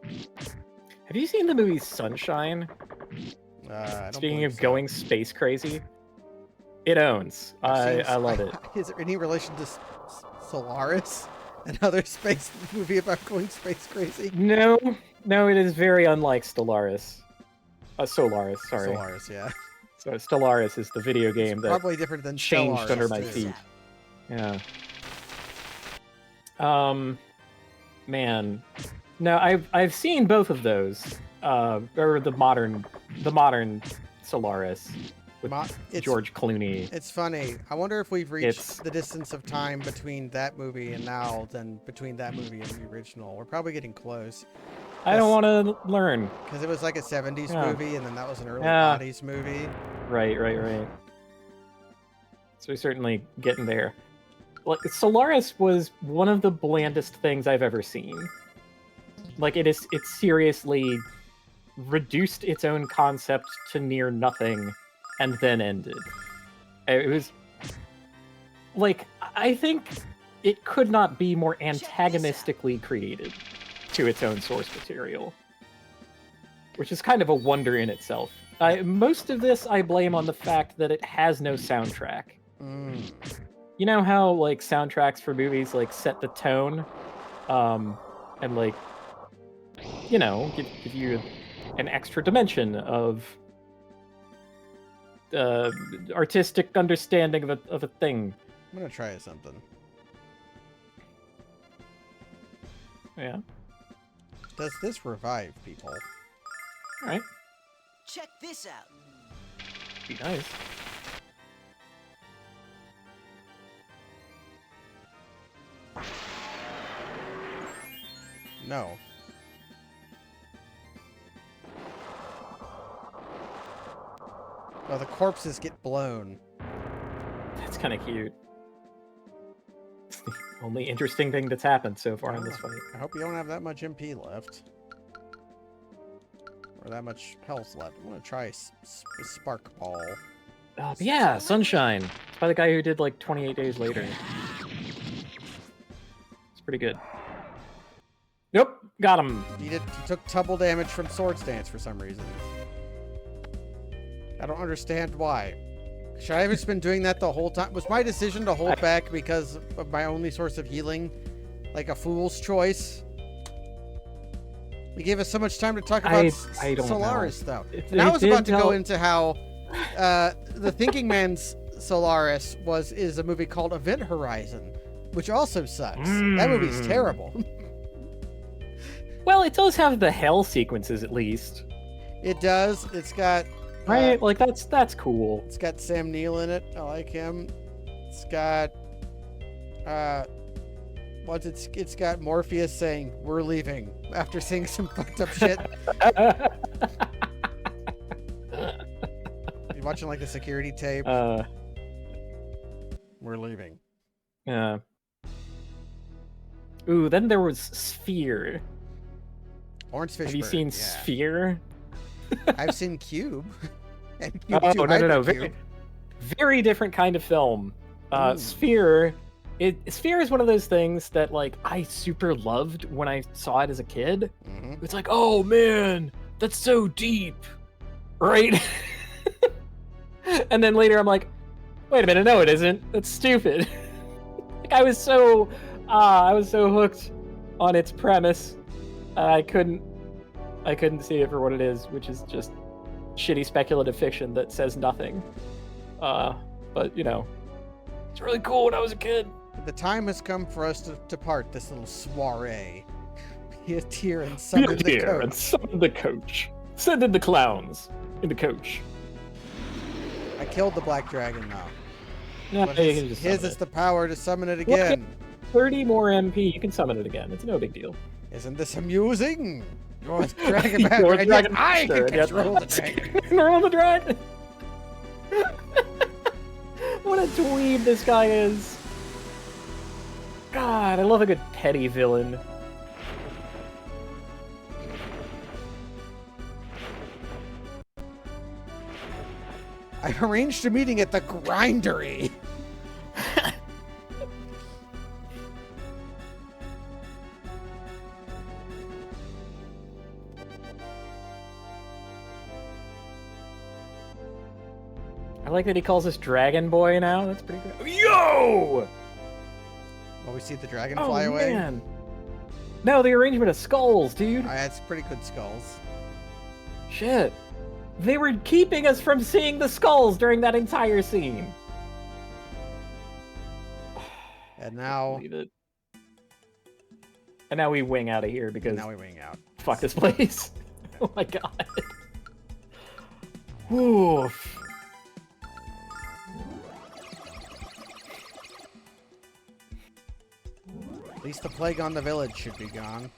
Have you seen the movie Sunshine? I don't Speaking believe of so. going space crazy, it owns. I love it. Is there any relation to Solaris? Another space movie about going space crazy? No, it is very unlike Stellaris. Solaris, sorry. Solaris, yeah. So Stellaris is the video game It's that probably different than changed Stellaris, under my too. feet. Yeah. Man. No, I've seen both of those. Or the modern Solaris with It's- George Clooney. It's funny. I wonder if we've reached It's- the distance of time between that movie and now than between that movie and the original. We're probably getting close. I don't want to learn. Because it was like a 70s Yeah. movie, and then that was an early Yeah. 80s movie. Right. So we're certainly getting there. Like Solaris was one of the blandest things I've ever seen. Like it seriously reduced its own concept to near nothing and then ended. It was like I think it could not be more antagonistically created to its own source material, which is kind of a wonder in itself. Most of this I blame on the fact that it has no soundtrack. Mm. You know how like soundtracks for movies like set the tone, and like give you an extra dimension of artistic understanding of a thing. I'm gonna try something. Yeah. Does this revive people? All right. Check this out. Be nice. No. Well, the corpses get blown. That's kind of cute. It's the only interesting thing that's happened so far in this fight. I hope you don't have that much MP left. Or that much health left. I'm gonna try Spark Ball. Yeah, Sunshine. It's by the guy who did like 28 Days Later. It's pretty good. Nope, got him. He took double damage from Swords Dance for some reason. I don't understand why. Should I have just been doing that the whole time? Was my decision to hold back because of my only source of healing like a fool's choice? We gave us so much time to talk about I don't Solaris, know. though. And I was about to go into how the Thinking Man's Solaris is a movie called Event Horizon, which also sucks. That movie's terrible. Well, it does have the hell sequences at least. It does. It's got Right? Like that's cool. it's got Sam Neill in it. I like him. It's got it's got Morpheus saying "We're leaving" after seeing some fucked up shit. You're watching like the security tape. We're leaving. Yeah. Ooh, then there was Sphere. Lawrence Fishburne. Have you seen yeah. Sphere? I've seen Cube. And Cube Oh 2 no! Hypercube. Very different kind of film. Ooh. Sphere. Sphere is one of those things that like I super loved when I saw it as a kid. Mhm. It's like, oh man, that's so deep, right? And then later I'm like, wait a minute, no, it isn't. That's stupid. Like I was so hooked on its premise. I couldn't see it for what it is, which is just shitty speculative fiction that says nothing. But you know, it's really cool when I was a kid. The time has come for us to depart this little soiree. Be a tear and Be summon a the dear and coach. summon the coach. Send in the clowns in the coach. I killed the black dragon now. No, But you can just his summon is it. the power to summon it Look again. 30 more MP, you can summon it again. It's no big deal. Isn't this amusing? You're a dragon master, You're a and dragon yet I master, can and yet- control the dragon. Roll the dragon. What a dweeb this guy is. God, I love a good petty villain. I've arranged a meeting at the Grindery. I like that he calls us Dragon Boy now. That's pretty great. Yo! Well, we see the dragon Oh, fly away. man. No, the arrangement of skulls, dude. I had some pretty good skulls. Shit. They were keeping us from seeing the skulls during that entire scene. And now, Believe it. And now we wing out of here because now we wing out. fuck this place. Oh my god. Oof. At least the plague on the village should be gone.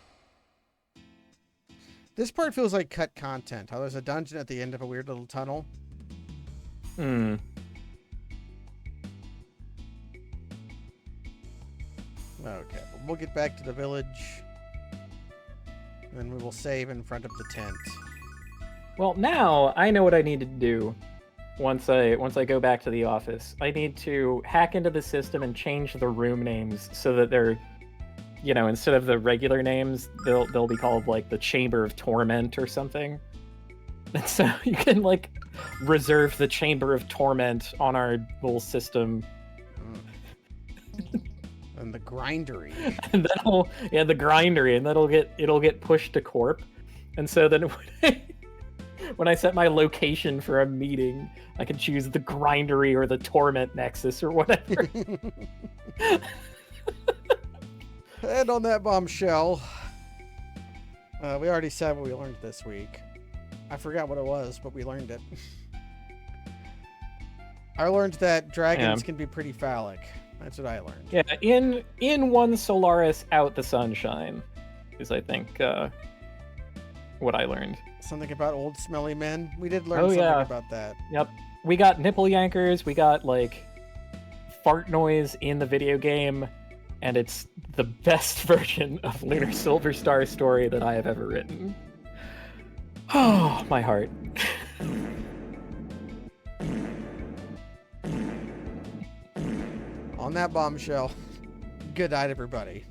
This part feels like cut content. How there's a dungeon at the end of a weird little tunnel. Hmm. Okay, we'll get back to the village. And then we will save in front of the tent. Well, now I know what I need to do. Once I go back to the office, I need to hack into the system and change the room names so that they're, you know, instead of the regular names, they'll be called like the Chamber of Torment or something. And so you can like reserve the Chamber of Torment on our little system. And the Grindery. And then the Grindery, and then it'll get pushed to Corp. And so then when I set my location for a meeting, I can choose the Grindery or the Torment Nexus or whatever. And on that bombshell, we already said what we learned this week. I forgot what it was, but we learned it. I learned that dragons can be pretty phallic. That's what I learned. Yeah, in one Solaris, out the sunshine, is I think what I learned. Something about old smelly men. We did learn Oh, something yeah. about that. Yep, we got nipple yankers, we got like fart noise in the video game, and it's the best version of Lunar Silver Star Story that I have ever written. Oh, my heart. On that bombshell, good night, everybody.